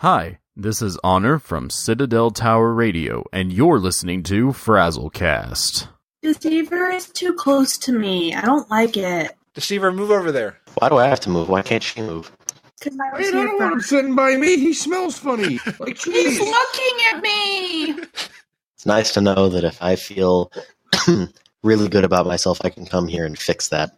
Hi, this is Honor from Citadel Tower Radio, and you're listening to Frazzlecast. Deceiverr is too close to me. I don't like it. Deceiverr, move over there. Why do I have to move? Why can't she move? Because I was Hey, I here don't want him sitting by me. He smells funny. Like cheese. He's looking at me! It's nice to know that if I feel really good about myself, I can come here and fix that.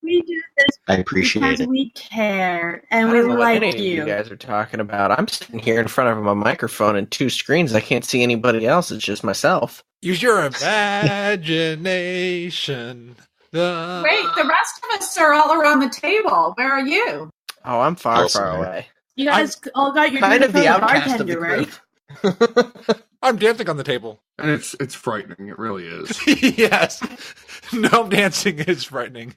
We do this I appreciate because it. we care, and I we don't know what like any of you. you guys are talking about. I'm sitting here in front of a microphone and two screens. I can't see anybody else. It's just myself. Use your imagination. Wait, the rest of us are all around the table. Where are you? Oh, I'm far, Also, far away. You guys all got your Kind of the outcast of the bartender, right? group. I'm dancing on the table. And it's frightening. It really is. Yes. No dancing is frightening.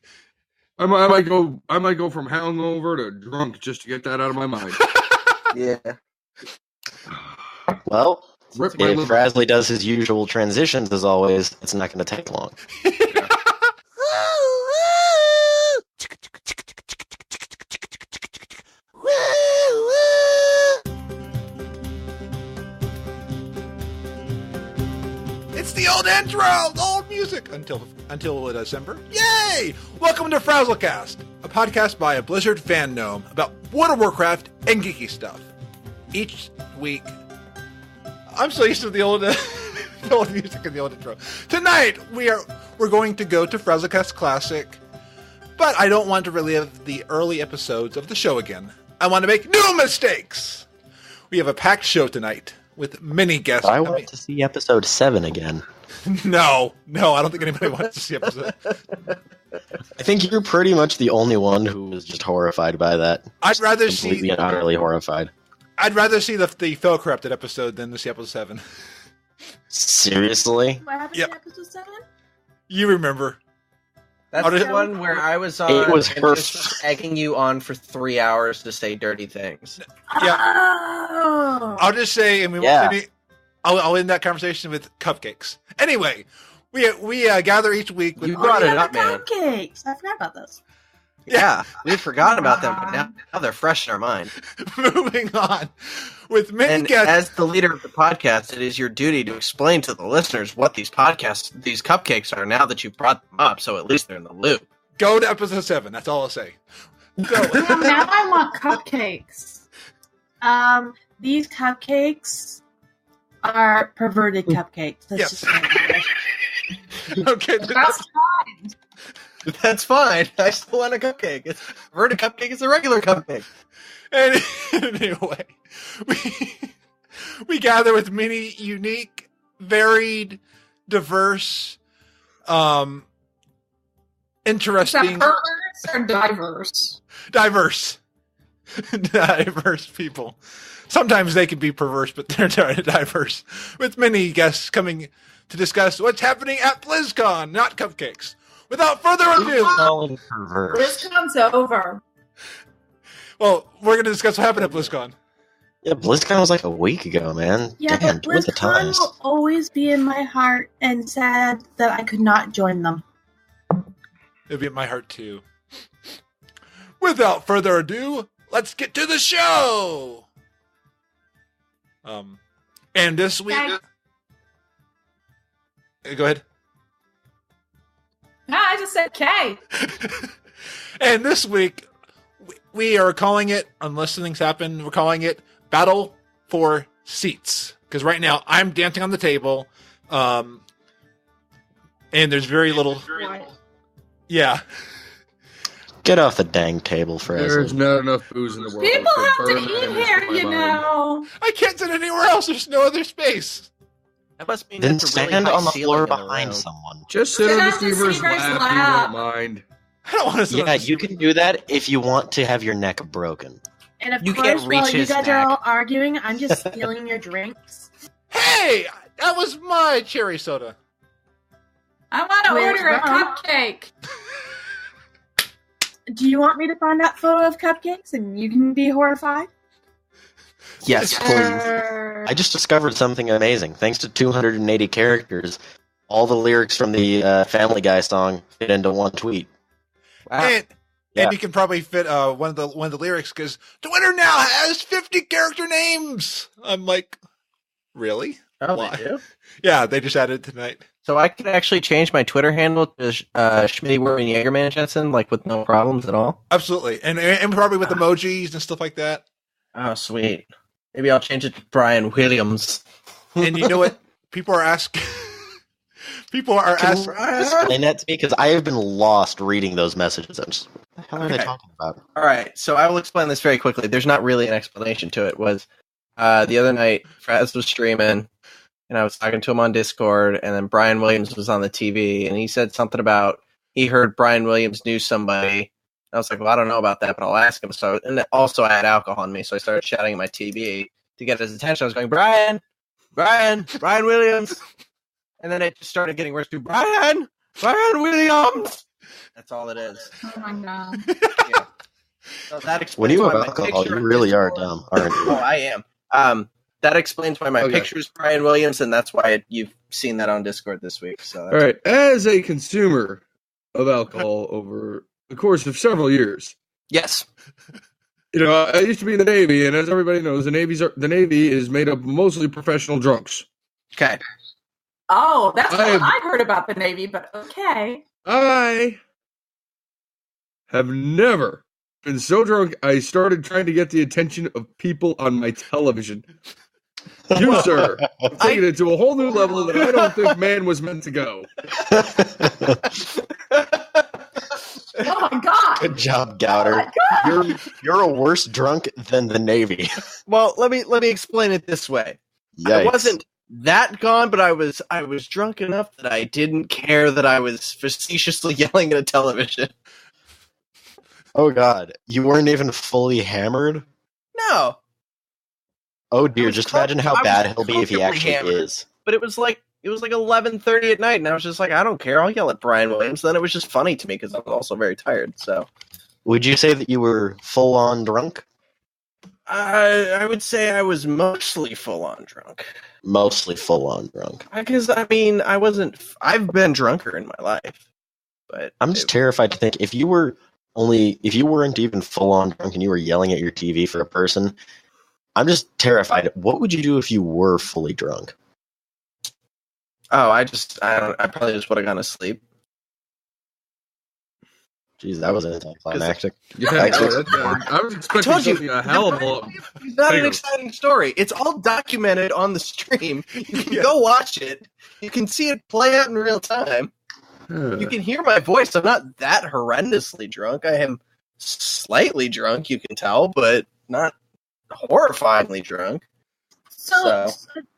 I might go from hungover to drunk just to get that out of my mind. Yeah. Well, Rip my if liver. Frazley does his usual transitions, as always, it's not going to take long. It's the old intro, the old music until December. Yay! Welcome to Frazzlecast, a podcast by a Blizzard fan gnome about World of Warcraft and geeky stuff. Each week, I'm so used to the old, the old music and the old intro. Tonight we're going to go to Frazzlecast Classic, but I don't want to relive the early episodes of the show again. I want to make new mistakes. We have a packed show tonight with many guests. I want to see episode 7 again. No, I don't think anybody wants to see episode. I think you're pretty much the only one who was just horrified by that. I'd rather Completely see. and utterly horrified. I'd rather see the Fel Corrupted episode than to see episode 7. Seriously? What happened Yep. in episode 7? You remember? That's I'll just- the one where I was on It was and her just was egging you on for 3 hours to say dirty things. Yeah. Oh! I'll just say, and we Yeah. won't. I'll end that conversation with cupcakes. Anyway, we gather each week with. You brought it Yeah, up, the man. Cupcakes. I forgot about this. Yeah, we forgot about them, but now they're fresh in our mind. Moving on with many And guests. as the leader of the podcast, it is your duty to explain to the listeners what these cupcakes are now that you've brought them up, so at least they're in the loop. Go to episode 7. That's all I'll say. So, Well, now I want cupcakes. These cupcakes are perverted cupcakes. That's Yes. just what it is. okay. That's fine. That's fine. I still want a cupcake. It's a verted cupcake. It's a regular cupcake. Anyway, we gather with many unique, varied, diverse, interesting, Perverts or diverse? diverse people. Sometimes they can be perverse, but they're diverse. With many guests coming to discuss what's happening at BlizzCon, not cupcakes. Without further ado, Call it perverse. BlizzCon's over. well, we're going to discuss what happened at BlizzCon. Yeah, BlizzCon was like a week ago, man. Yeah, Damn, but with the BlizzCon times. will always be in my heart and sad that I could not join them. It'll be at my heart too. Without further ado, let's get to the show. And this week, Okay. Go ahead. No, I just said K. And this week, we are calling it, unless things happen, we're calling it Battle for Seats. Because right now, I'm dancing on the table, and there's very little. Yeah. Get off the dang table, There's Frazley. not enough booze in the world. People have to burn that eat image here, from my you mind. know. I can't sit anywhere else. There's no other space. That must mean Then it's a really stand high on the ceiling floor in the behind room. someone. Just sit Sit on on Deceiverr's Deceiverr's lap. You lap. won't mind. I don't want to sit on Yeah, this. you can do that if you want to have your neck broken. And of You can't course, reach while you his guys are neck. all arguing, I'm just stealing your drinks. Hey, that was my cherry soda. I want to Where's order a Ron? cupcake. Do you want me to find that photo of cupcakes and you can be horrified? Yes, please. I just discovered something amazing. Thanks to 280 characters, all the lyrics from the Family Guy song fit into one tweet. Wow. And And you can probably fit one of the lyrics because the winner now has 50 character names. I'm like, really? Oh, Why? they do? Yeah, they just added it tonight. So I could actually change my Twitter handle to Schmitty Werman Jaegerman Jensen, like with no problems at all. Absolutely, and probably with emojis and stuff like that. Oh, sweet. Maybe I'll change it to Brian Williams. And you know what? People are asking. People are asking. Explain that to me because I have been lost reading those messages. I'm just, what the hell are they talking about? All right, so I will explain this very quickly. There's not really an explanation to it. Was the other night, Fraz was streaming, and I was talking to him on Discord, and then Brian Williams was on the TV, and he said something about he heard Brian Williams knew somebody. I was like, well, I don't know about that, but I'll ask him. So, and also I had alcohol on me, so I started shouting at my TV to get his attention. I was going, Brian Williams. And then it just started getting worse to Brian Williams. That's all it is. Oh my god. Yeah. So that explains When you have why my alcohol, picture you really is- are dumb, aren't you? Oh, I am. That explains why my picture is Brian Williams, and that's why you've seen that on Discord this week. So All right. As a consumer of alcohol over the course of several years, yes. you know, I used to be in the Navy, and as everybody knows, the Navy is made up of mostly professional drunks. Okay. Oh, that's what I I heard about the Navy, but okay. I have never been so drunk I started trying to get the attention of people on my television. You, sir, have taken it to a whole new level that I don't think man was meant to go. Oh my god. Good job, Gauder. You're a worse drunk than the Navy. Well, let me explain it this way. Yikes. I wasn't that gone, but I was drunk enough that I didn't care that I was facetiously yelling at a television. Oh God, you weren't even fully hammered? No. Oh dear, just imagine how bad he'll be if he actually hammered. is. But it was like 11:30 at night, and I was just like, I don't care. I'll yell at Brian Williams. Then it was just funny to me because I was also very tired. So, Would you say that you were full on drunk? I would say I was mostly full on drunk. Mostly full on drunk. Because I mean, I wasn't. I've been drunker in my life, but I'm just terrified to think if you weren't even full on drunk and you were yelling at your TV for a person. I'm just terrified. What would you do if you were fully drunk? Oh, I probably just would have gone to sleep. Jeez, that was anticlimactic. Yeah, I was expecting told you, something a hell of a lot. It's not an bigger. exciting story. It's all documented on the stream. You can go watch it. You can see it play out in real time. You can hear my voice. I'm not that horrendously drunk. I am slightly drunk, you can tell, but not horrifyingly drunk. So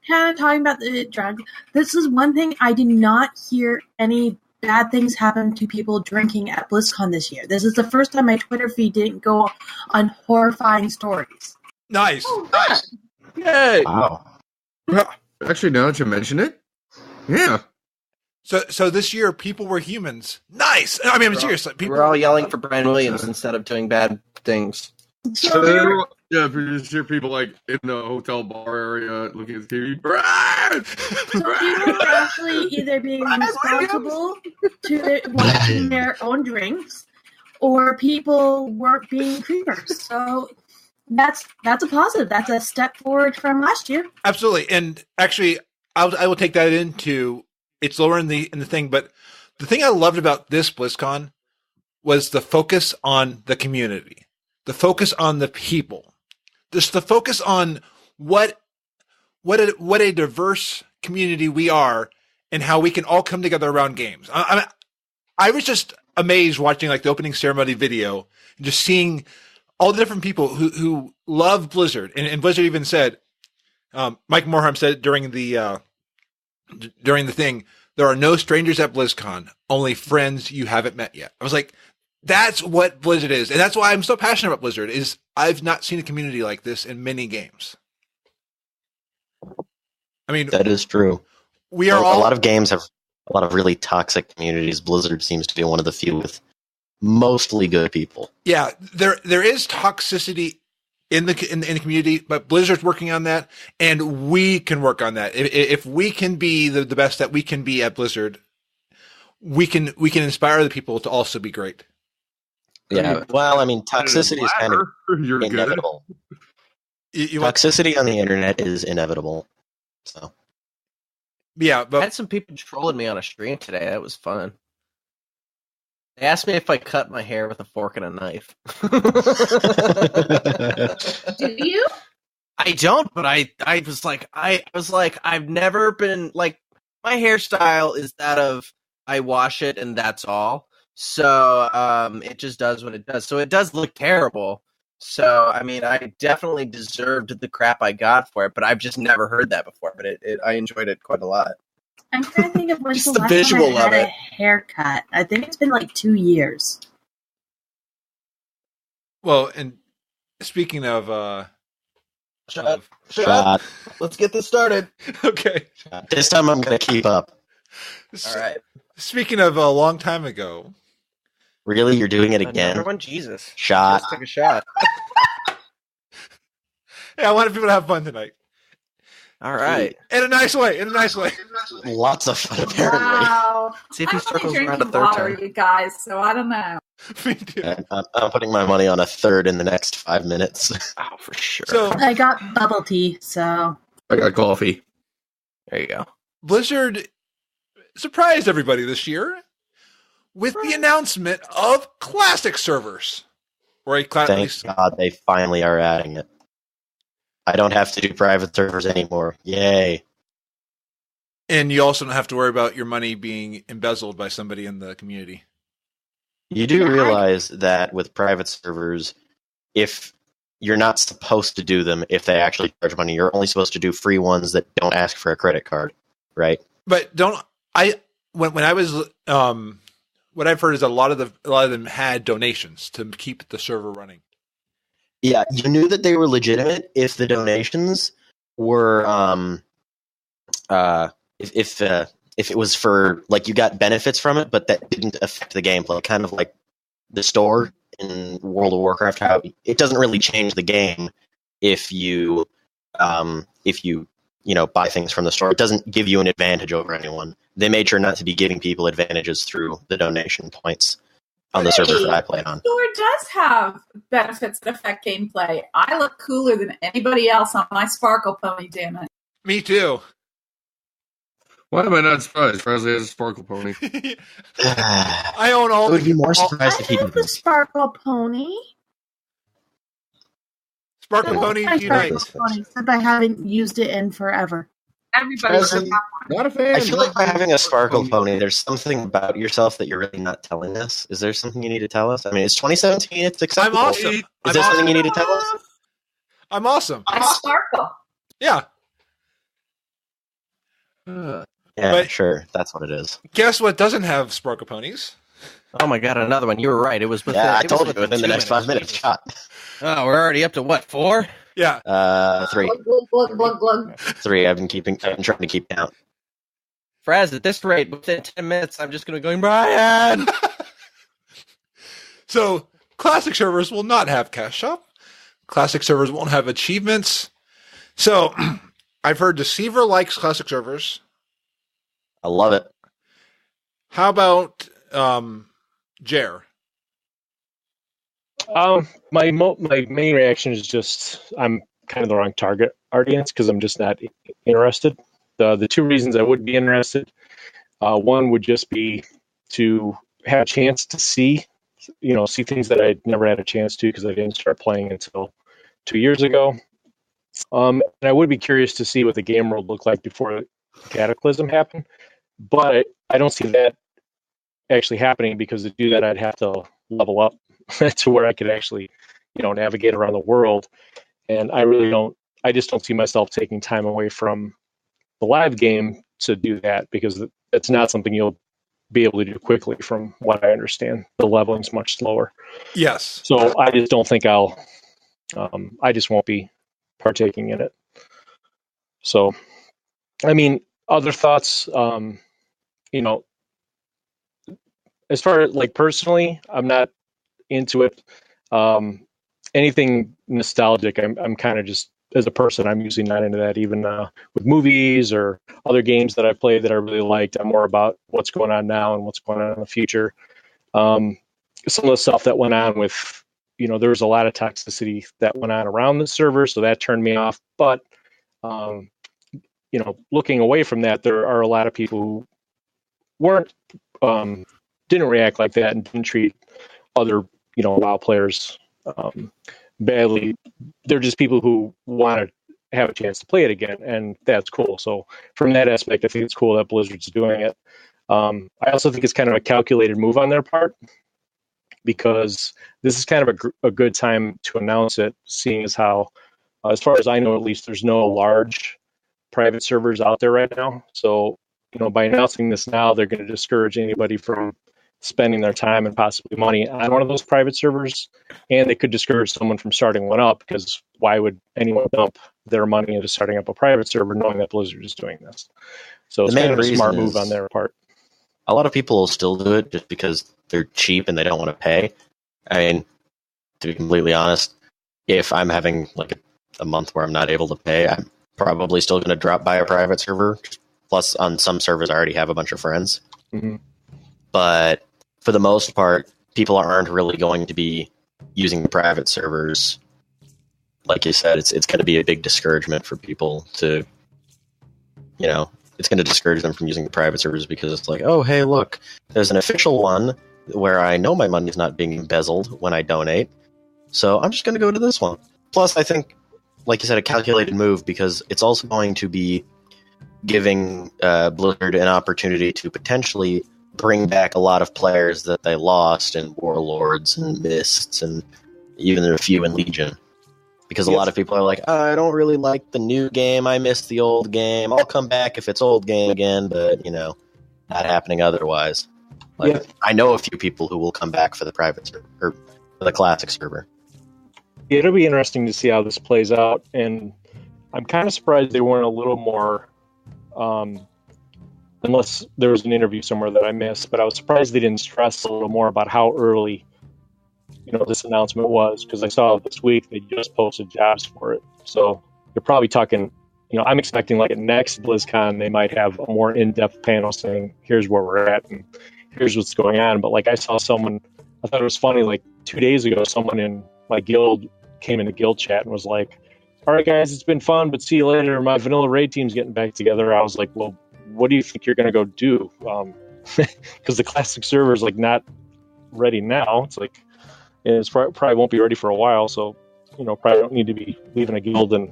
kind of talking about the drug, this is one thing I did not hear any bad things happen to people drinking at BlizzCon this year. This is the first time my Twitter feed didn't go on horrifying stories. Nice. Oh, good. Yay! Wow. Actually, now that you mention it, yeah. So this year, people were humans. Nice. I mean, I'm serious. Like, people We're all yelling for Brian Williams instead of doing bad things. So they were, Yeah, if you just hear people like in the hotel bar area looking at the TV, Brian! so people were actually either being responsible to watching their own drinks, or people weren't being creepers. So that's a positive. That's a step forward from last year. Absolutely. And actually, I will take that into it's lower in the thing, but the thing I loved about this BlizzCon was the focus on the community, the focus on the people, just the focus on what a diverse community we are and how we can all come together around games. I was just amazed watching like the opening ceremony video and just seeing all the different people who love Blizzard. And Blizzard even said, Mike Morhaime said during the thing, there are no strangers at BlizzCon, only friends you haven't met yet. I was like, that's what Blizzard is. And that's why I'm so passionate about Blizzard is I've not seen a community like this in many games. I mean, That is true. we are A all lot of games have a lot of really toxic communities. Blizzard seems to be one of the few with mostly good people. yeah, there is toxicity in the community, but Blizzard's working on that, and we can work on that. If we can be the best that we can be at Blizzard, we can inspire other people to also be great. Yeah, well, I mean, toxicity is kind of You're good. inevitable. You want, Toxicity on the internet is inevitable. So yeah, I but had some people trolling me on a stream today. That was fun. They asked me if I cut my hair with a fork and a knife. Do you? I don't, but I was like, I've never been like, my hairstyle is that of I wash it and that's all. So it just does what it does. So it does look terrible. So I mean, I definitely deserved the crap I got for it, but I've just never heard that before. But I enjoyed it quite a lot. I'm trying to think of when's Just the the last time visual I had of a it. haircut. I think it's been like 2 years. well, and speaking of, shot. Let's get this started. okay. This time I'm going to keep up. All right. Speaking of a long time ago, Really? You're doing it Another again? one? Jesus. Shot. Just took a shot. yeah, I wanted people to have fun tonight All right. in a nice way. In a nice way. Lots of fun, apparently. Wow. See if he I'm circles only around a drinking third water, time. you guys, so I don't know. Me too. And I'm putting my money on a third in the next 5 minutes. Oh, for sure. So I got bubble tea, so I got coffee. there you go. Blizzard surprised everybody this year with the announcement of classic servers. Or at Thank least, God they finally are adding it. I don't have to do private servers anymore. Yay. and you also don't have to worry about your money being embezzled by somebody in the community. You do realize that with private servers, if you're not supposed to do them if they actually charge money, you're only supposed to do free ones that don't ask for a credit card, right? But when I was what I've heard is a lot of them had donations to keep the server running. Yeah, you knew that they were legitimate if the donations were if it was for, like, you got benefits from it, but that didn't affect the gameplay, kind of like the store in World of Warcraft. How it doesn't really change the game if you buy things from the store. It doesn't give you an advantage over anyone. They made sure not to be giving people advantages through the donation points on the server that I played on. Store does have benefits that affect gameplay. I look cooler than anybody else on my Sparkle Pony, damn it. Me too. Why am I not surprised? Frazley has a sparkle pony. I own all. I would be more I surprised if he have the didn't. Sparkle Pony. Sparkle I Pony like my Unite. Sparkle Pony, except I haven't used it in forever. Everybody should Frazley, have one. Not a fan. I feel like by having a sparkle pony, there's something about yourself that you're really not telling us. Is there something you need to tell us? I mean, it's 2017. It's acceptable. I'm awesome. Is there something you need to tell us? I'm awesome. I sparkle. Yeah. Yeah, But- sure. That's what it is. Guess what doesn't have Sparkle Ponies? Oh my god, another one. You were right. It was within. Yeah, I it was told you within the 2 next 5 minutes. Jesus. Shot. Oh, we're already up to what, 4? Yeah. 3. Glug, glug, glug, glug, glug. 3. I've been trying to keep count. Fraz, at this rate, within 10 minutes, I'm just going to go, Brian! So classic servers will not have cash shop. Classic servers won't have achievements. So I've heard Deceiverr likes classic servers. I love it. How about Jer? My main reaction is just I'm kind of the wrong target audience because I'm just not interested. The 2 reasons I would be interested, one would just be to have a chance to see things that I'd never had a chance to because I didn't start playing until 2 years ago. And I would be curious to see what the game world looked like before the Cataclysm happened, but I don't see that actually happening because to do that I'd have to level up to where I could actually, navigate around the world. And I just don't see myself taking time away from the live game to do that because it's not something you'll be able to do quickly from what I understand. The leveling's much slower. Yes. So I just don't think I just won't be partaking in it. So, I mean, other thoughts, as far as like personally, I'm not into it. Anything nostalgic, I'm kind of just, as a person, I'm usually not into that. Even with movies or other games that I played that I really liked, I'm more about what's going on now and what's going on in the future. some of the stuff that went on with, there was a lot of toxicity that went on around the server, so that turned me off. But, looking away from that, there are a lot of people who weren't, didn't react like that and didn't treat other, WoW players badly. They're just people who want to have a chance to play it again, and that's cool. So from that aspect, I think it's cool that Blizzard's doing it. I also think it's kind of a calculated move on their part, because this is kind of a good time to announce it, seeing as how, as far as I know, at least, there's no large private servers out there right now. So, by announcing this now, they're going to discourage anybody from spending their time and possibly money on one of those private servers, and they could discourage someone from starting one up, because why would anyone dump their money into starting up a private server knowing that Blizzard is doing this? So it's kind of a smart move on their part. A lot of people will still do it just because they're cheap and they don't want to pay. I mean, to be completely honest, if I'm having like a month where I'm not able to pay, I'm probably still going to drop by a private server. Plus, on some servers, I already have a bunch of friends. Mm-hmm. But for the most part, people aren't really going to be using the private servers. Like you said, it's going to be a big discouragement for people to, it's going to discourage them from using the private servers, because it's like, oh, hey, look, there's an official one where I know my money is not being embezzled when I donate, so I'm just going to go to this one. Plus, I think, like you said, a calculated move, because it's also going to be giving Blizzard an opportunity to potentially bring back a lot of players that they lost in Warlords and Mists, and even a few in Legion. Because a lot of people are like, I don't really like the new game, I miss the old game, I'll come back if it's old game again, but, not happening otherwise. I know a few people who will come back for the private server, or for the classic server. It'll be interesting to see how this plays out, and I'm kind of surprised they weren't a little more, unless there was an interview somewhere that I missed, but I was surprised they didn't stress a little more about how early this announcement was, because I saw this week they just posted jobs for it. So you're probably talking, I'm expecting like at next BlizzCon they might have a more in-depth panel saying, here's where we're at and here's what's going on. But like I saw someone, I thought it was funny, like 2 days ago, someone in my guild came into guild chat and was like, all right guys, it's been fun, but see you later. My vanilla raid team's getting back together. I was like, well, what do you think you're going to go do? Because the classic server is like not ready now. It's like, and it's probably won't be ready for a while, so probably don't need to be leaving a guild and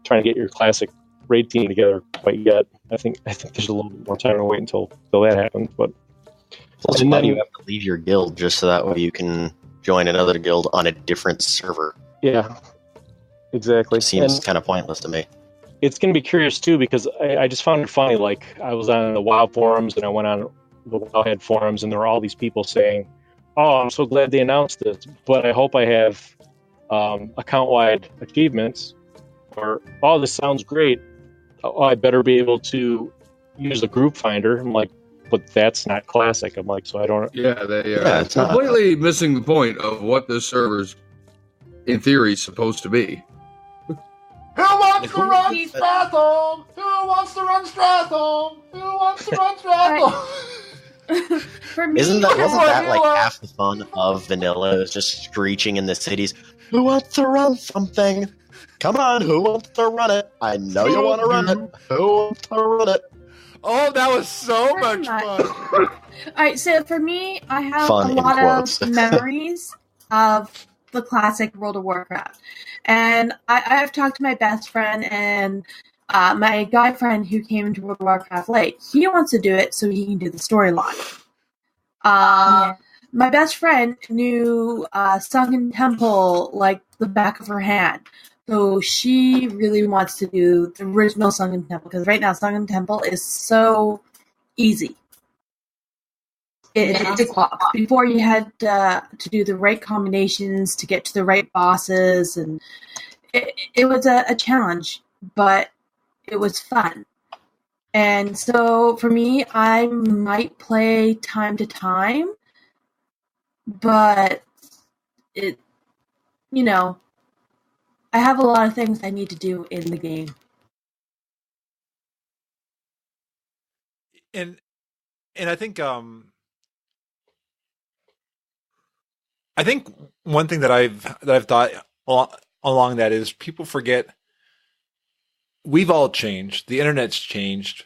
trying to get your classic raid team together quite yet. I think there's a little bit more time to wait until that happens. But plus, why do you have to leave your guild just so that way you can join another guild on a different server? Yeah, exactly. It seems kind of pointless to me. It's going to be curious too, because I just found it funny. Like I was on the WoW forums and I went on the WoWhead forums, and there were all these people saying, oh, I'm so glad they announced this, but I hope I have account-wide achievements, or, oh, this sounds great. Oh, I better be able to use the group finder. I'm like, but that's not classic. I'm like, so I don't... Yeah, they are completely missing the point of what this server's, in theory, supposed to be. Who wants to run Strathholm? Who wants to run Strathholm? Who wants to run Strathholm? For me, wasn't that like half the fun of vanilla? It was just screeching in the cities. Who wants to run something? Come on, who wants to run it? I know you want to run it. Who wants to run it? Oh, that was so much fun. All right, so for me, I have Fun a in lot quotes. of memories of the classic World of Warcraft. And I've talked to my best friend and my guy friend who came into World of Warcraft late. He wants to do it so he can do the storyline. My best friend knew Sunken Temple like the back of her hand. So she really wants to do the original Sunken Temple, because right now Sunken Temple is so easy. Before you had to do the right combinations to get to the right bosses, and it was a challenge, but it was fun. And so for me, I might play time to time, but I have a lot of things I need to do in the game. And I think I think one thing that I've thought along that is people forget we've all changed. The internet's changed.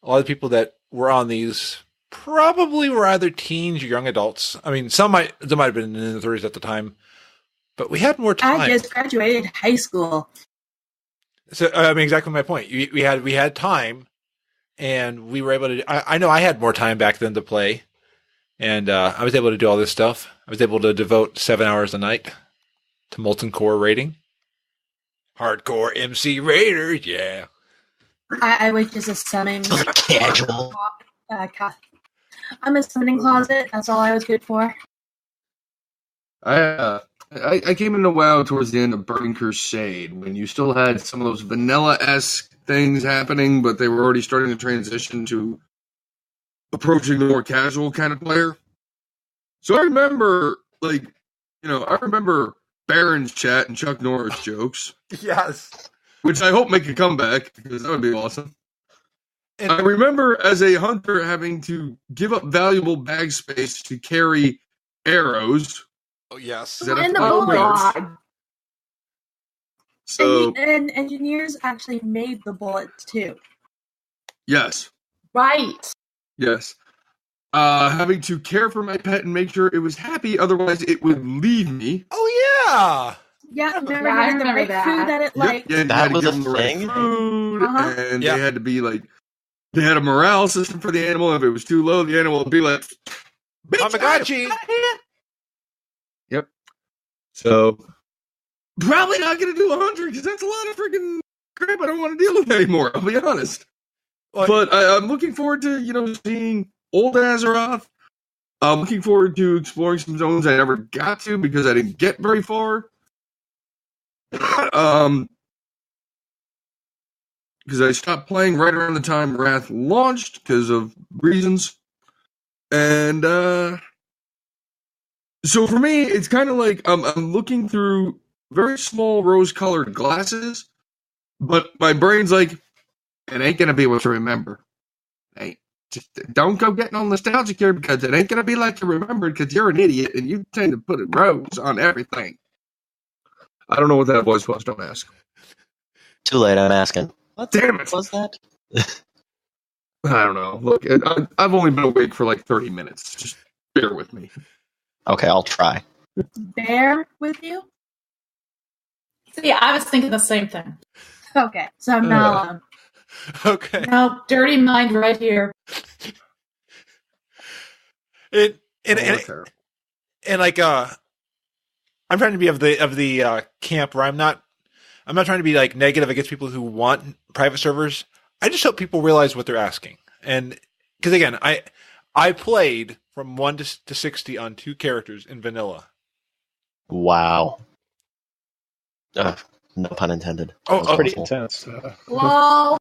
A lot of people that were on these probably were either teens or young adults. I mean, some might have been in their 30s at the time, but we had more time. I just graduated high school. So I mean, exactly my point. We had time, and we were able to. I know I had more time back then to play, and I was able to do all this stuff. I was able to devote 7 hours a night to Molten Core raiding. Hardcore MC Raiders, yeah. I was just a summoning Casual. I'm a summoning closet. That's all I was good for. I came into WoW towards the end of Burning Crusade when you still had some of those vanilla-esque things happening, but they were already starting to transition to approaching the more casual kind of player. So I remember, I remember Baron's chat and Chuck Norris jokes. Yes. Which I hope make a comeback, because that would be awesome. And I remember as a hunter having to give up valuable bag space to carry arrows. Oh, yes. And the bullets. So, and engineers actually made the bullets, too. Yes. Right. Yes. Having to care for my pet and make sure it was happy, otherwise it would leave me. Oh, yeah. Yeah, remember I having the remember right that. food that it liked. Yeah, That was you a had to give them the right thing? food, and Yeah. they had to be they had a morale system for the animal. If it was too low, the animal would be like, "Bitch, Tamagotchi." Yep. So, probably not going to do 100 because that's a lot of freaking crap I don't want to deal with anymore. I'll be honest. Well, But I'm looking forward to seeing old Azeroth. I'm looking forward to exploring some zones I never got to because I didn't get very far. Because I stopped playing right around the time Wrath launched because of reasons. And so for me, it's kind of like I'm looking through very small rose-colored glasses, but my brain's like, it ain't going to be what you remember. Hey, just don't go getting all nostalgic here because it ain't going to be like you remembered because you're an idiot and you tend to put a rose on everything. I don't know what that voice was. Don't ask. Too late, I'm asking. What Damn it. was that? I don't know. Look, I've only been awake for 30 minutes. Just bear with me. Okay, I'll try. Bear with you? See, I was thinking the same thing. Okay, so I'm not alone. Okay. No, dirty mind right here. And I'm trying to be of the camp where I'm not trying to be negative against people who want private servers. I just hope people realize what they're asking. And because again, I played from 1 to 60 on 2 characters in vanilla. Wow. No pun intended. Oh, Pretty intense. Lol.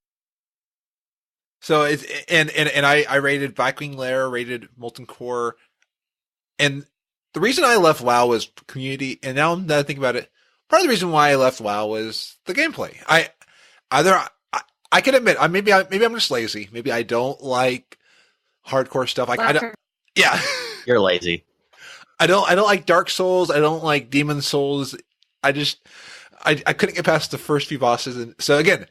So it's and I rated Blackwing Lair, rated Molten Core, and the reason I left WoW was community. And now that I think about it, part of the reason why I left WoW was the gameplay. I can admit, maybe I'm just lazy. Maybe I don't like hardcore stuff. I don't. Yeah, You're lazy. I don't like Dark Souls. I don't like Demon Souls. I couldn't get past the first few bosses, and so again,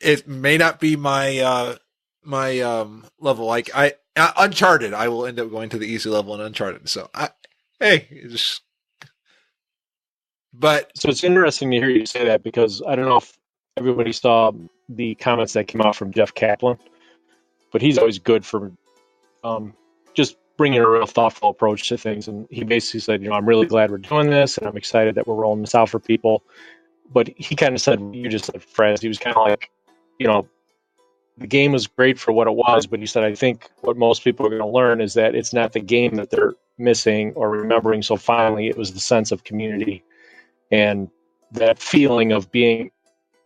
it may not be my level. Like Uncharted, I will end up going to the easy level in Uncharted. So but So it's interesting to hear you say that because I don't know if everybody saw the comments that came out from Jeff Kaplan, but he's always good for just bringing a real thoughtful approach to things. And he basically said, I'm really glad we're doing this, and I'm excited that we're rolling this out for people. But he kind of said, you just said, Fraz, he was kind of like, the game was great for what it was, but he said, I think what most people are going to learn is that it's not the game that they're missing or remembering so fondly. It was the sense of community and that feeling of being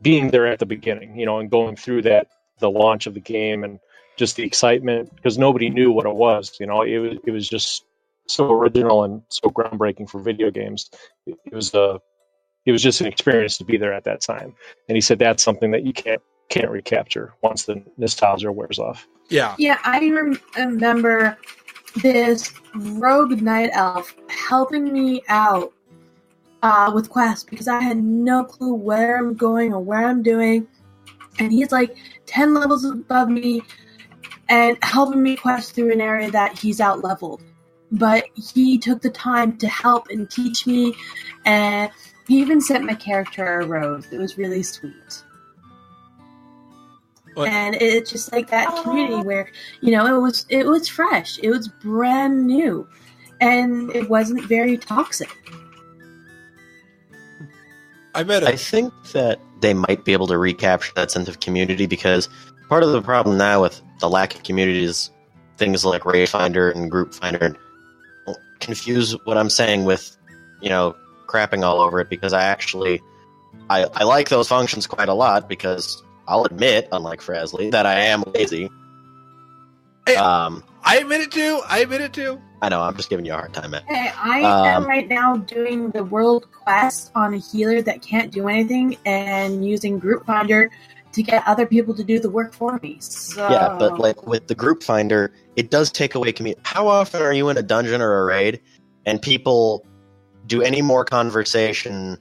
there at the beginning, and going through the launch of the game and just the excitement because nobody knew what it was. It was just so original and so groundbreaking for video games. It was just an experience to be there at that time. And he said that's something that you can't recapture once the nostalgia wears off. yeah. Yeah, I remember this rogue night elf helping me out with quests because I had no clue where I'm going or where I'm doing. And he's like 10 levels above me and helping me quest through an area that he's out leveled. But he took the time to help and teach me, and he even sent my character a rose. It was really sweet. What? And it's just like that community where, it was fresh. It was brand new. And it wasn't very toxic. I think that they might be able to recapture that sense of community, because part of the problem now with the lack of community is things like Raid Finder and Group Finder confuse what I'm saying with, crapping all over it, because I like those functions quite a lot, because I'll admit, unlike Frazley, that I am lazy. Hey, I admit it too. I know, I'm just giving you a hard time, man. Hey, I am right now doing the world quest on a healer that can't do anything and using Group Finder to get other people to do the work for me. So... Yeah, but like with the Group Finder, it does take away community. How often are you in a dungeon or a raid and people do any more conversation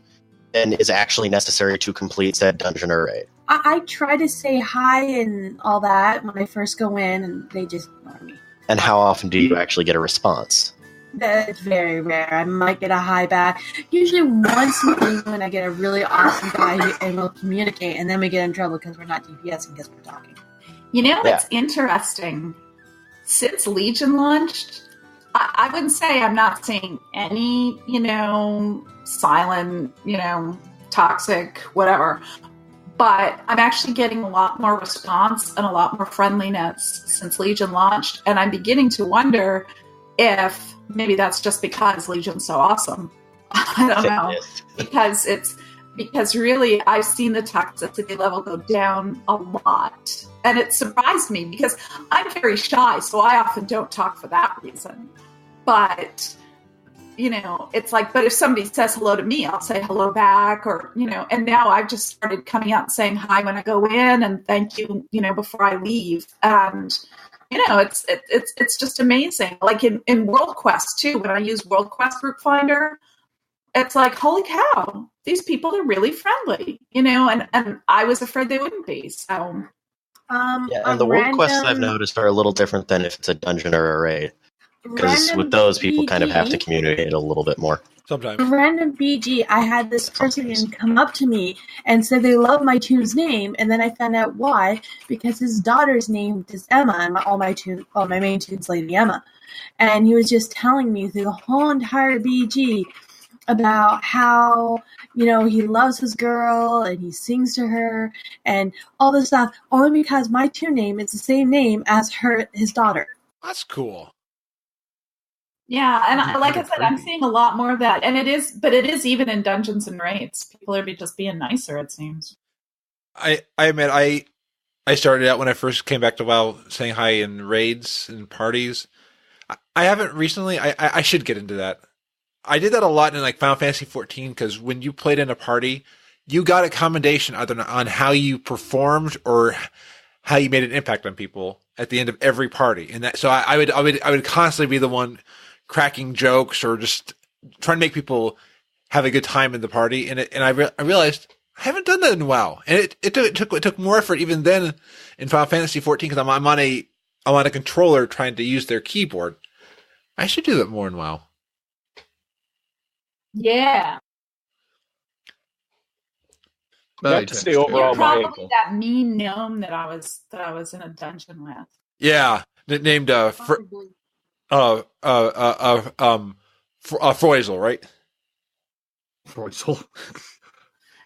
than is actually necessary to complete said dungeon or raid? I try to say hi and all that when I first go in, and they just ignore me. And how often do you actually get a response? That's very rare. I might get a hi back. Usually once in a blue moon, I get a really awesome guy and we'll communicate, and then we get in trouble because we're not DPS because we're talking. It's interesting. Since Legion launched, I wouldn't say I'm not seeing any, silent, toxic, whatever. But I'm actually getting a lot more response and a lot more friendliness since Legion launched. And I'm beginning to wonder if maybe that's just because Legion's so awesome. I don't know. Because really I've seen the toxicity level go down a lot. And it surprised me because I'm very shy, so I often don't talk for that reason. But it's like, but if somebody says hello to me, I'll say hello back, or, and now I've just started coming out and saying hi when I go in and thank you, before I leave. And, it's just amazing. Like in World Quest too, when I use World Quest Group Finder, it's like, holy cow, these people are really friendly, and I was afraid they wouldn't be. So, and the World Quests I've noticed are a little different than if it's a dungeon or a raid. Because with those, people kind of have to communicate a little bit more. Sometimes. Random BG, I had this person come up to me and said they love my tune's name, and then I found out why, because his daughter's name is Emma, and all my main tune's Lady Emma. And he was just telling me through the whole entire BG about how, he loves his girl, and he sings to her, and all this stuff, only because my tune name is the same name as his daughter. That's cool. Yeah, and like I said, I'm seeing a lot more of that, and it is even in dungeons and raids. People are just being nicer, it seems. I admit, I started out when I first came back to WoW saying hi in raids and parties. I haven't recently. I should get into that. I did that a lot in like Final Fantasy 14 because when you played in a party, you got a commendation either on how you performed or how you made an impact on people at the end of every party, and that. So I would constantly be the one cracking jokes or just trying to make people have a good time in the party. And I realized I haven't done that in WoW. And it took more effort even then in Final Fantasy 14 because I'm on a controller trying to use their keyboard. I should do that more in WoW. Yeah. To stay overall probably that mean gnome that I was in a dungeon with. Yeah. Named Frazley, right? Frazley.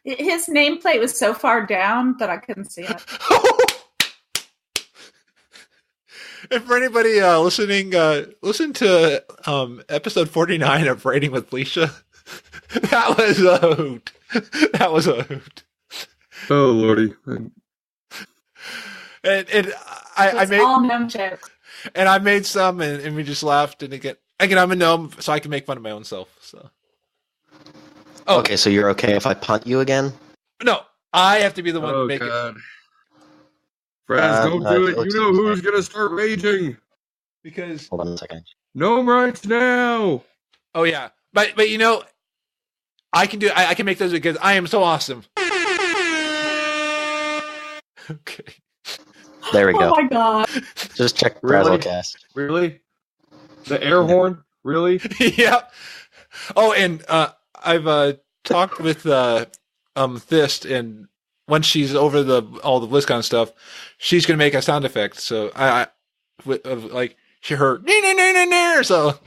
His nameplate was so far down that I couldn't see it. And for anybody listening, listen to episode 49 of Raiding with Lisia. That was a hoot. That was a hoot. Oh lordy! And I made all gnome jokes. And I made some, and we just laughed. And again, I'm a gnome, so I can make fun of my own self. So, okay, so you're okay if I punt you again? No, I have to be the one to make it. Fraz, don't do it. You know who's gonna start raging. because Hold on a second. Gnome rights now. oh yeah, but I can do I can make those because I am so awesome. Okay. There we Oh go. my god. Just check Really? Frazzlecast. Really? The air horn? Really? Yeah. Oh, and I've talked with Thist, and once she's over all the BlizzCon stuff, she's gonna make a sound effect. So like she heard no. So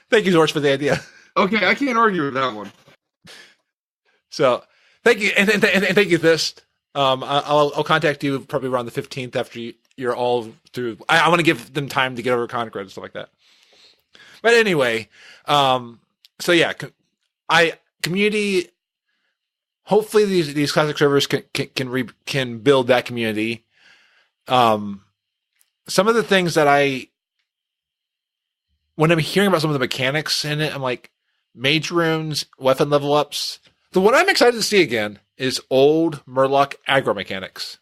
thank you, Xortz, for the idea. Okay, I can't argue with that one. So thank you, and thank you, Thist. I'll contact you probably around the 15th after you're all through. I want to give them time to get over Conquer and stuff like that. But anyway, so yeah, community. Hopefully, these classic servers can build that community. Some of the things that when I'm hearing about some of the mechanics in it, I'm like mage runes, weapon level ups. The one I'm excited to see again is old Murloc aggro mechanics.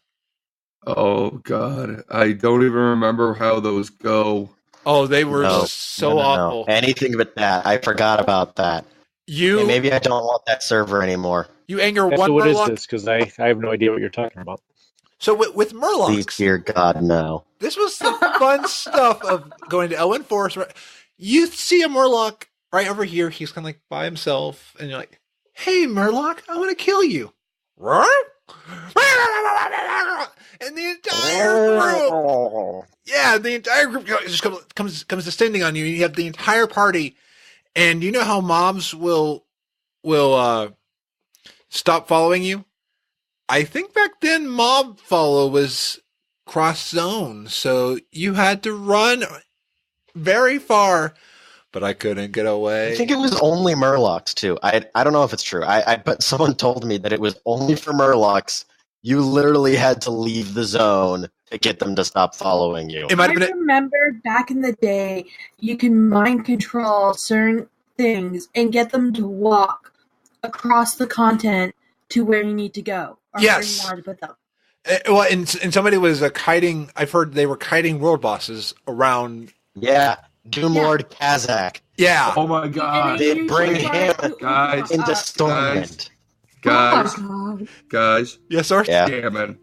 Oh god, I don't even remember how those go. Oh, they were No, so no. awful. Anything but that. I forgot about that. Hey, maybe I don't want that server anymore. You anger Actually, one what is Murloc. this? Because I have no idea what you're talking about. So with Murlocs, Please, dear God, no. this was the fun stuff of going to Elwyn Forest. You see a Murloc right over here. He's kind of like by himself, and you're like, "Hey, Murloc, I want to kill you." And the entire group, the entire group just comes descending on you. And you have the entire party, and you know how mobs will stop following you. I think back then mob follow was cross zone, so you had to run very far, but I couldn't get away. I think it was only Murlocs too. I don't know if it's true. But someone told me that it was only for Murlocs. You literally had to leave the zone to get them to stop following you. It might I have been remember back in the day, you can mind control certain things and get them to walk across the continent to where you need to go. Or Yes. where you wanted to put them. well, and somebody was kiting. I've heard they were kiting world bosses around. Yeah, Doomlord Kazakh. Yeah, Oh my god. They bring him Guys. into Uh, Stormwind. Guys, Oh my guys, yes, sir. Yeah. Gammon.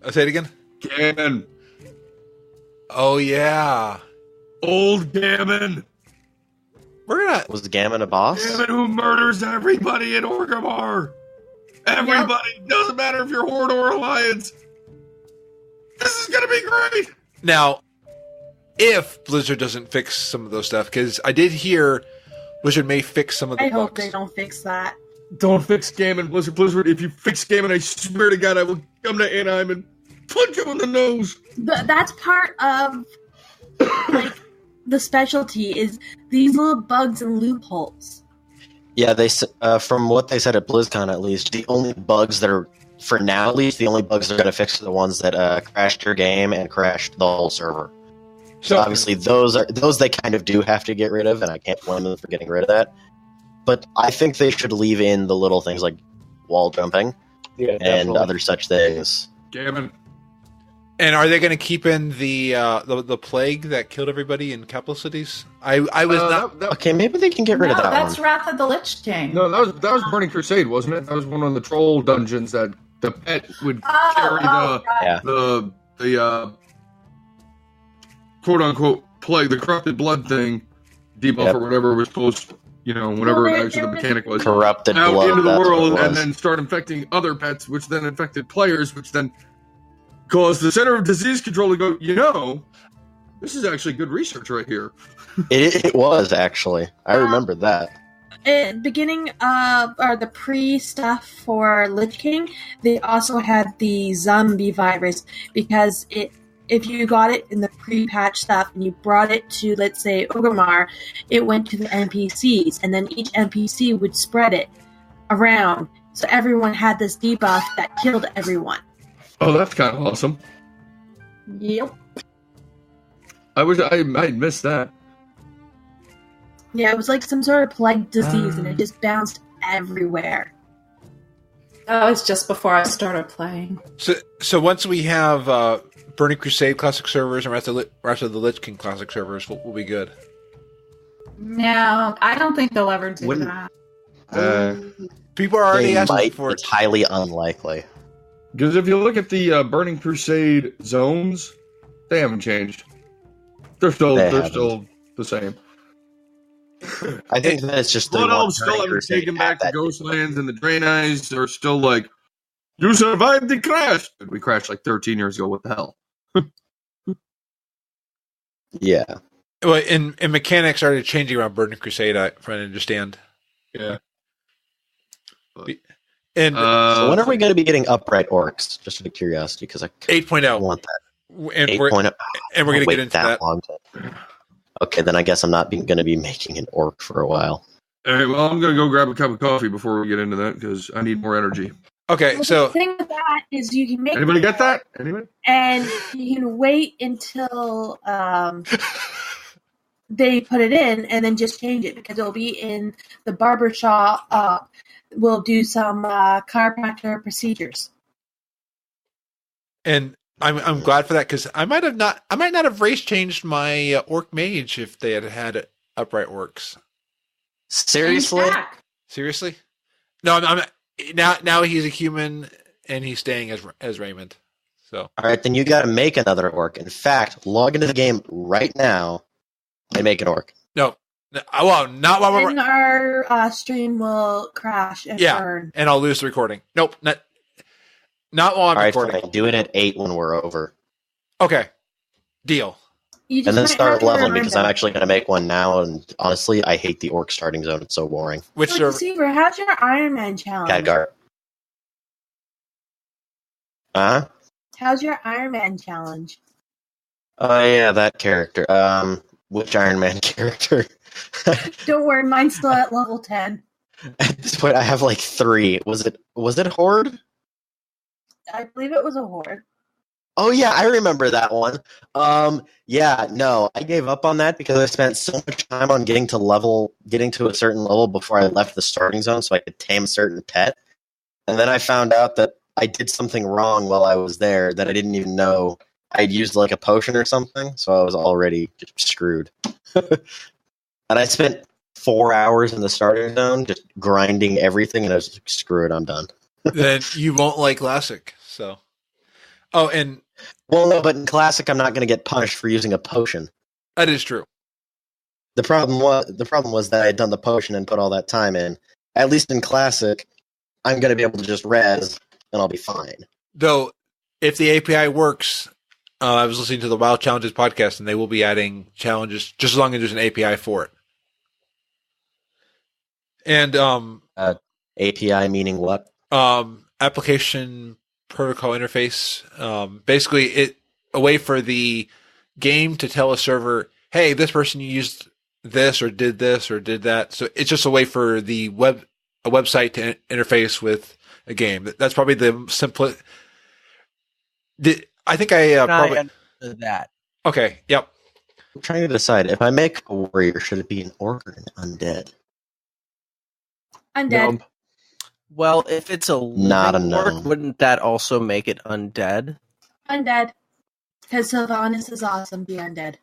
Say it again. Gammon. Oh yeah, Old Gammon. we're gonna. Was Gammon a boss? Gammon who murders everybody in Orgrimmar. Everybody. Doesn't matter if you're Horde or Alliance. This is gonna be great. Now, if Blizzard doesn't fix some of those stuff, because I did hear Blizzard may fix some of the I hope bugs. they don't fix that. Don't fix Gammon, Blizzard. Blizzard, if you fix Gammon, I swear to God, I will come to Anaheim and punch him in the nose. That's part of like the specialty is these little bugs and loopholes. Yeah, they from what they said at BlizzCon, at least, the only bugs that are, for now at least, the only bugs they're going to fix are the ones that crashed your game and crashed the whole server. So obviously, those they kind of do have to get rid of, and I can't blame them for getting rid of that. But I think they should leave in the little things like wall jumping Yeah, and definitely. other such things. Gammon. And are they going to keep in the plague that killed everybody in capital cities? I was not. Okay, maybe they can get rid no, of that that's one. Wrath of the Lich King. No, that was Burning Crusade, wasn't it? That was one of the troll dungeons that the pet would carry right. Yeah. the quote unquote plague, the corrupted blood thing, debuff Yep. or whatever was supposed, whatever Well, actually the mechanic was, Corrupted out blood. into the that's what world it and was. then start infecting other pets, which then infected players, which then caused the Center of Disease Control to go, this is actually good research right here. It was actually. I remember that. Beginning of or the pre stuff for Lich King, they also had the zombie virus because if you got it in the pre-patch stuff and you brought it to, let's say, Orgrimmar, it went to the NPCs, and then each NPC would spread it around, so everyone had this debuff that killed everyone. Oh, that's kind of awesome. Yep. I missed that. Yeah, it was like some sort of plague disease, and it just bounced everywhere. That was just before I started playing. So once we have Burning Crusade classic servers and Wrath of the Lich King classic servers will be good. No, I don't think they'll ever do Wouldn't- that. People are already They asking might. for it. It's highly unlikely. Because if you look at the Burning Crusade zones, they haven't changed. They're still the same. I think that it's just Blood they want Elves still Burning haven't Crusade taken at back the that Ghostlands and the Draenei's. They're still like, you survived the crash. We crashed like 13 years ago. What the hell? Yeah. Well, and mechanics started changing around Burning Crusade, from what I understand. Yeah. And So when are we going to be getting upright orcs? Just out of curiosity, because I 8.0. want that. And 8.0. we're going to Wait get into that. long time. Okay, then I guess I'm not going to be making an orc for a while. All right, well, I'm going to go grab a cup of coffee before we get into that because I need more energy. Okay, Well, so the thing with that is you can make Anybody get that? Anybody? and you can wait until they put it in and then just change it because it'll be in the barber shop. We'll do some chiropractor procedures. and I'm glad for that because I might not have race changed my orc mage if they had upright orcs. Seriously? Seriously? No, I'm now he's a human and he's staying as Raymond. So All right, then you got to make another orc. In fact, log into the game right now and make an orc. no, well, not while And our stream will crash and burn. and I'll lose the recording. Nope, not while I'm All right, recording. fine. Do it at 8 when we're over. Okay, deal. You just And then might have start to leveling because I'm remember. actually going to make one now. And honestly, I hate the orc starting zone. It's so boring. Which So, server? Deceiverr, how's your Iron Man challenge? Khadgar. Huh? How's your Iron Man challenge? Oh, yeah, that character. Which Iron Man character? Don't worry, mine's still at level 10. At this point, I have like 3. Was it Horde? I believe it was a Horde. Oh yeah, I remember that one. Yeah, no, I gave up on that because I spent so much time on getting to a certain level before I left the starting zone so I could tame a certain pet. And then I found out that I did something wrong while I was there that I didn't even know. I'd used like a potion or something, so I was already just screwed. And I spent 4 hours in the starting zone just grinding everything, and I was like, screw it, I'm done. Then you won't like Classic. So, and Well, no, but in Classic, I'm not going to get punished for using a potion. that is true. The problem was that I had done the potion and put all that time in. At least in Classic, I'm going to be able to just res, and I'll be fine. Though, if the API works, I was listening to the Wild Challenges podcast, and they will be adding challenges just as long as there's an API for it. And API meaning what? application protocol interface. Basically, a way for the game to tell a server, "Hey, this person used this or did that." So it's just a way for a website to interface with a game. That's probably the simplest. I think I probably understood that. okay. Yep. I'm trying to decide, if I make a warrior, should it be an orc or an undead? I'm dead. No. Well, if it's a Not a living orc, gnome. wouldn't that also make it undead? Undead. Because Sylvanas is awesome, be undead.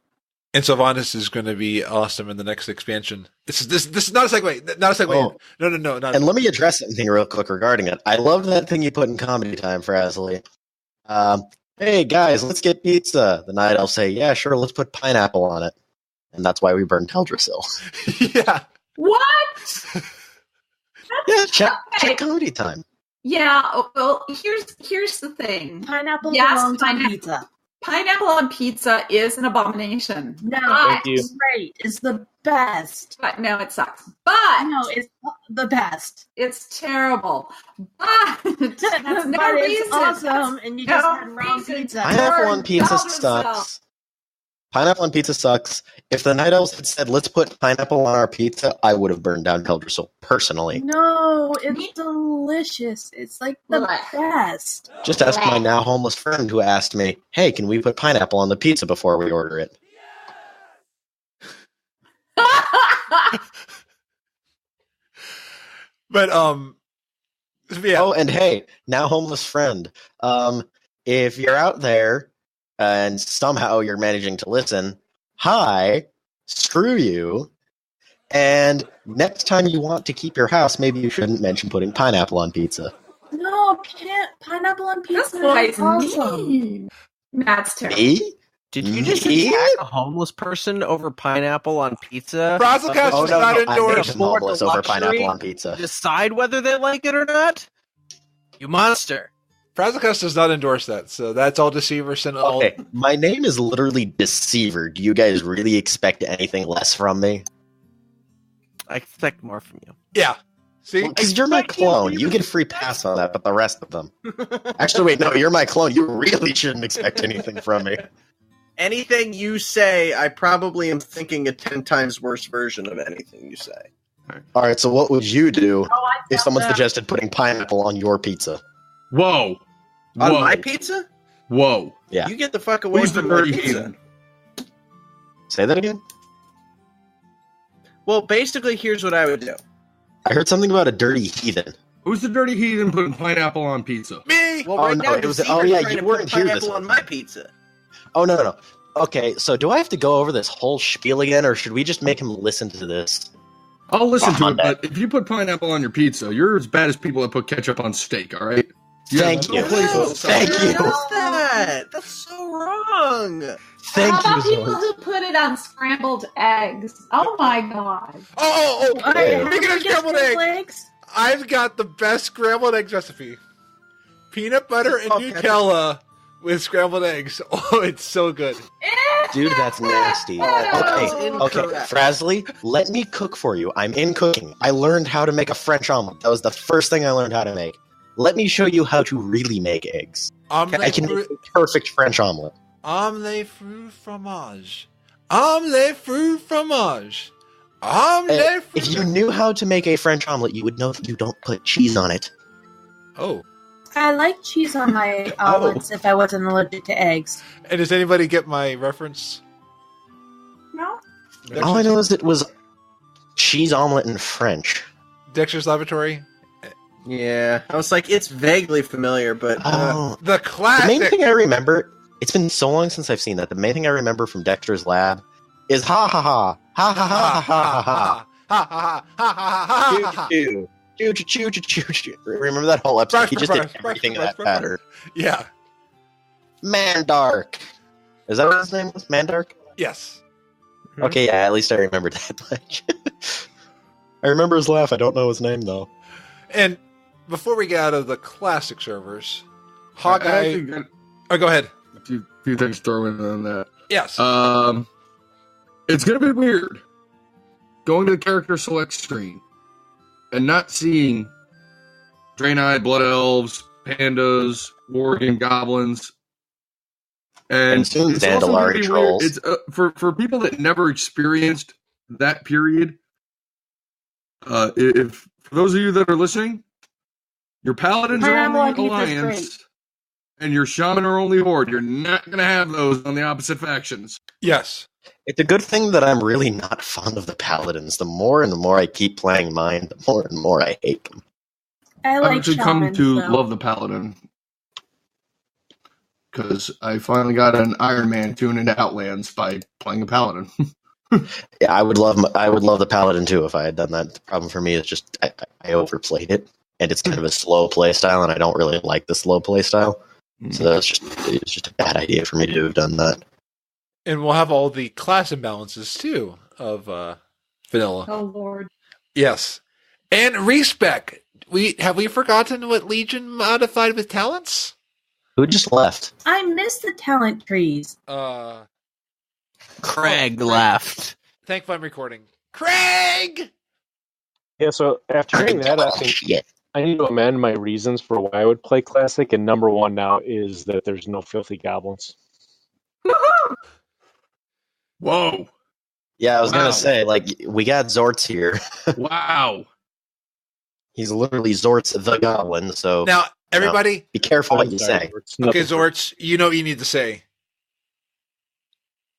And Sylvanas is going to be awesome in the next expansion. This is not a segue. Not a segue. Oh. No. Not And let me address something real quick regarding it. I love that thing you put in comedy time, Frazley. Hey, guys, let's get pizza. The Night Elves say, yeah, sure, let's put pineapple on it. And that's why we burned Teldrassil. yeah. What? Yeah, check comedy time. Yeah. Well, here's the thing. Pineapple Yes, belongs on pineapple. pizza. Pineapple on pizza is an abomination. No, But- it's great. It's the best. But no, it sucks. But No, it's the best. it's terrible. But that's no but reason. it's awesome, and you just No had wrong reason. pizza. Pineapple on Burn pizza Teldrassil. sucks. Pineapple on pizza sucks. If the Night Elves had said, let's put pineapple on our pizza, I would have burned down Teldrassil, personally. No, it's delicious. It's like the Blech. best. Just ask my now homeless friend who asked me, hey, can we put pineapple on the pizza before we order it? But yeah. Oh, and hey, now homeless friend, if you're out there and somehow you're managing to listen, hi, screw you. And next time you want to keep your house, maybe you shouldn't mention putting pineapple on pizza. No, can't. Pineapple on That's pizza. quite Is awesome. mean. That's terrible. Me? Did you just Me? attack a homeless person over pineapple on pizza? Frazzlecast Oh, does no, not no, I made endorse. him homeless the over luxury pineapple on pizza. Decide whether they like it or not? You monster. Frazzlecast does not endorse that, so that's all Deceiverr sent all. Okay, my name is literally Deceiverr. Do you guys really expect anything less from me? I expect more from you. Yeah. See? Because you're my clone. You get free pass on that, but the rest of them. Actually, wait, no, you're my clone. You really shouldn't expect anything from me. Anything you say, I probably am thinking a 10 times worse version of anything you say. Alright, so what would you do I if someone doubt that. suggested putting pineapple on your pizza? Whoa. On Whoa. my pizza? Whoa. Yeah. You get the fuck away Who's the from my dirty pizza. heathen? Say that again? Well, basically, here's what I would do. I heard something about a dirty heathen. Who's the dirty heathen putting pineapple on pizza? Me! Well, Oh, right no, now, it was- Deceiver's yeah, trying you to weren't put here this pineapple whole on my time. pizza. Oh, no. Okay, so do I have to go over this whole spiel again, or should we just make him listen to this? I'll listen to it, Monday. but if you put pineapple on your pizza, you're as bad as people that put ketchup on steak, all right? Thank have you. no place else. Thank you. What's that? That's so wrong. Thank How about you, people Xortz. who put it on scrambled eggs? Oh my god. Oh! Hey. Speaking of scrambled eggs, eggs? I've got the best scrambled eggs recipe. Peanut butter and Okay. Nutella with scrambled eggs. Oh, it's so good. Dude, that's nasty. That's Okay, incorrect. Frazzley, let me cook for you. I'm in cooking. I learned how to make a French omelet. That was the first thing I learned how to make. Let me show you how to really make eggs. I can make a perfect French omelet. Omelette fruit fromage. Omelette fruit fromage. Omelette fruit. If you knew how to make a French omelet, you would know that you don't put cheese on it. Oh. I like cheese on my omelets if I wasn't allergic to eggs. And does anybody get my reference? No? All I know is it was cheese omelet in French. Dexter's Laboratory. Yeah, I was like, it's vaguely familiar, but Oh, The the classic. main thing I remember, it's been so long since I've seen that, the main thing I remember from Dexter's Lab is ha ha ha, ha ha ha ha ha ha. ha ha ha ha ha ha. Choo choo choo choo choo choo. Remember that whole episode? He just did everything in that pattern. Yeah. Mandark. Is that what his name was? Mandark? Yes. Okay, yeah, at least I remembered that much. I remember his laugh. I don't know his name, though. And before we get out of the classic servers, I Hawkeye. actually got Oh, go ahead. a few things to throw in on that. Yes. It's gonna be weird going to the character select screen and not seeing Draenei, Blood Elves, Pandas, Worgen, Goblins, And soon it's also gonna Zandalari be weird. trolls. It's for people that never experienced that period. If for those of you that are listening, your paladins are Pineapple only on pizza is alliance, and your shaman are only horde. You're not going to have those on the opposite factions. Yes. It's a good thing that I'm really not fond of the paladins. The more and the more I keep playing mine, the more and more I hate them. I I've like actually come shamans, to though. love the paladin because I finally got an Iron Man tune into Outlands by playing a paladin. Yeah, I would love the paladin too if I had done that. The problem for me is just I overplayed it, and it's kind of a slow play style, and I don't really like the slow play style. So it's just a bad idea for me to have done that. And we'll have all the class imbalances too of vanilla. Oh lord. Yes. And respec. Have we forgotten what Legion modified with talents? Who just left? I miss the talent trees. Craig left. Thankfully I'm recording. Craig! Yeah, so after hearing that, I think Shit. I need to amend my reasons for why I would play Classic, and number one now is that there's no filthy goblins. Whoa! Yeah, I was Wow. gonna say, like, we got Xortz here. Wow! He's literally Xortz the Goblin, so Now, everybody, be careful what I'm you sorry, say. it's okay, nothing. Xortz, you know what you need to say.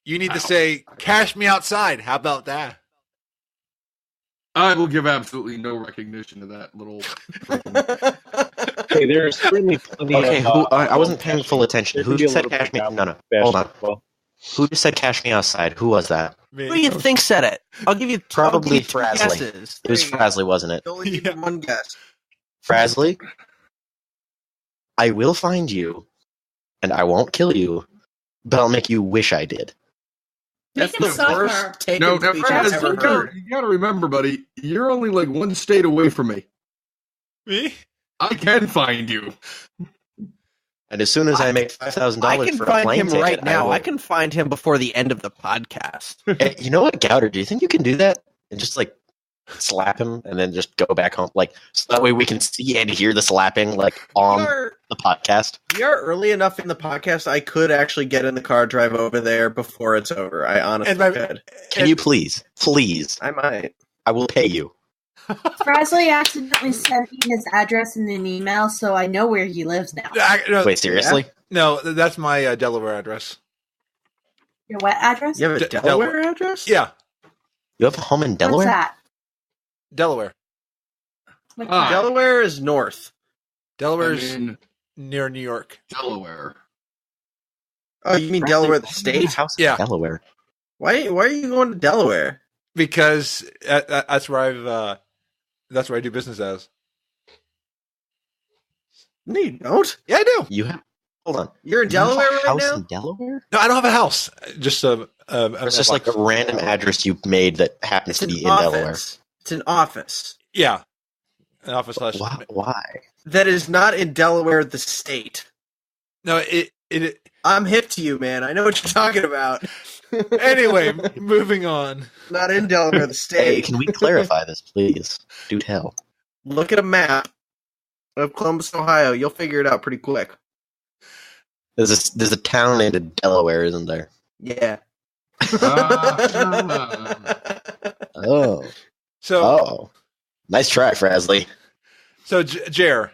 You need to say, cash me outside. How about that? I will give absolutely no recognition to that little. Okay, there's certainly plenty Okay, of... I wasn't paying full attention. There Who could be a just said little cash bit me? of No, bash hold on. as well. Who just said cash me outside? Who was that? Who do you think said it? I'll give you Probably two Frazley. guesses. It was There you go. Frazley, wasn't it? Only give you one guess. Frazley, I will find you, and I won't kill you, but I'll make you wish I did. Make That's him the suffer. worst take No, of speech I've Fraz, ever you go. heard. you gotta remember, buddy, you're only like one state away from me. Me? I can find you. And as soon as I make $5,000 I can for a find plane him ticket, right now. will- I can find him before the end of the podcast. Hey, you know what, Gauder? Do you think you can do that and just like slap him and then just go back home, like so that way we can see and hear the slapping like on the podcast? We are early enough in the podcast. I could actually get in the car, drive over there before it's over. I honestly could. Can you please, I might. I will pay you. Frazley accidentally sent me his address in an email, so I know where he lives now. No, Wait, seriously? no, that's my Delaware address. Your what address? You have a Delaware address? Yeah, You have a home in What's Delaware? that? Delaware. What's Ah. that? Delaware is north. Delaware's I'm in near New York. Delaware. Oh, you mean Delaware, the state? House in Yeah. Delaware. Why are you going to Delaware? Because that's where I do business as. No, you don't. Yeah, I do. You have. Hold on. You're in You have a Delaware right house now? in Delaware? No, I don't have a house. Just It's just like a random address you made that happens It's to an be in Delaware. office. It's an office yeah, an office slash. Why? that is not in Delaware, the state. No, it. I'm hip to you, man. I know what you're talking about. Anyway, moving on. Not in Delaware, the Hey, state. can we clarify this, please? Do tell. Look at a map of Columbus, Ohio. You'll figure it out pretty quick. There's a town named Delaware, isn't there? Yeah. Oh. So, Oh. Nice try, Frazley. so Jer,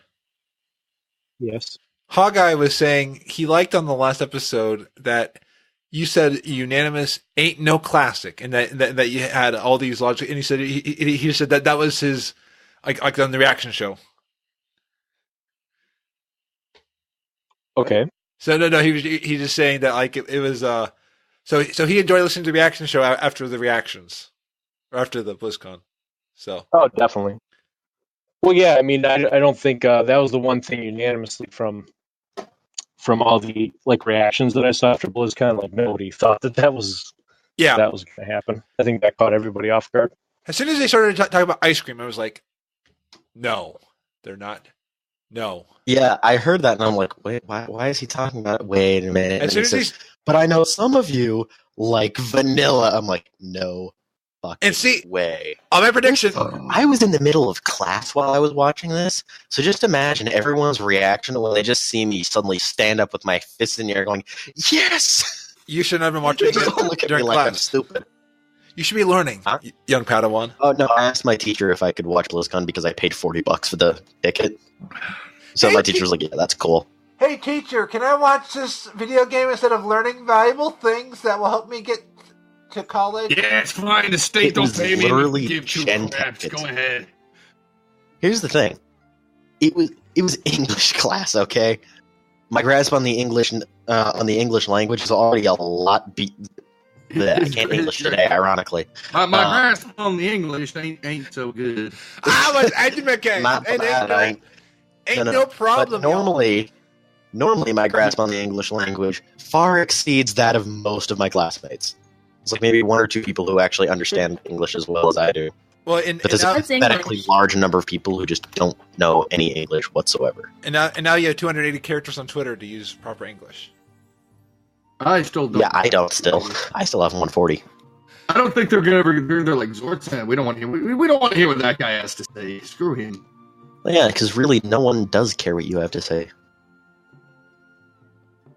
Yes. Hawkeye was saying he liked on the last episode that you said unanimous ain't no classic, and that you had all these logic. And he said he said that was his like on the reaction show. Okay. So no, he was just saying that like it was so he enjoyed listening to the reaction show after the reactions or after the BlizzCon. So Oh, definitely. Well, yeah. I mean, I don't think that was the one thing unanimously from all the like reactions that I saw after BlizzCon. Like nobody thought that was yeah, going to happen. I think that caught everybody off guard. as soon as they started talking about ice cream, I was like, no, they're not. No. Yeah, I heard that, and I'm like, wait, why is he talking about it? Wait a minute. As And soon he as says, but I know some of you like vanilla. I'm like, no fucking And see- way. On my prediction, I was in the middle of class while I was watching this, so just imagine everyone's reaction when they just see me suddenly stand up with my fists in the air going, yes! you should not have been watching They all look it at me during like I'm class. stupid. You should be learning, Huh? young Padawan. Oh, no, I asked my teacher if I could watch BlizzCon because I paid $40 for the ticket. So my teacher was like, yeah, that's cool. Hey teacher, can I watch this video game instead of learning valuable things that will help me get to college? Yeah, it's fine. The state It don't was pay me. literally Give two Gen craps. tickets. Go ahead. Here's the thing. It was English class, okay? My grasp on the English language is already a lot I can't English today, ironically. My grasp on the English ain't so good. I did okay. Not bad, Ain't no, no problem. But normally my grasp on the English language far exceeds that of most of my classmates. It's like maybe one or two people who actually understand English as well as I do. Well, But there's a That's pathetically English. large number of people who just don't know any English whatsoever. and now you have 280 characters on Twitter to use proper English. I still don't. Yeah, I don't still. I still have 140. I don't think they're gonna ever. They're like Xortz. We don't want to hear. We don't want to hear what that guy has to say. Screw him. Well, yeah, because really no one does care what you have to say.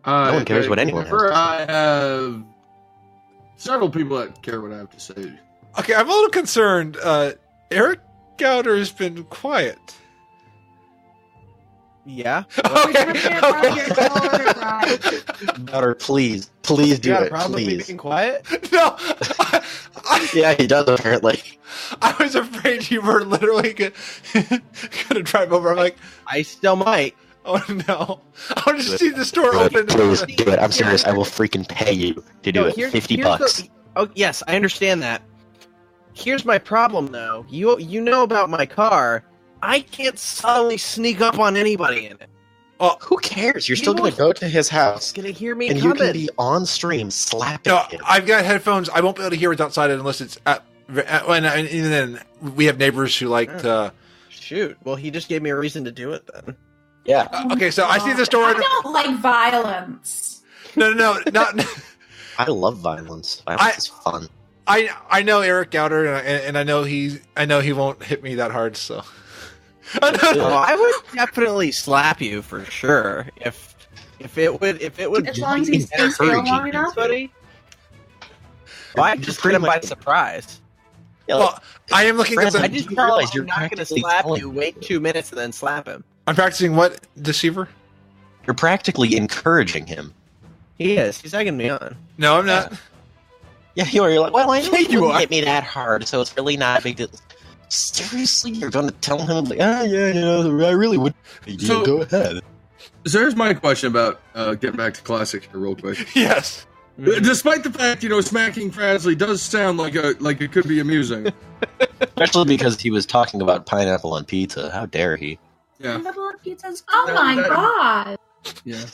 No one cares what anyone has to say. I have several people that care what I have to say. Okay, I'm a little concerned. Eric Gauder has been quiet. Yeah. Daughter, please do You got a it, problem with me please. being quiet? No, Yeah, he does apparently. I was afraid you were literally gonna drive over. I'm like, I still might. oh no! I want to see the store Do it. open. Please do it. I'm serious. I will freaking pay you to do No, it. here's- $50. Oh yes, I understand that. Here's my problem though. You know about my car. I can't subtly sneak up on anybody in it. Who cares? You're still going to go to his house, Gonna hear me and coming. you can be on stream slapping No, him. I've got headphones. I won't be able to hear what's outside unless it's and even then, we have neighbors who like to. Shoot. Well, he just gave me a reason to do it then. Yeah. Okay, so I see the store. I don't like violence. No, not. I love violence. Violence is fun. I know Eric Gauder, and I know he won't hit me that hard. So. Well, I would definitely slap you for sure if it would As long as he stays still long enough. buddy. Well, I just put him by surprise. Yeah, Well, I am looking at Frazley, I the. just you tell him realize I'm you're not going to practically slap telling you. him. Wait 2 minutes and then slap him. I'm practicing what, Deceiverr? You're practically encouraging him. He is. He's egging me on. No, I'm not. Yeah, you are. You're like, well, I know Yeah, you you are. hit me that hard, so it's really not a big deal. Seriously? You're going to tell him, like, yeah, I really would. So- Go ahead. So here's my question about getting back to classic here real quick. Yes. Despite the fact, smacking Frazley does sound like it could be amusing. Especially because he was talking about pineapple on pizza. How dare he? Yeah, Pineapple on pizza's Oh good. my god. yeah.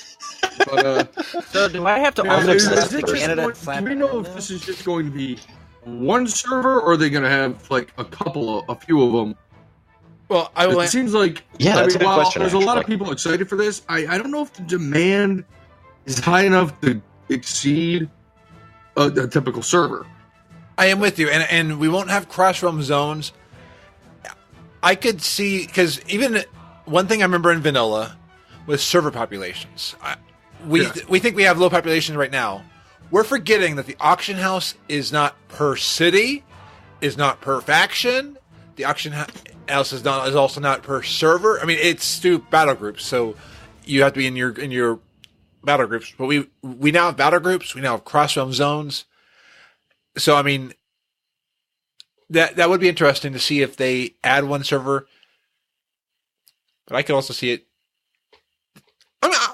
But So do I have to I'm also obsessed slap with the this. Canada do slap we know him if now? this is just going to be one server, or are they going to have like a few of them? Well, I will. It seems like Yeah, that's a good while question, there's a lot of actually. people excited for this, I don't know if the demand is high enough to exceed a typical server. I am with you, and we won't have cross-realm zones. I could see, because even one thing I remember in vanilla was server populations. We think we have low populations right now. We're forgetting that the auction house is not per city, is not per faction. The auction house is also not per server. I mean, it's through battle groups, so you have to be in your battle groups. But we now have battle groups. We now have cross-realm zones. So I mean, that would be interesting to see if they add one server. But I could also see it.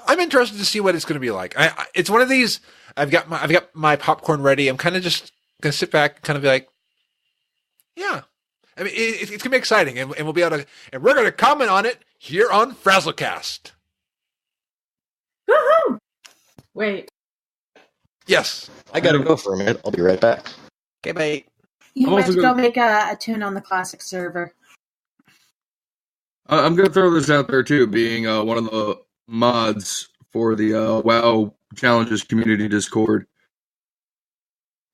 I'm interested to see what it's going to be like. It's one of these. I've got my popcorn ready. I'm kind of just going to sit back, and kind of be like, yeah. I mean, it's going to be exciting, and we'll be able to, and we're going to comment on it here on Frazzlecast. Woohoo! Wait. Yes. I gotta go for a minute. I'll be right back. Okay, bye. You I'm might also have to gonna- go make a tune on the classic server. I'm going to throw this out there too, being one of the mods for the WoW Challenges Community Discord.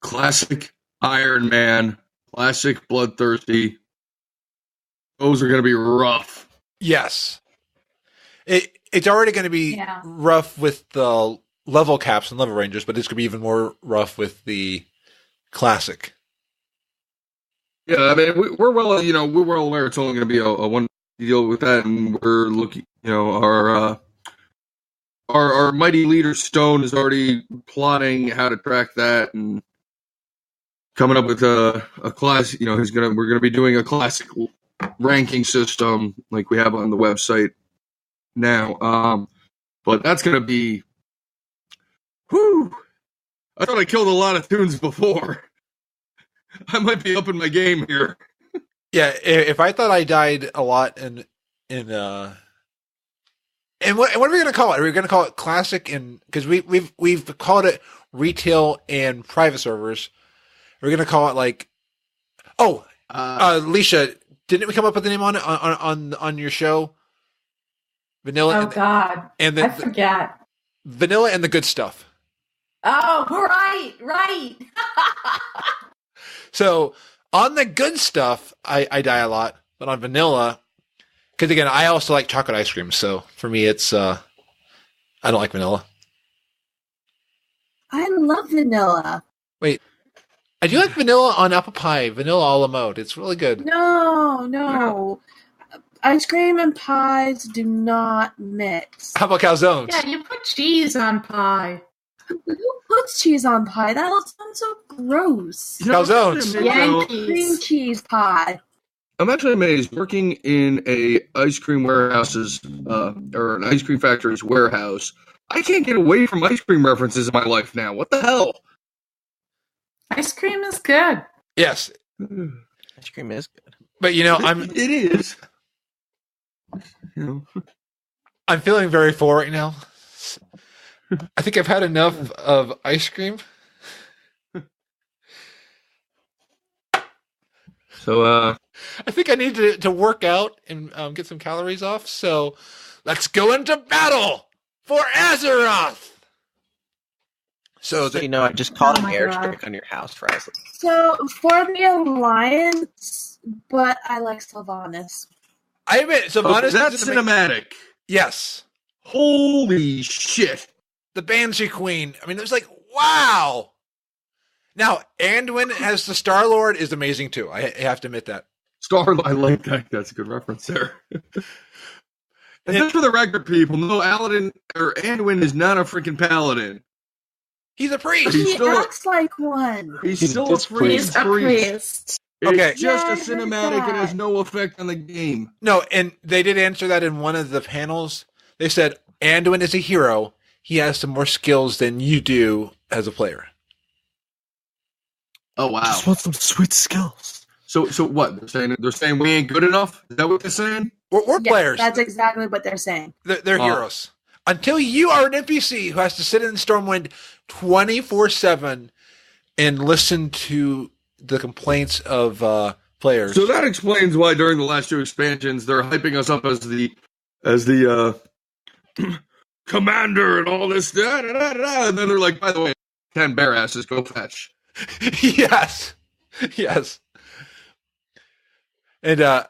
Classic Iron Man, classic Bloodthirsty. Those are going to be rough. Yes. It's already going to be Yeah. rough with the level caps and level ranges, but it's going to be even more rough with the classic. Yeah, I mean, we're well aware it's only going to be a one deal with that, and we're looking, our mighty leader Stone is already plotting how to track that and coming up with a class. We're gonna be doing a classic ranking system like we have on the website now. But that's gonna be, whew. I thought I killed a lot of tunes before. I might be upping my game here. Yeah, if I thought I died a lot and what are we going to call it? Are we going to call it classic? Because we've called it retail and private servers. We're going to call it like, Lisia, didn't we come up with the name on it on your show? Vanilla. Oh god. and I forget. Vanilla and the good stuff. Oh, right. So on the good stuff, I die a lot, but on vanilla, because again, I also like chocolate ice cream. So for me, it's I don't like vanilla. I love vanilla. I do like vanilla on apple pie, vanilla a la mode. It's really good. No. Ice cream and pies do not mix. How about calzones? Yeah, you put cheese on pie. Who puts cheese on pie? That sounds so gross. Calzones. Cream cheese pie. I'm actually amazed working in a ice cream warehouse's or an ice cream factory's warehouse. I can't get away from ice cream references in my life now. What the hell? Ice cream is good. Yes, Ice cream is good. but It is. I'm feeling very full right now. I think I've had enough of ice cream. So, I think I need to work out and get some calories off. So let's go into battle for Azeroth. So I just called Oh an my airstrike God. on your house, Frazley. So for the Alliance, but I like Sylvanas. I admit, Sylvanas that's is an cinematic. yes, Holy shit. the Banshee Queen. I mean, it was like, wow. Now, Anduin as the Star-Lord is amazing too. I have to admit that. I like that. That's a good reference there. And just for the record, people, no, Aladin or Anduin is not a freaking paladin. He's a priest. He's He still a- acts like one. He's He's still a just freaking He's a priest. It's Okay. just Yeah, a I heard cinematic and has that. no effect on the game. No, and they did answer that in one of the panels. They said Anduin is a hero. He has some more skills than you do as a player. Oh wow! want some sweet skills. So what? They're saying we ain't good enough. Is that what they're saying? We're Yes, players. that's exactly what they're saying. They're Oh. heroes. Until you are an NPC who has to sit in Stormwind 24/7 and listen to the complaints of players. So that explains why during the last two expansions they're hyping us up as the commander and all this, and then they're like, by the way, 10 bear asses, go fetch. yes. And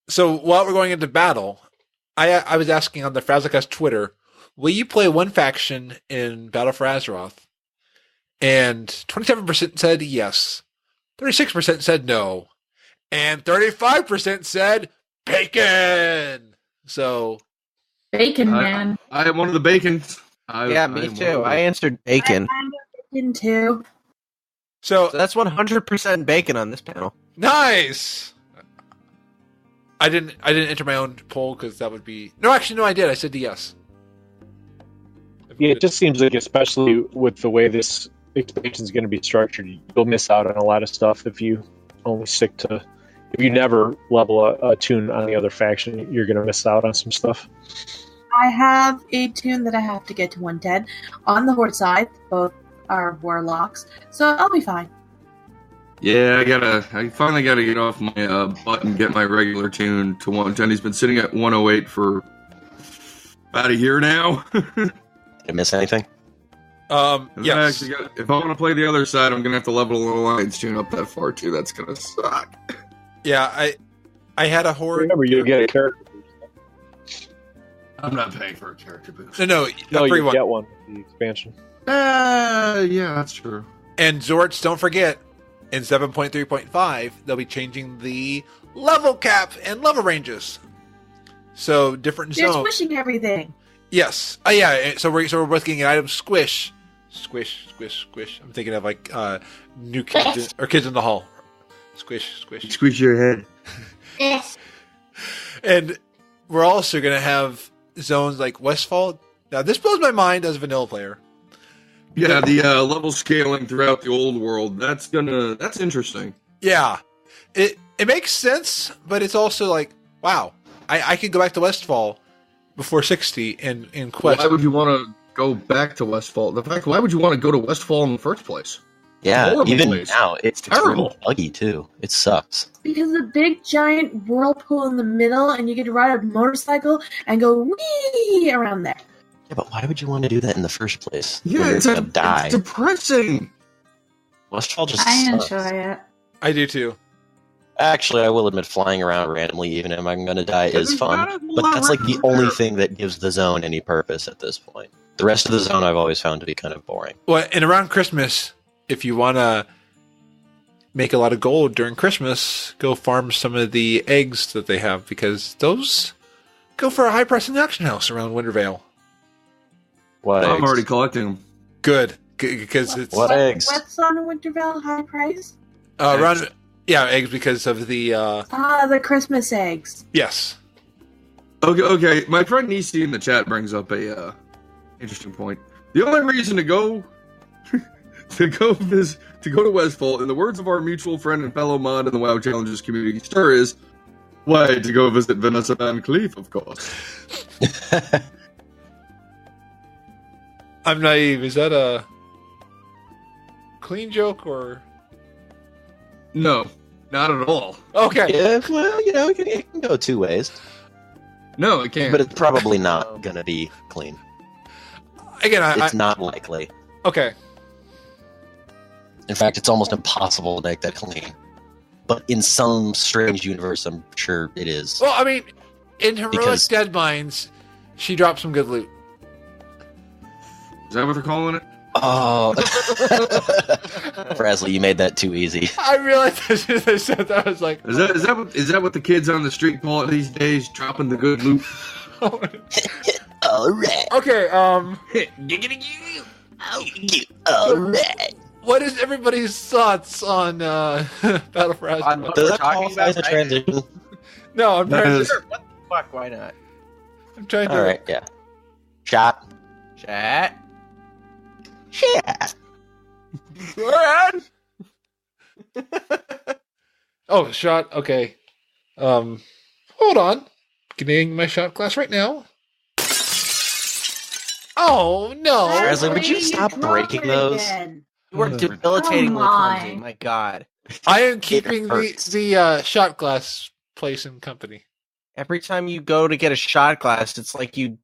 so while we're going into battle, I was asking on the Frazlcast Twitter, will you play one faction in Battle for Azeroth? And 27% said yes. 36% said no. And 35% said bacon. So Bacon man. I am one of the bacons. Yeah, me too. I answered bacon. I'm bacon too. So that's 100% bacon on this panel. Nice. I didn't enter my own poll because that would be no. Actually, no, I did. I said yes. Yeah, it just seems like, especially with the way this expansion is going to be structured, you'll miss out on a lot of stuff if you only stick to. If you never level a tune on the other faction, you're going to miss out on some stuff. I have a tune that I have to get to 110 on the Horde side. Both are warlocks, so I'll be fine. Yeah, I finally gotta get off my butt and get my regular tune to 110. He's been sitting at 108 for about a year now. Did I miss anything? Yes. If I want to play the other side, I'm gonna have to level the Alliance tune up that far too. That's gonna suck. Yeah, I had a Horde. Remember, you'll get a character boost. I'm not paying for a character boost. No, No, a free you one. get one with the expansion. Yeah, that's true. And Xortz, don't forget, in 7.3.5, they'll be changing the level cap and level ranges. So different They're zones. squishing everything. Yes. Oh yeah. So we're both getting an item squish. Squish. I'm thinking of like new kids or kids in the hall. Squish. Squeeze your head. Yes. And we're also gonna have zones like Westfall. Now this blows my mind as a vanilla player. Yeah, the level scaling throughout the old world. That's interesting. Yeah. It makes sense, but it's also like, wow, I could go back to Westfall before 60 in Quest. Why would you want to go back to Westfall? Why would you want to go to Westfall in the first place? Yeah, Horrible even place. now, it's Terrible. really buggy too. It sucks. Because the big giant whirlpool in the middle, and you get to ride a motorcycle and go wee around there. Yeah, but why would you want to do that in the first place? Yeah, When you're it's gonna die. depressing. Westfall just I sucks. enjoy it. I do too. Actually, I will admit, flying around randomly, even if I'm going to die, is There's fun. not a But lot that's like the around only there. thing that gives the zone any purpose at this point. The rest of the zone I've always found to be kind of boring. Well, and around Christmas, if you want to make a lot of gold during Christmas, go farm some of the eggs that they have because those go for a high price in the auction house around Wintervale. What? I'm eggs? already collecting them. Good, because it's What eggs? What's on the Winterfell high price? eggs because of the The Christmas eggs. yes. Okay. My friend Nisi in the chat brings up a interesting point. The only reason to go to Westfall, in the words of our mutual friend and fellow mod in the WoW Challenges community, Stir, is why to go visit Vanessa Van Cleef, of course. I'm naive. Is that a clean joke or No, not at all. okay? Yeah, well, it can go two ways. No, it can't. But it's probably not going to be clean. Again, It's not likely. okay. In fact, it's almost impossible to make that clean. But in some strange universe, I'm sure it is. Well, I mean, in Heroic Because- Dead Mines, she dropped some good loot. Is that what they're calling it? Oh. Frazley, you made that too easy. I realized as soon as I said that, I was like, Is that what the kids on the street call it these days? Dropping the good loot. Alright. okay. Alright. What is everybody's thoughts on Battle for On Azeroth? what Does we're that talking qualify as a about? transition? No, I'm trying to. Sure, what the fuck? Why not? I'm trying to. Alright, yeah. Shot. Chat. Shot. Oh, shot. Okay. Hold on. Getting my shot glass right now. Oh no! Frazley, would you stop breaking those? You are debilitatingly my. clumsy. My God. I am keeping hurts. the shot glass place in company. Every time you go to get a shot glass, it's like you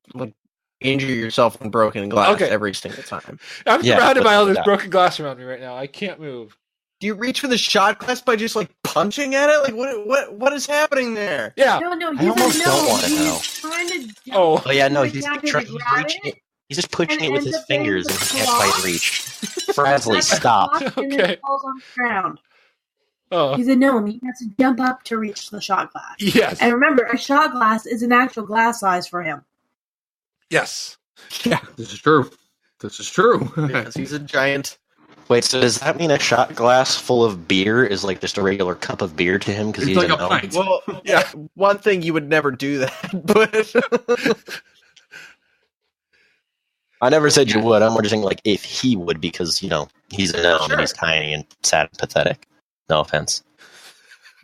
injure yourself in broken glass Okay. every single time. I'm Yeah, surrounded by all this yeah. broken glass around me right now. I can't move. Do you reach for the shot glass by just punching at it? What is happening there? Yeah. No, I he's almost don't wanna know. He's trying to jump Oh. Oh yeah, no, right he's down to reaching grab it. He's just pushing and it with ends his up getting fingers the and he can't claw. quite reach. Frazley, stop. And then Okay. it falls on the ground. Oh. He's a gnome. He has to jump up to reach the shot glass. Yes. And remember, a shot glass is an actual glass size for him. Yes. Yeah, This is true. because he's a giant. Wait, so does that mean a shot glass full of beer is like just a regular cup of beer to him because It's he's like a a gnome? pint. Well, Yeah. One thing you would never do that, but I never said you would. I'm more just saying like if he would because he's a gnome Sure. and he's tiny and sad and pathetic. No offense.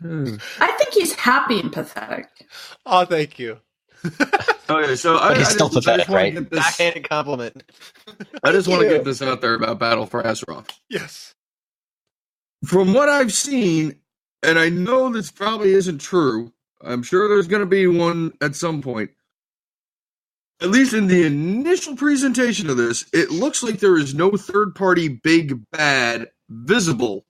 I think he's happy and pathetic. Oh, thank you. Okay, so But he's still pathetic, wanna right? get this- backhanded compliment. I just want to get this out there about Battle for Azeroth. Yes. From what I've seen, and I know this probably isn't true, I'm sure there's going to be one at some point. At least in the initial presentation of this, it looks like there is no third-party big bad visible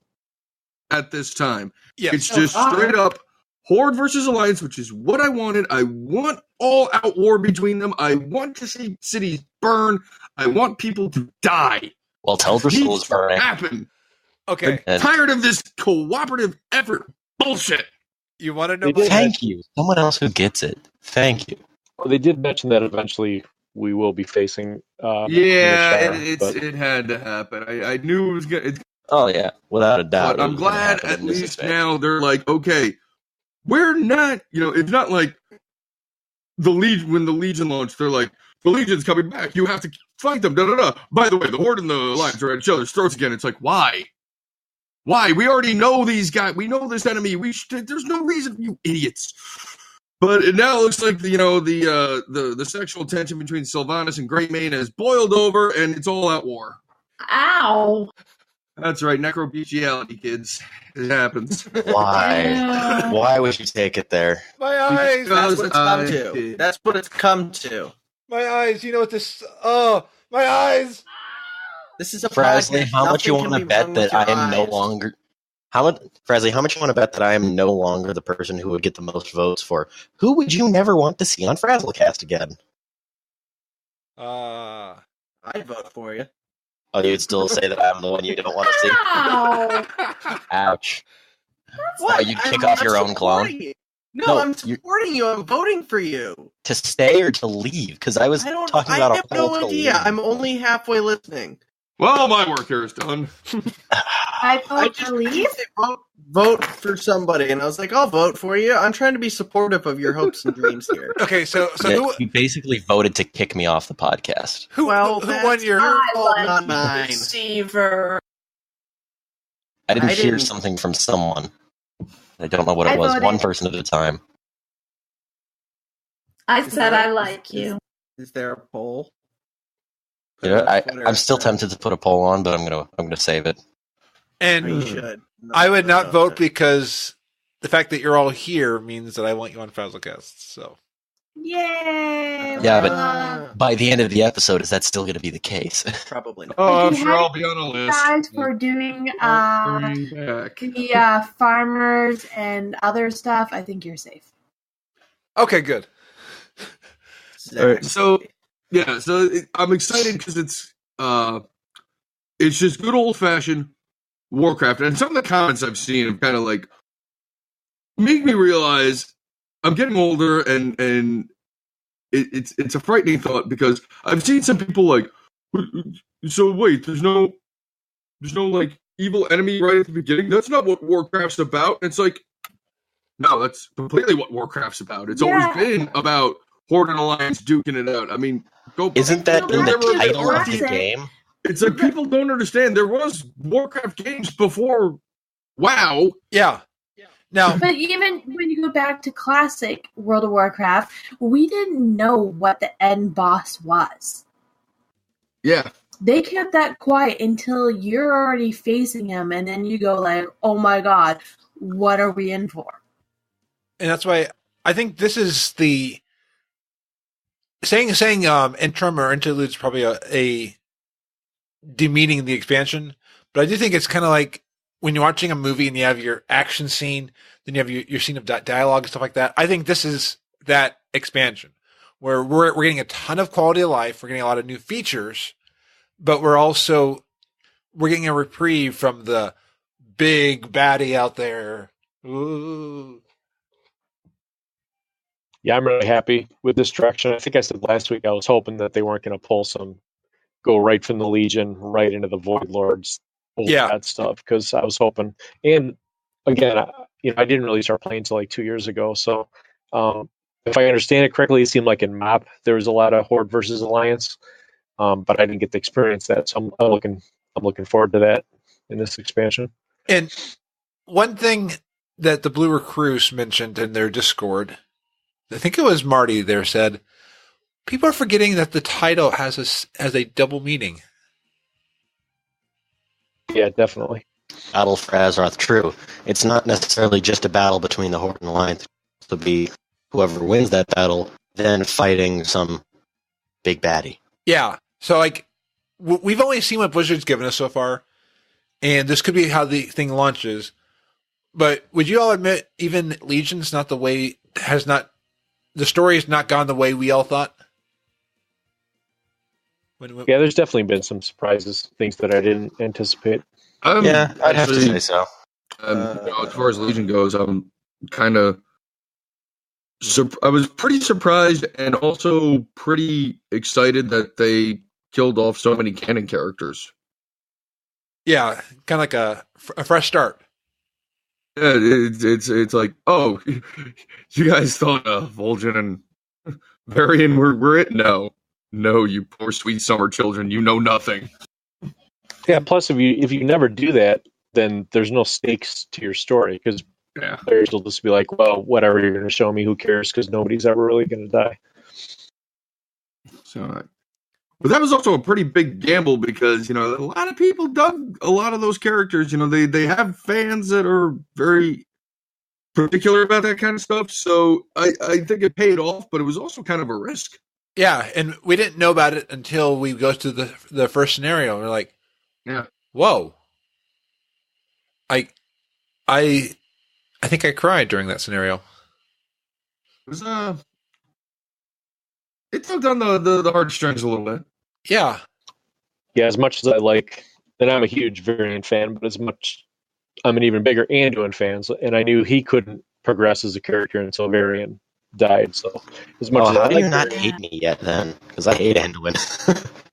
at this time. Yes. It's just straight up Horde versus Alliance, which is what I wanted. I want all-out war between them. I want to see cities burn. I want people to die. Well, Teldrassil Needs is to burning. happen. Okay. And Tired of this cooperative effort bullshit. You want to know? They did. thank you. Someone else who gets it. Thank you. Well, they did mention that eventually we will be facing. Yeah, it had to happen. I knew it was gonna. Oh yeah, without a doubt. But I'm it was gonna glad happen at in this least event. now they're like, okay, we're not. It's not like the Legion when the Legion launched. They're like, the Legion's coming back. You have to fight them. Da da da. By the way, the Horde and the Alliance are at each other's throats again. It's like, why? Why? We already know these guys. We know this enemy. There's no reason, you idiots. But it now looks like the sexual tension between Sylvanas and Greymane has boiled over, and it's all out war. Ow. That's right, necrobestiality, kids. It happens. Why? Yeah. Why would you take it there? My eyes. That's what it's come I to. did. That's what it's come to. My eyes. You know what this? Oh, my eyes. This is a Frazley, podcast. how much you Nothing want can to be bet wrong that with your I am no eyes. longer? Frazley, how much you want to bet that I am no longer the person who would get the most votes for? Who would you never want to see on Frazzlecast again? I'd vote for you. Oh, you'd still say that I'm the one you don't want to see? Ow. Ouch. What? Oh, you'd kick off your own clone? supporting you. No, No, I'm you- supporting you. I'm voting for you. To stay or to leave? Because I was I talking about have a poll no to idea. leave. I'm only halfway listening. Well, my work here is done. I vote for leave. Vote for somebody, and I was like, I'll vote for you. I'm trying to be supportive of your hopes and dreams here. Okay, so who You basically voted to kick me off the podcast. who won your? fault, not mine. Deceiverr. I didn't I hear didn't- something from someone. I don't know what it I was. voted. One person at a time. I said I like you. Is there a poll? Yeah, Twitter, I'm still tempted to put a poll on, but I'm gonna save it. And You should. No, I would not no, vote no. because the fact that you're all here means that I want you on Frazzlecast. So Yay! Yeah, but- Uh, By the end of the episode, is that still going to be the case? probably not. Oh, I'm If you sure I'll hadn't be on a list. guys for doing Bring back. the farmers and other stuff, I think you're safe. okay, good. All right, so I'm excited because it's just good old fashioned Warcraft, and some of the comments I've seen have kind of like make me realize I'm getting older, and it's a frightening thought because I've seen some people like, so wait, there's no like evil enemy right at the beginning. That's not what Warcraft's about. And it's like, no, that's completely what Warcraft's about. It's always been about Horde and Alliance duking it out. I mean, Isn't that in the There was title of the classic. game? It's like people don't understand. There was Warcraft games before WoW. Yeah. Now, But even when you go back to classic World of Warcraft, we didn't know what the end boss was. Yeah. They kept that quiet until you're already facing him, and then you go like, "Oh my god, what are we in for?" and that's why I think this is the saying interim or interlude is probably a demeaning the expansion, but I do think it's kind of like when you're watching a movie and you have your action scene, then you have your scene of dialogue and stuff like that. I think this is that expansion where we're getting a ton of quality of life, we're getting a lot of new features, but we're getting a reprieve from the big baddie out there. Ooh. Yeah, I'm really happy with this direction. I think I said last week I was hoping that they weren't going to go right from the Legion right into the Void Lords, that stuff, because I was hoping. And again, I didn't really start playing until like 2 years ago. So if I understand it correctly, it seemed like in MAP there was a lot of Horde versus Alliance, but I didn't get to experience that. So I'm looking forward to that in this expansion. And one thing that the Blue Recruits mentioned in their Discord, I think it was Marty there, said, people are forgetting that the title has a double meaning. Yeah, definitely. Battle for Azeroth, true. It's not necessarily just a battle between the Horde and Alliance. It'll be whoever wins that battle, then fighting some big baddie. Yeah. So, like, we've only seen what Blizzard's given us so far, and this could be how the thing launches. But would you all admit, even Legion's not the way, the story has not gone the way we all thought? Yeah, there's definitely been some surprises, things that I didn't anticipate. Yeah, I'd have to say so. As far as Legion goes, I'm kind of. I was pretty surprised and also pretty excited that they killed off so many canon characters. Yeah, kind of like a fresh start. Yeah, it's like, oh, you guys thought Vol'jin and Varian were it? No, you poor sweet summer children, you know nothing. Yeah. Plus, if you never do that, then there's no stakes to your story because players will just be like, well, whatever you're going to show me, who cares? Because nobody's ever really going to die. So, but that was also a pretty big gamble because, a lot of people dug a lot of those characters. They have fans that are very particular about that kind of stuff. So I think it paid off, but it was also kind of a risk. Yeah, and we didn't know about it until we go to the first scenario. We're like, whoa. I think I cried during that scenario. It was it tugged on the heartstrings a little bit. Yeah. Yeah, as much as I like, and I'm a huge Varian fan, but as much, I'm an even bigger Anduin fan, and I knew he couldn't progress as a character until Varian died. So as much as how I do like you not Varian, hate me yet then? Because I hate Anduin.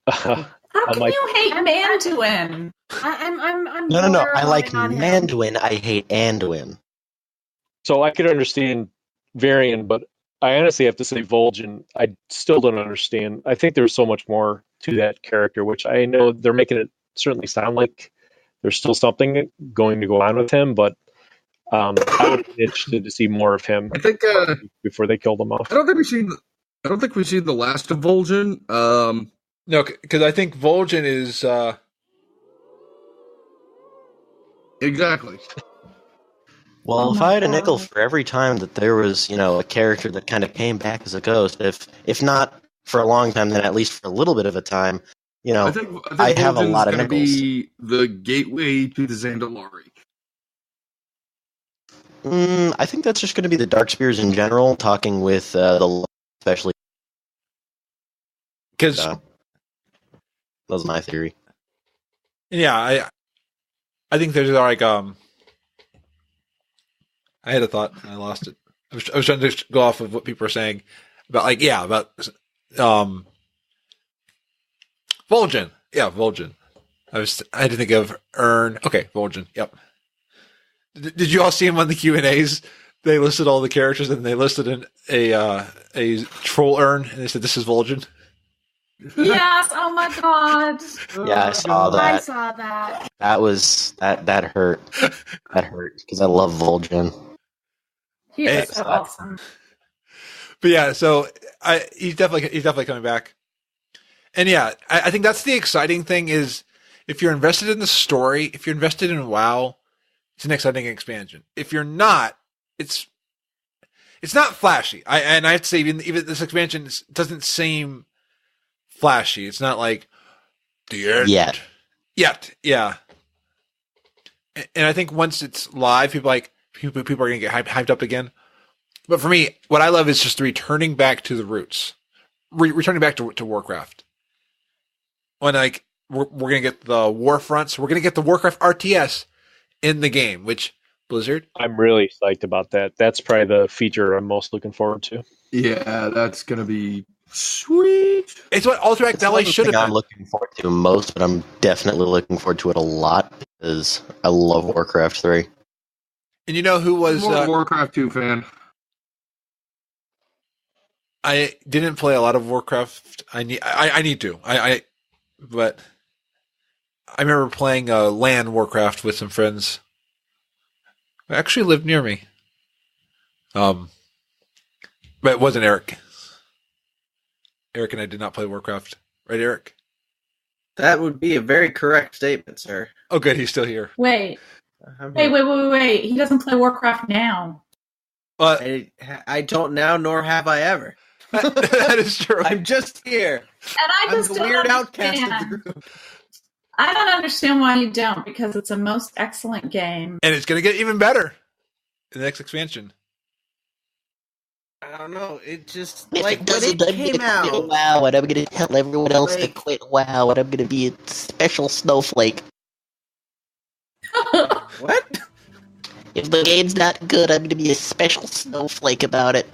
I How can you hate Manduin? I'm No. I like borderline on him. Manduin. I hate Anduin. So I could understand Varian, but I honestly have to say Vol'jin, I still don't understand. I think there's so much more to that character, which I know they're making it certainly sound like there's still something going to go on with him, but I would be interested to see more of him. I think before they killed him off. I don't think we've seen the last of Vol'jin. No, because I think Vol'jin is Exactly. Well, if I had a nickel for every time that there was, a character that kind of came back as a ghost, if not for a long time, then at least for a little bit of a time, I think I'd have a Vol'jin's lot of gonna nickels. be the gateway to the Zandalari. I think that's just going to be the Darkspears in general, talking with the especially. because That was my theory. yeah, I think there's like I had a thought and I lost it. I was trying to go off of what people are saying about Vol'jin. Yeah, Vol'jin. I had to think of Urn. Okay, Vol'jin. Yep. Did you all see him on the Q&As? They listed all the characters and they listed a troll urn and they said this is Vol'jin. Yes, oh my god. Yeah, I saw that. I saw that. That hurt. That hurt because I love Vol'jin. He is so awesome. But yeah, so he's definitely coming back. And yeah, I think that's the exciting thing is if you're invested in the story, if you're invested in WoW, it's an exciting expansion. If you're not, it's not flashy. I have to say even this expansion doesn't seem flashy. It's not like the end yet. Yeah. And I think once it's live, people are going to get hyped up again. But for me, what I love is just returning back to the roots, returning back to Warcraft. When we're going to get the war fronts, we're going to get the Warcraft RTS in the game, which Blizzard. I'm really psyched about that. That's probably the feature I'm most looking forward to. Yeah, that's gonna be sweet. It's what Alterac Valley should have been. I'm looking forward to most, but I'm definitely looking forward to it a lot because I love Warcraft 3. And you know who was I'm a Warcraft 2 fan? I didn't play a lot of Warcraft. I need to. But I remember playing LAN Warcraft with some friends who actually lived near me. But it wasn't Eric. Eric and I did not play Warcraft. Right, Eric? That would be a very correct statement, sir. Oh, good. He's still here. Wait. He doesn't play Warcraft now. I don't now, nor have I ever. That is true. I'm just here. And I just I'm the don't weird understand. outcast of the group. I don't understand why you don't, because it's a most excellent game. And it's going to get even better in the next expansion. I don't know. It just If like it when doesn't, it I'm came gonna quit out. WoW, and I'm gonna tell everyone else to Like- quit WoW, and I'm gonna be a special snowflake. What? If the game's not good, I'm gonna be a special snowflake about it.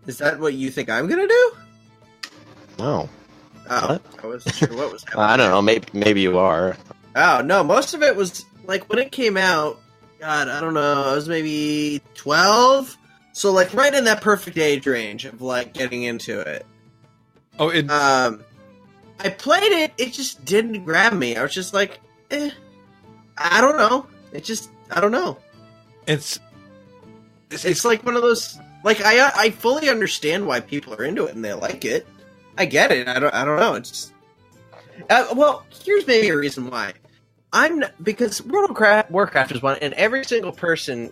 Is that what you think I'm gonna do? No, Oh, What? I wasn't sure what was happening. I don't know. Maybe you are. Oh no, most of it was like when it came out. God, I don't know. I was maybe 12, so like right in that perfect age range of like getting into it. Oh, it, I played it. It just didn't grab me. I was just like, I don't know. I don't know. it's It's like one of those. Like I fully understand why people are into it and they like it. I get it. I don't know. It's just, well, here's maybe a reason why. Because World of Warcraft is one, and every single person,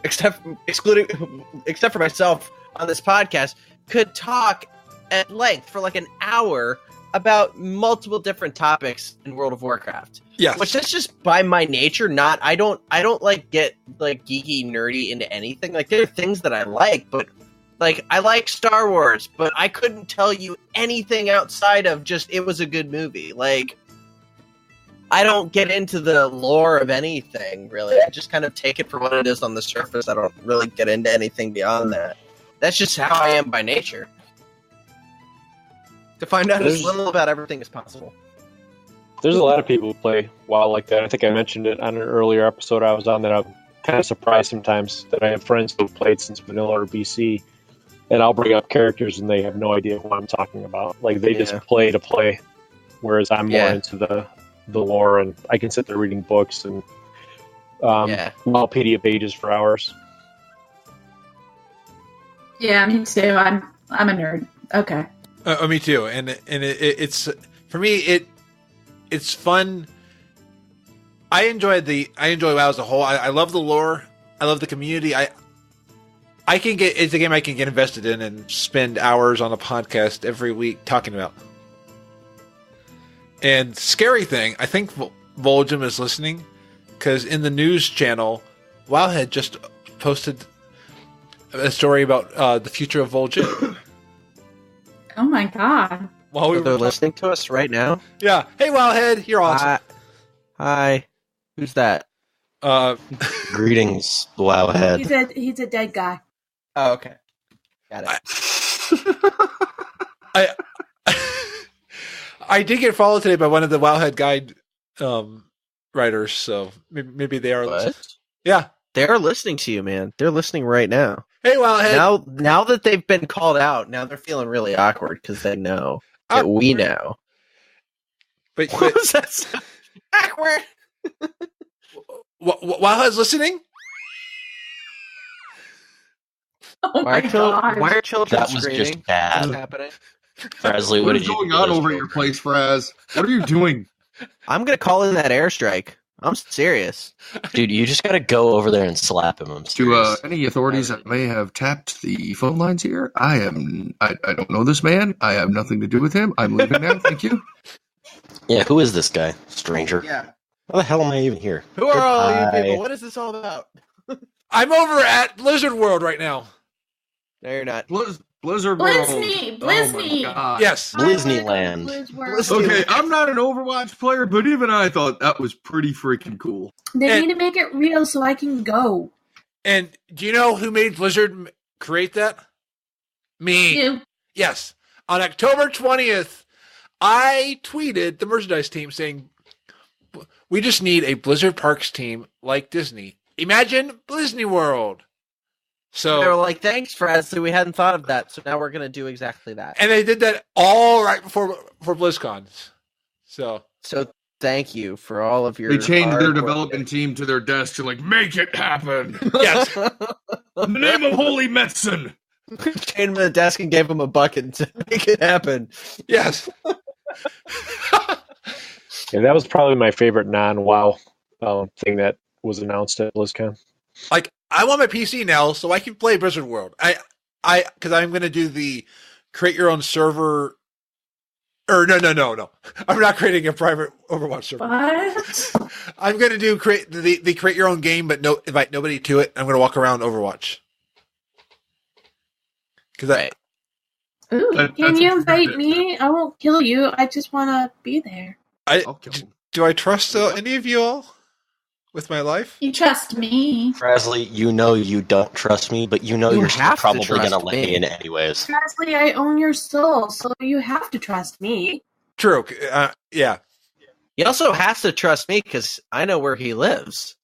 except for myself on this podcast, could talk at length for like an hour about multiple different topics in World of Warcraft. yes. Which that's just by my nature. I don't like get like geeky nerdy into anything. Like there are things that I like, but like I like Star Wars, but I couldn't tell you anything outside of just it was a good movie. Like I don't get into the lore of anything really. I just kind of take it for what it is on the surface. I don't really get into anything beyond that. That's just how I am by nature. To find out There's- as little about everything as possible. There's a lot of people who play WoW like that. I think I mentioned it on an earlier episode I was on that I'm kind of surprised sometimes that I have friends who have played since Vanilla or BC, and I'll bring up characters and they have no idea what I'm talking about. Like, they just play to play, whereas I'm more into the lore, and I can sit there reading books and Wikipedia pages for hours. Yeah, me too. I'm a nerd. Okay. Me too. And it's for me. It's fun. I enjoy WoW as a whole. I love the lore. I love the community. It's a game I can get invested in and spend hours on a podcast every week talking about. And scary thing, I think Vol'jin is listening, because in the news channel, Wowhead just posted a story about the future of Vol'jin. Oh my god. While we They're were listening to us right now? Yeah. Hey, Wowhead, you're awesome. Hi. Who's that? Greetings, Wowhead. He's a dead guy. Oh, okay. Got it. I did get followed today by one of the Wowhead Guide writers, so maybe they are listening. Yeah. They're listening to you, man. They're listening right now. Hey, Wowhead. Now that they've been called out, now they're feeling really awkward because they know that we know. But what was that sound? Awkward. Wowhead's listening? Oh my god. Why are children That was screaming? just bad. What's happening? Frazley, What what is did you going do on to over those your children? place, Fraz? What are you doing? I'm going to call in that airstrike. I'm serious. Dude, you just gotta go over there and slap him. I'm To serious. any authorities that may have tapped the phone lines here, I don't know this man. I have nothing to do with him. I'm leaving now. Thank you. Yeah, who is this guy? Stranger. Yeah. How the hell am I even here? Who are all you Goodbye. people? What is this all about? I'm over at Blizzard World right now. No, you're not. Blizzard Blizzny, World. Oh my Blizzny. God. Yes. Disneyland. Okay, I'm not an Overwatch player, but even I thought that was pretty freaking cool. They need to make it real so I can go. And do you know who made Blizzard create that? Me. You. Yes. On October 20th, I tweeted the merchandise team saying, we just need a Blizzard Parks team like Disney. Imagine Blizzny World. So They were like, thanks, Frazley. We hadn't thought of that, so now we're going to do exactly that. and they did that all right before BlizzCon. So Thank you for all of your They changed hard their work. development team to their desk to make it happen. yes. In the name of holy medicine. Chained him to the desk and gave him a bucket to make it happen. Yes. Yeah, that was probably my favorite non-WoW thing that was announced at BlizzCon. Like, I want my PC now so I can play Blizzard World. Because I'm going to do the create your own server. Or no. I'm not creating a private Overwatch server. What? I'm going to do create your own game, but invite nobody to it. I'm going to walk around Overwatch. Because Ooh. Can you invite me? I won't kill you. I just want to be there. I'll kill him. Do I trust any of you all with my life? You trust me. Frazley, you know you don't trust me, but you know You you're still have to probably trust gonna let me. me in anyways. Frazley, I own your soul, so you have to trust me. True. Yeah, He also has to trust me because I know where he lives.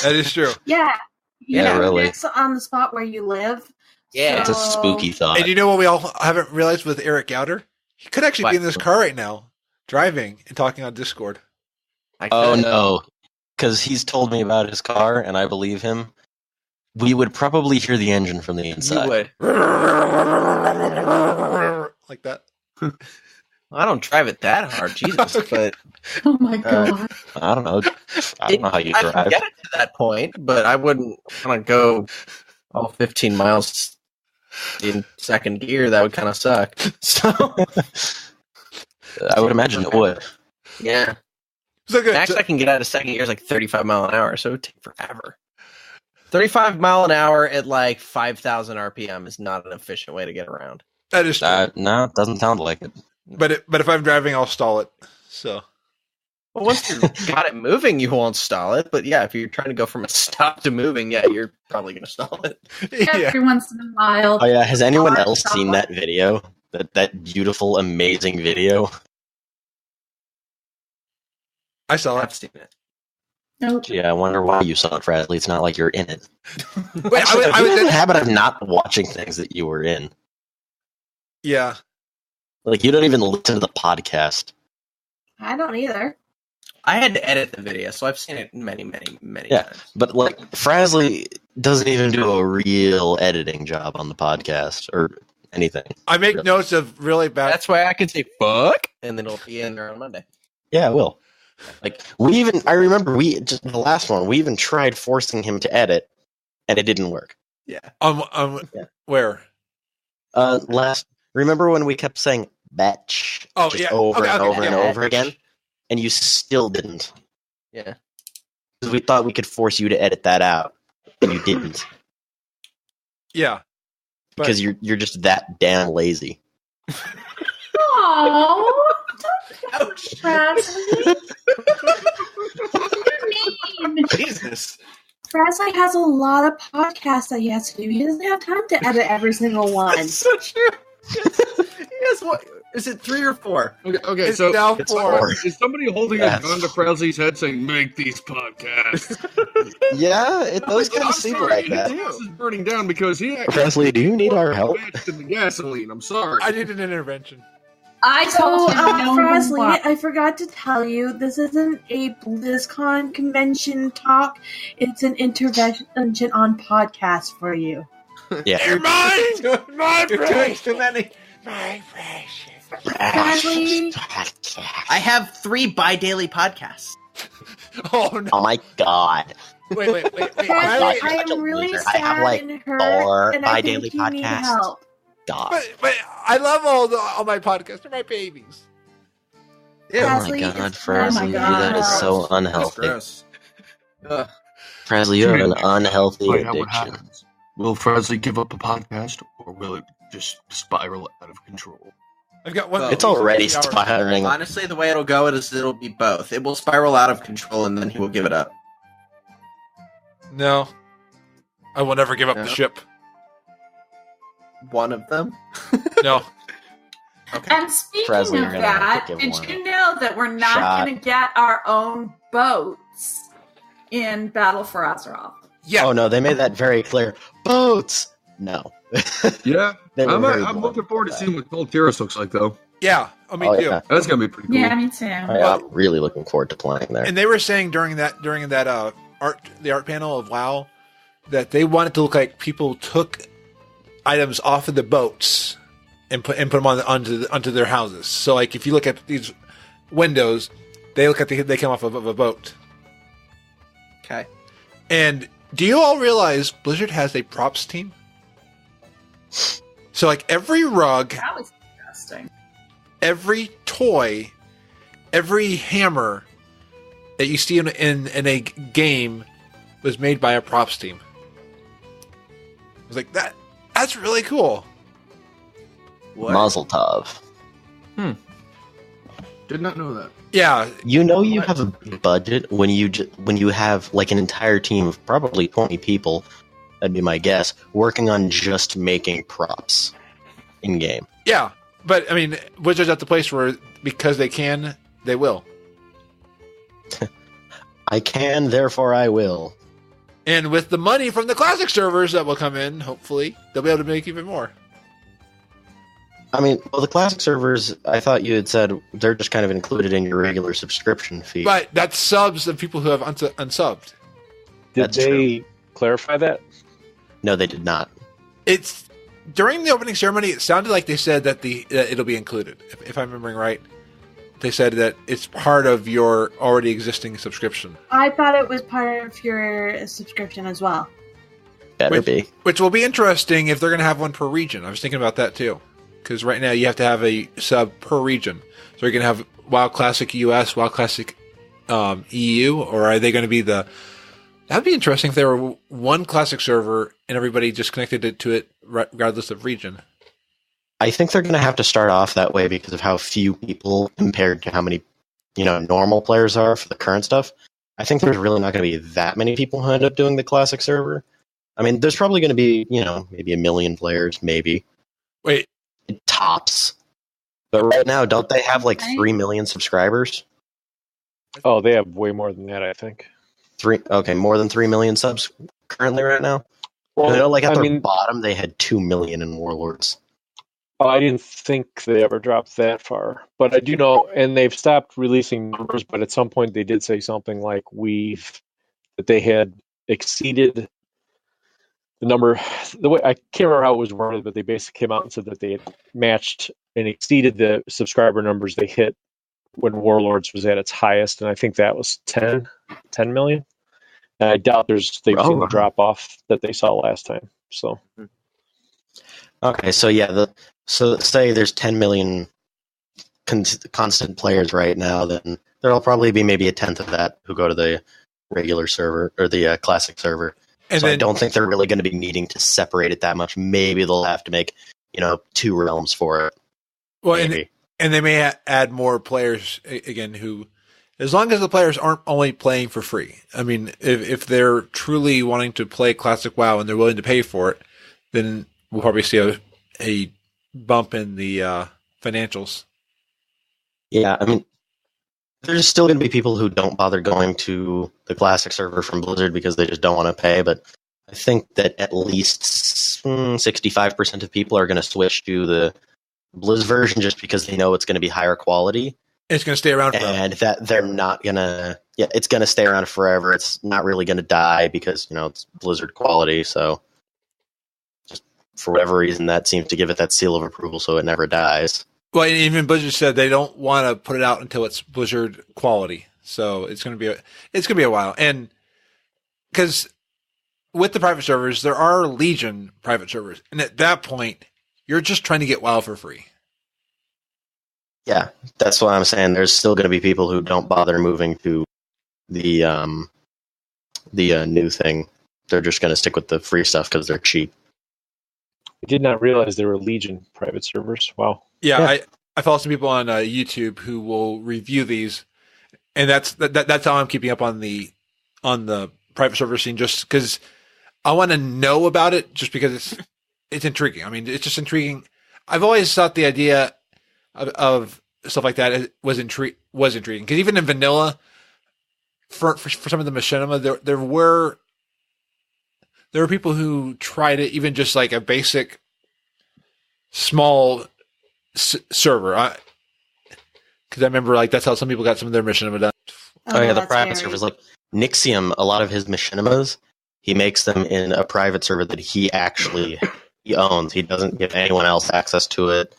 that is true. Yeah. Yeah, really. It's on the spot where you live. Yeah. It's a spooky thought. And you know what we all haven't realized with Eric Gauder? He could actually be in this car right now, driving and talking on Discord. Oh no, because he's told me about his car, and I believe him. We would probably hear the engine from the You inside. would. Like that. I don't drive it that hard, Jesus. But Oh my god. I don't know. I don't know how you I can drive. get it to that point, but I wouldn't want to go all 15 miles in second gear. That would kind of suck. So I would imagine it would. yeah, So good. max I can get out of second gear is like 35 mile an hour, so it would take forever. 35 mile an hour at like 5,000 RPM is not an efficient way to get around. That is true. No, it doesn't sound like it. But if I'm driving, I'll stall it. So Well, once you got it moving, you won't stall it. But yeah, if you're trying to go from a stop to moving, yeah, you're probably going to stall it. yeah. Every once in a while. Oh yeah, has anyone else seen that video That beautiful, amazing video. I saw I've it. seen it. Nope. Gee, I wonder why you saw it, Frazley. It's not like you're in it. Wait, Actually, I you was have a habit of not watching things that you were in. yeah. Like, you don't even listen to the podcast. I don't either. I had to edit the video, so I've seen it many Yeah. times. But, like, Frazley doesn't even do a real editing job on the podcast or anything. I make Really. notes of really bad. That's why I can say fuck, and then it'll be in there on Monday. Yeah, I will. Like, I remember just the last one, we even tried forcing him to edit, and it didn't work. Yeah. Yeah. Where? Remember when we kept saying batch Oh, just yeah. over Okay, and okay, over and yeah. over again? And you still didn't. Yeah. Because we thought we could force you to edit that out, and you didn't. Yeah. But- Because you're just that damn lazy. Oh, Ouch. Frazley. mean. Jesus. Frazley has a lot of podcasts that he has to do. He doesn't have time to edit every single one. That's so true. Yes, what is it, 3 or 4? Okay, It's so now it's 4. four. is somebody holding Yes. a gun to Frazley's head saying, make these podcasts? Yeah, it does kind I'm of seem sorry, like his that. house is burning down because he Frazley, do you need our help? matched in the gasoline. I'm sorry. I need an intervention. I So, told him no Frazley, one. I forgot to tell you, this isn't a BlizzCon convention talk. It's an intervention on podcast for you. Yeah. You're mine! My You're doing precious! too many. My precious. Frazley, I have 3 bi-daily podcasts. Oh, no. Oh my god. Wait. Frazley, God, you're I such a am really loser. I have, sad like, and hurt, 4 and I think bi-daily you need podcasts. help. God. But I love all my podcasts. They're my babies. Oh my Frazley, god, it's- Frazley, that is so That's unhealthy. gross. Ugh. Frazley, you have an unhealthy Find out what addiction. happens. Will Frazley give up the podcast, or will it just spiral out of control? I've got one. Well, It's already 3 hours. spiraling. Honestly, the way it'll go is it'll be both. It will spiral out of control, and then he will give it up. No. I will never give up No? the ship. One of them. No. Okay. And speaking Frazley, you're of gonna have that, to give did one you know that we're not shot. going to get our own boats in Battle for Azeroth? Yeah. Oh no, they made that very clear. Boats! No. Yeah, They were very I'm blunt looking forward to about seeing what Cold Tiras looks like, though. Yeah. Oh, me Oh, too. yeah. That's gonna be pretty cool. Yeah, me too. I'm really looking forward to playing there. And they were saying during that the art panel of WoW that they wanted to look like people took items off of the boats and put them onto their houses. So like if you look at these windows, they look at they come off of a boat. Okay. And do you all realize Blizzard has a props team? So like every rug, That was interesting. every toy, every hammer that you see in a game was made by a props team. I was like, that's really cool. What? Mazel tov. Did not know that. Yeah, You know you have a big budget when you have like an entire team of probably 20 people, that'd be my guess, working on just making props in game. yeah. But I mean, Blizzard's at the place where because they can, they will. I can, therefore I will. And with the money from the classic servers that will come in, hopefully, they'll be able to make even more. I mean, well, the classic servers, I thought you had said they're just kind of included in your regular subscription fee. But that's subs of people who have unsubbed. Did That's they clarify that? No, they did not. It's during the opening ceremony. It sounded like they said that that it'll be included. If I'm remembering right, they said that it's part of your already existing subscription, I thought it was part of your subscription as well. Better Wait. be. which will be interesting if they're going to have one per region. I was thinking about that too, because right now you have to have a sub per region. So you're going to have WoW Classic US, WoW Classic EU, or are they going to be the? That'd be interesting if there were one classic server and everybody just connected to it regardless of region. I think they're going to have to start off that way because of how few people compared to how many, normal players are for the current stuff. I think there's really not going to be that many people who end up doing the classic server. I mean, there's probably going to be, maybe 1 million players, maybe. Wait, tops. But right now, don't they have like 3 million subscribers? Oh, they have way more than that, I think. More than 3 million subs currently right now. Well, I know, like at the bottom, they had 2 million in Warlords. Oh, I didn't think they ever dropped that far, but I do know, and they've stopped releasing numbers. But at some point, they did say something like that they had exceeded the number. The way I can't remember how it was worded, but they basically came out and said that they had matched and exceeded the subscriber numbers they hit when Warlords was at its highest, and I think that was 10 million. And I doubt they've seen the drop off that they saw last time. So, okay, so yeah, so say there's 10 million constant players right now, then there'll probably be maybe a tenth of that who go to the regular server or the classic server. And so I don't think they're really going to be needing to separate it that much. Maybe they'll have to make 2 realms for it. Well, and they may add more players again who, as long as the players aren't only playing for free. I mean, if they're truly wanting to play classic WoW and they're willing to pay for it, then we'll probably see a bump in the financials. Yeah, I mean, there's still going to be people who don't bother going to the classic server from Blizzard because they just don't want to pay, but I think that at least 65% of people are going to switch to the Blizz version just because they know it's going to be higher quality. It's going to stay around forever. And that they're not going to... Yeah, it's going to stay around forever. It's not really going to die because, it's Blizzard quality, so... Just for whatever reason, that seems to give it that seal of approval so it never dies. Well, and even Blizzard said they don't want to put it out until it's Blizzard quality. So it's going to be a while. And because with the private servers, there are Legion private servers. And at that point, you're just trying to get WoW for free. Yeah, that's what I'm saying. There's still going to be people who don't bother moving to the new thing. They're just going to stick with the free stuff because they're cheap. I did not realize there were Legion private servers. Wow. Yeah. I follow some people on YouTube who will review these, and that's how I'm keeping up on the private server scene, just because I want to know about it, just because it's intriguing. I mean, it's just intriguing. I've always thought the idea of stuff like that was intriguing, because even in vanilla, for some of the machinima, there were people who tried it, even just like a basic small server. Because I remember, like, that's how some people got some of their machinima done. Oh yeah, the private servers, like Nixium, a lot of his machinimas, he makes them in a private server that he owns. He doesn't give anyone else access to it,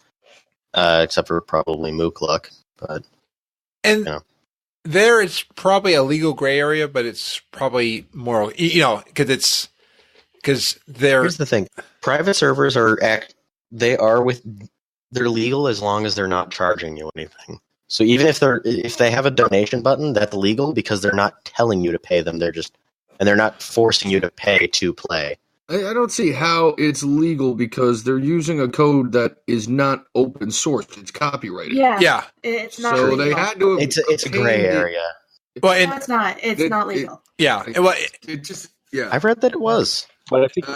except for probably Mookluk. But there it's probably a legal gray area, but it's probably moral, because here's the thing: private servers they're legal as long as they're not charging you anything. So even if they have a donation button, that's legal because they're not telling you to pay them. They're not forcing you to pay to play. I don't see how it's legal because they're using a code that is not open source. It's copyrighted. Yeah. It's not so legal. They had to. It's a gray area. Well, it's not. It's not legal. I've read that it was. But I think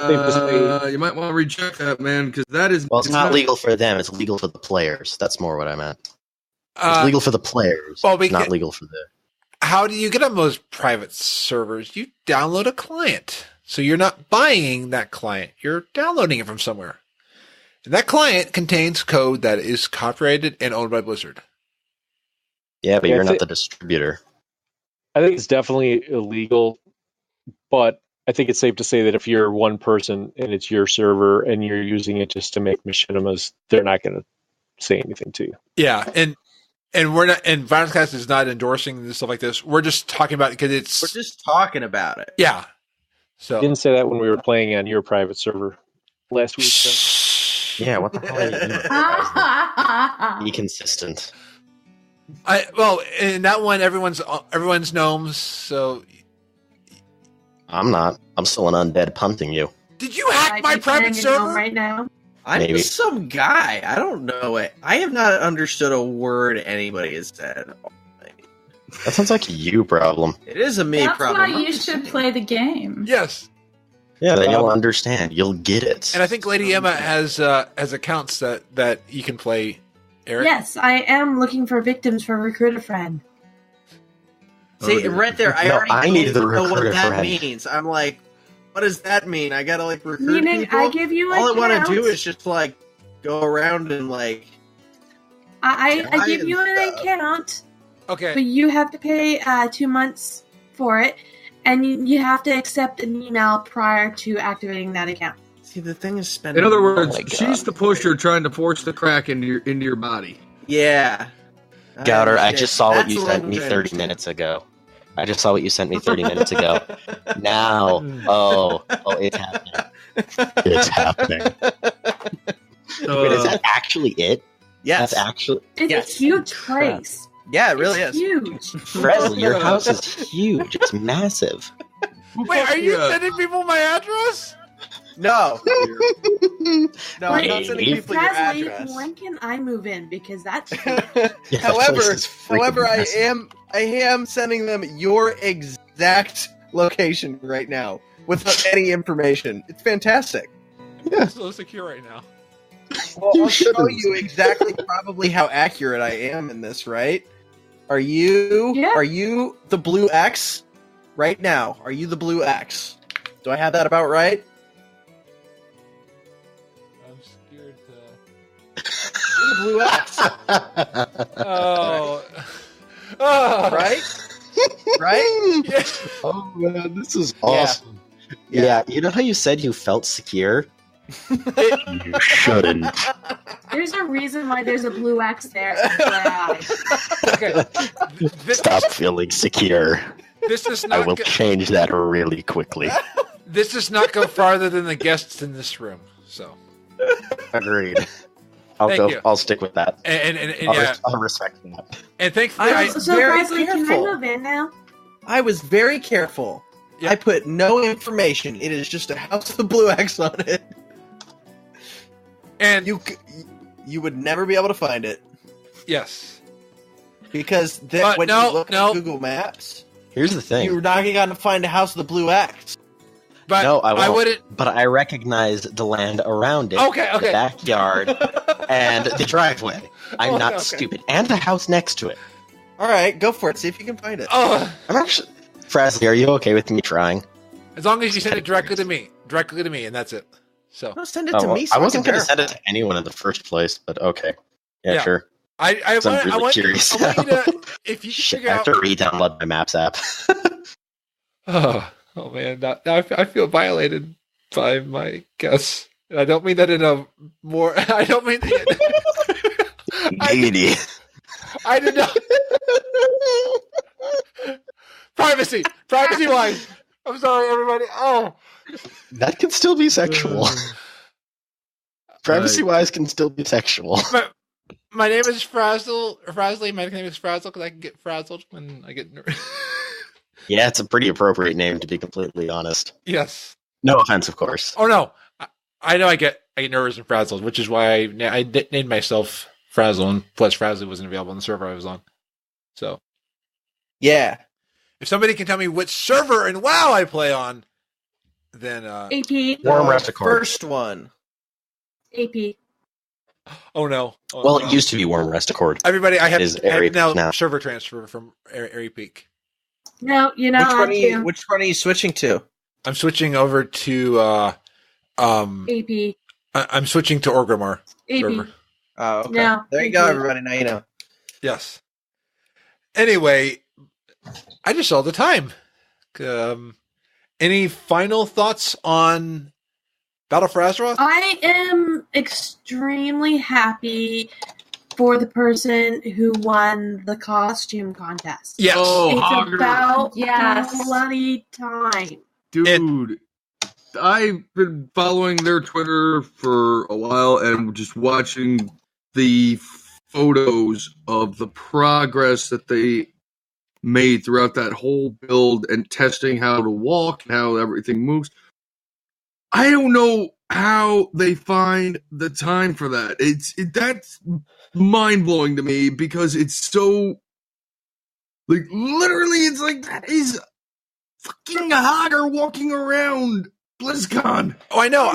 you might want to recheck that, man, because that is... Well, it's not legal for them. It's legal for the players. That's more what I meant. It's legal for the players. Not legal for the... How do you get on those private servers? You download a client. So you're not buying that client. You're downloading it from somewhere. And that client contains code that is copyrighted and owned by Blizzard. Yeah, but you're not the distributor. I think it's definitely illegal, but I think it's safe to say that if you're one person and it's your server and you're using it just to make machinimas, they're not going to say anything to you. Yeah, and we're not, and ViolensCast is not endorsing stuff like this. We're just talking about it because we're just talking about it. Yeah. So you didn't say that when we were playing on your private server last week. So. Yeah, what the hell are you doing? Be consistent. In that one, everyone's gnomes, so. I'm not. I'm still an undead punting you. Did you hack my private server right now? I'm some guy. I don't know it. I have not understood a word anybody has said. That sounds like a you problem. It is a me problem. That's why you should play the game. Yes. Yeah, they don't understand. You'll get it. And I think Lady Emma has accounts that you can play, Eric. Yes, I am looking for victims for Recruit a Friend. See, right there, I already I need the know what recruiter that friend. means. I'm like, what does that mean? I gotta like recruit Meaning, people? I give you All I want accounts. to do is just like go around and like. I give you an stuff. account, Okay. but you have to pay 2 months for it, and you have to accept an email prior to activating that account. See, the thing is spending. In other words, my God. she's the pusher trying to force the crack into your body. Yeah. Gauder, I understand. just saw what That's you the sent me language I 30 understand. minutes ago. I just saw what you sent me 30 minutes ago. Now, it's happening. It's happening. Wait, is that actually it? Yes. That's actually... It's Yes. a huge place. Yeah, it really It's is. huge. Frazley, your house is huge. It's massive. Wait, are you sending people my address? No. No, I'm not Wait. sending people your Frazley, address. when can I move in? Because that's Yeah, that however, place is freaking I am sending them your exact location right now without any information. It's fantastic. I'm so secure right now. Well, You I'll show shouldn't. you exactly probably how accurate I am in this, right? Are you the blue X? Right now, are you the blue X? Do I have that about right? I'm scared You're the blue X, to. Oh. Oh. right? Right? Yeah. Oh, man, this is awesome. Yeah, you know how you said you felt secure? You shouldn't. There's a reason why there's a blue X there. Okay. This, Stop feeling secure. this does I not will go, change that really quickly. this does not go farther than the guests in this room. So, Agreed. Thank you. I'll stick with that. and yeah, I'll respect that. and thankfully, So, Very Frazley, can I careful. move in now? I was very careful. Yeah. I put no information. It is just a house with a blue X on it. and You would never be able to find it yes, because But when no, you look no. at Google Maps, Here's the thing. you're not going to find a house with a blue X. but No, I won't. wouldn't. But I recognize the land around it, Okay, the okay. backyard, and the driveway. I'm Okay, not okay. stupid. And the house next to it. All right, go for it. See if you can find it. Oh, I'm actually... Frazley, are you okay with me trying? as long as you send it directly to me, and that's it. So No, send it Oh, to well, me. So I wasn't going going to to send it to anyone in the first place, but okay. Yeah, Yeah. sure. I I'm really want curious I want you now. to, if you can Shit, figure I have out. to re-download my Maps app. Oh man, now I feel violated by my guess. And I don't mean that in a more. I don't mean that. Lady. I did not. Privacy wise. I'm sorry, everybody. Oh, That can still be sexual. Privacy-wise can still be sexual. my name is Frazley. My name is Frazzle because I can get frazzled when I get nervous. Yeah, it's a pretty appropriate name, to be completely honest. Yes. No offense, of course. Oh no. I know I get nervous and frazzled, which is why I named myself Frazzle, and plus Frazley wasn't available on the server I was on. So Yeah. if somebody can tell me which server and WoW I play on, then AP. Warm The rest accord. First one. AP. oh no. Oh, Well, no. it used to be Warm Rest Accord. Everybody, I is have Airy now, now. server transfer from Airy Peak. No, you're Which not one, allowed are you, to. which one are you switching to? I'm switching over to AP. I'm switching to Orgrimmar AP. server. Oh, okay. No, There you thank go, you. everybody. Now you know. Yes. Anyway, I just saw the time. Any final thoughts on Battle for Azeroth? I am extremely happy for the person who won the costume contest. Yes. Oh, It's Hogger. about Yes. bloody time. Dude, I've been following their Twitter for a while and just watching the photos of the progress that they made throughout that whole build and testing how to walk and how everything moves. I don't know how they find the time for that. That's mind-blowing to me because it's so like literally it's like that is fucking Hogger walking around BlizzCon. Oh, I know.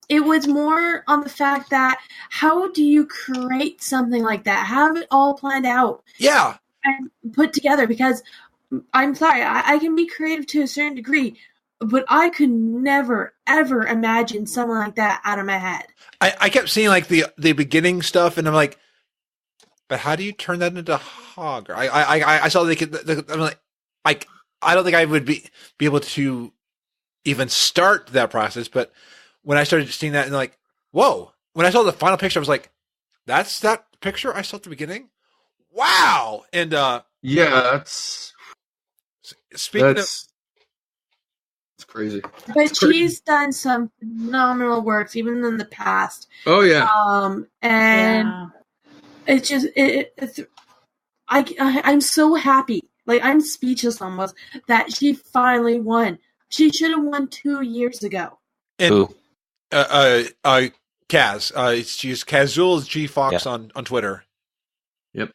It was more on the fact that how do you create something like that? Have it all planned out. Yeah. And put together, because I'm sorry, I can be creative to a certain degree, but I could never, ever imagine something like that out of my head. I kept seeing like the beginning stuff, and I'm like, but how do you turn that into Hog? I saw they could. I'm like, I don't think I would be able to even start that process. But when I started seeing that, and like, whoa! When I saw the final picture, I was like, that's that picture I saw at the beginning. Wow! And yeah, that's it's crazy. But she's done some phenomenal works even in the past. Oh yeah. And it's just I'm so happy. Like, I'm speechless almost that she finally won. She should have won 2 years ago. And Kaz, she's Kazul G Fox on Twitter. Yep.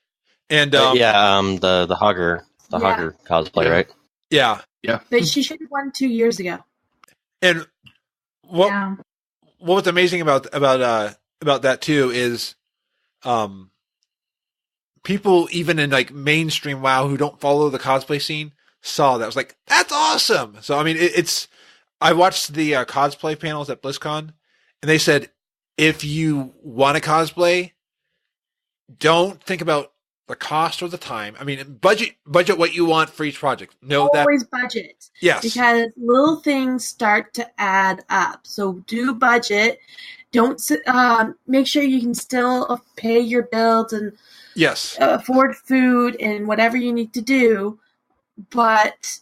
And the Hogger cosplay, right? Yeah. Yeah. But she should have won 2 years ago. And what was amazing about that too is people even in like mainstream WoW who don't follow the cosplay scene saw that. I was like, that's awesome. So I mean, I watched the cosplay panels at BlizzCon, and they said if you want to cosplay, don't think about the cost or the time. I mean, budget what you want for each project. Always budget. Yes. Because little things start to add up. So do budget. Don't make sure you can still pay your bills and yes, afford food and whatever you need to do, but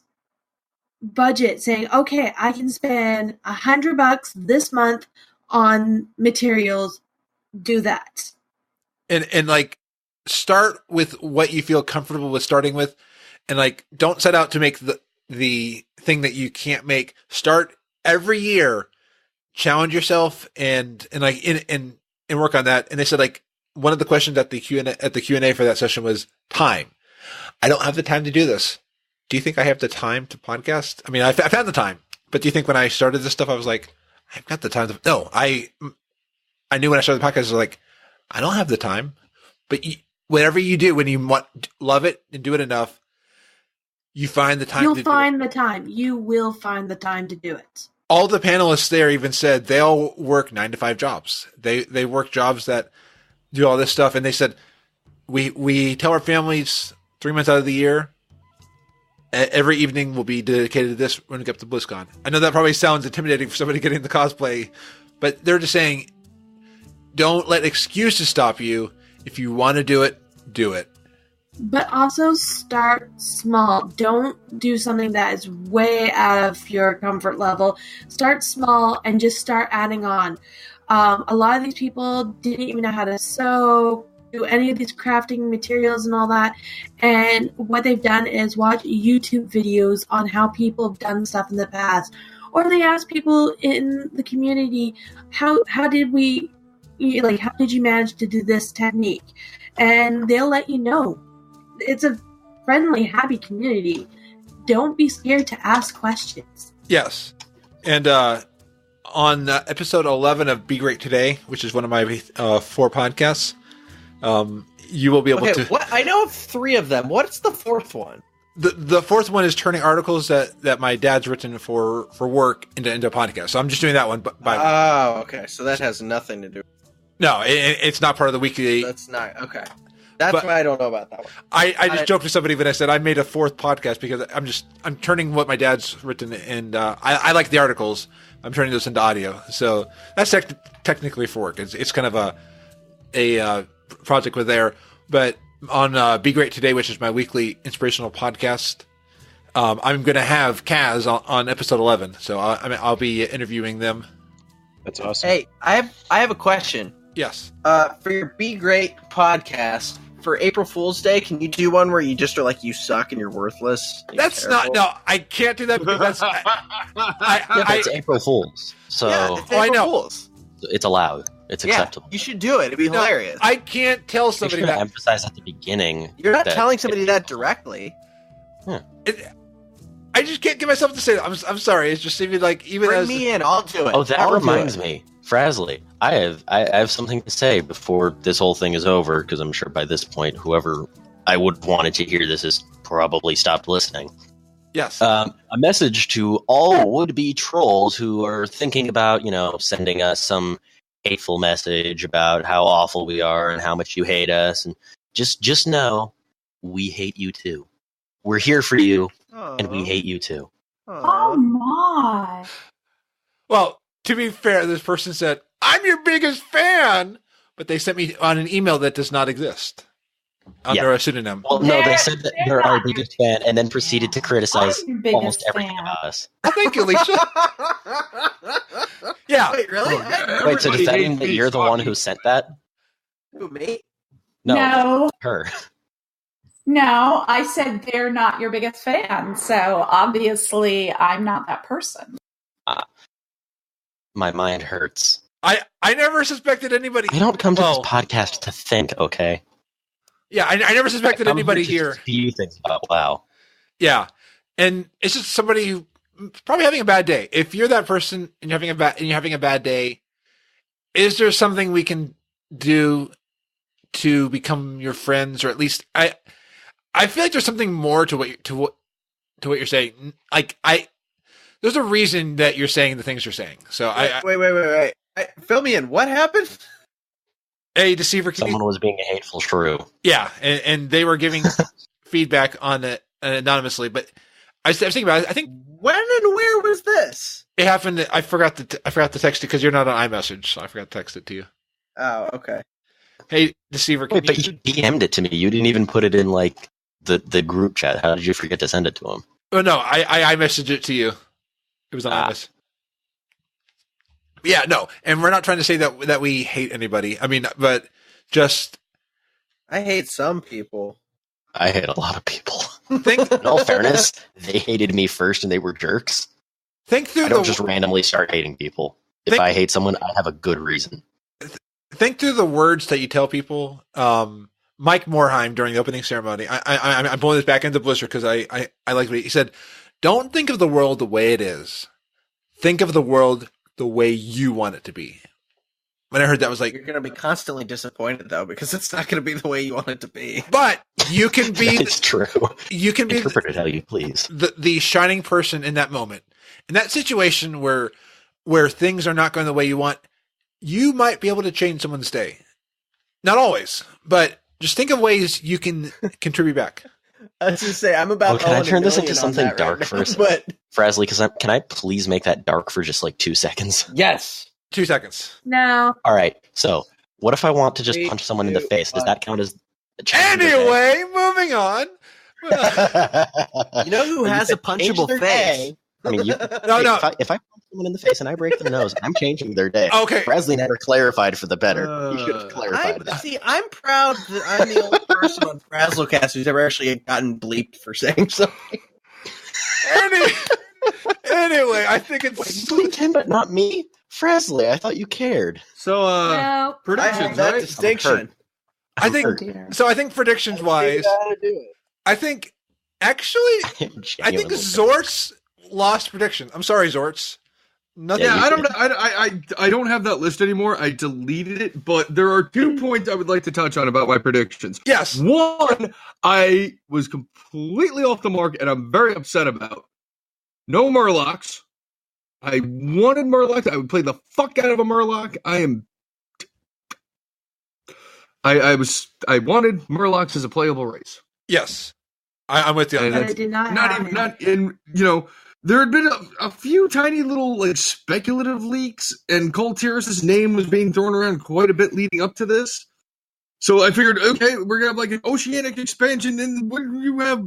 budget, saying, okay, I can spend $100 this month on materials. Do that. And like, start with what you feel comfortable with starting with, and like, don't set out to make the thing that you can't make. Start every year, challenge yourself, and like and work on that. And they said like one of the questions at the Q&A for that session was time. I don't have the time to do this. Do you think I have the time to podcast? I mean, I've had the time, but do you think when I started this stuff, I was like, I've got the time to? No, I knew when I started the podcast, I was like, I don't have the time. But whatever you do, when you love it and do it enough, you find the time. You'll find the time. You will find the time to do it. All the panelists there even said they all work 9 to 5 jobs. They work jobs that do all this stuff, and they said we tell our families 3 months out of the year, every evening will be dedicated to this when we get to BlizzCon. I know that probably sounds intimidating for somebody getting the cosplay, but they're just saying, don't let excuses stop you. If you want to do it, do it. But also start small. Don't do something that is way out of your comfort level. Start small and just start adding on. A lot of these people didn't even know how to sew, do any of these crafting materials and all that. And what they've done is watch YouTube videos on how people have done stuff in the past. Or they ask people in the community, how did you manage to do this technique? And they'll let you know. It's a friendly, happy community. Don't be scared to ask questions. Yes. And on episode 11 of Be Great Today, which is one of my 4 podcasts, you will be able to... What? I know of 3 of them. What's the 4th one? The 4th one is turning articles that my dad's written for work into a podcast. So I'm just doing that one. Oh, okay. So that has nothing to do. No, it's not part of the weekly. That's not okay. That's why I don't know about that one. I just joked with somebody when I said I made a 4th podcast because I'm turning what my dad's written, and I like the articles. I'm turning those into audio, so that's technically for work. It's kind of a project with there. But on Be Great Today, which is my weekly inspirational podcast, I'm going to have Kaz on episode 11. So I'll be interviewing them. That's awesome. Hey, I have a question. Yes. For your Be Great podcast, for April Fool's Day, can you do one where you just are like, you suck and you're worthless? And that's terrible? No, I can't do that because that's... it's April Fool's. So it's April Fool's. It's allowed. It's acceptable. You should do it. It'd be hilarious. I can't tell somebody that. That. Emphasize at the beginning. You're not telling somebody that directly. I just can't get myself to say that. I'm sorry. It's just even Bring as me in. I'll do it. Oh, that I'll do reminds it. me, Frazley. I have something to say before this whole thing is over, because I'm sure by this point, whoever I would wanted to hear this has probably stopped listening. yes. A message to all would-be trolls who are thinking about, sending us some hateful message about how awful we are and how much you hate us, and just know we hate you too. We're here for you, and we hate you too. Oh my! Well, to be fair, this person said, "I'm your biggest fan," but they sent me on an email that does not exist under a pseudonym. Well, no, they said that they're our biggest fan, and then proceeded to criticize I'm your biggest almost everything fan. about us. Oh, thank you, Lisia. Yeah. Wait, really? Wait, so does that mean hates that me you're the one talking. who sent that? Who, me? No, her. No, I said they're not your biggest fan, so obviously I'm not that person. My mind hurts. I never suspected anybody. I don't come to Well, this podcast to think, okay? Yeah, I never suspected I come anybody to here. just spew things about WoW. Yeah, and it's just somebody who probably having a bad day. If you're that person and you're having a bad day, is there something we can do to become your friends, or at least I feel like there's something more to what you're saying. Like there's a reason that you're saying the things you're saying. So Wait. Fill me in. What happened? Hey, Deceiverr, can Someone you, was being a hateful shrew. yeah, and they were giving feedback on it anonymously, but I was thinking about it. I think When and where was this? it happened. I forgot to text it because you're not on iMessage, so I forgot to text it to you. Oh, okay. Hey, Deceiverr, can Wait, but you DM'd it to me. You didn't even put it in, like, the group chat. How did you forget to send it to him? Oh no, I messaged it to you. It was on iMessage. Yeah, no, and we're not trying to say that we hate anybody. I mean, but just I hate some people. I hate a lot of people. think In all fairness, they hated me first and they were jerks. think through I don't the just randomly start hating people. If Think- I hate someone, I have a good reason. think through the words that you tell people. Mike Morheim during the opening ceremony. I'm pulling this back into Blizzard because I like what he said. Don't think of the world the way it is. Think of the world the way you want it to be. When I heard that, I was like, You're going to be constantly disappointed, though, because it's not going to be the way you want it to be. but you can be It's true. you can be Interpret it how you please. the shining person in that moment. In that situation where things are not going the way you want, you might be able to change someone's day. Not always, but just think of ways you can contribute back. I was going to say, I'm about Can I owing turn this $1 into million on something that dark right for now, a second? But Frazley, can I please make that dark for just like 2 seconds? yes. 2 seconds. No. All right. So, what if I want to just 3, punch someone in the 2, face? Does 1. that count as a change of their day? Anyway, moving on. You know who Well, has said a punchable change their face? day. I mean, No, no. If I punch someone in the face and I break their nose, I'm changing their day. Okay. Frazley never clarified for the better. You should have clarified that. I'm proud that I'm the only person on Frazlocast who's ever actually gotten bleeped for saying something. Anyway, I think it's Wait, you bleeped him, but not me? Frazley, I thought you cared. So, No. I have predictions, that right? distinction. I think hurt. Dear. so. I think predictions wise, I think actually, I think Genuinely. Xortz lost prediction. I'm sorry, Xortz. Nothing. Yeah, you I don't have that list anymore. I deleted it, but there are 2 points I would like to touch on about my predictions. Yes. One, I was completely off the mark, and I'm very upset about. No Murlocs. I wanted Murlocs. I would play the fuck out of a Murloc. I wanted Murlocs as a playable race. Yes. I'm with you on And But that. it did not Not happen. even not in there had been a few tiny little like speculative leaks, and Colteris' name was being thrown around quite a bit leading up to this. So I figured, okay, we're gonna have like an oceanic expansion, and what do you have?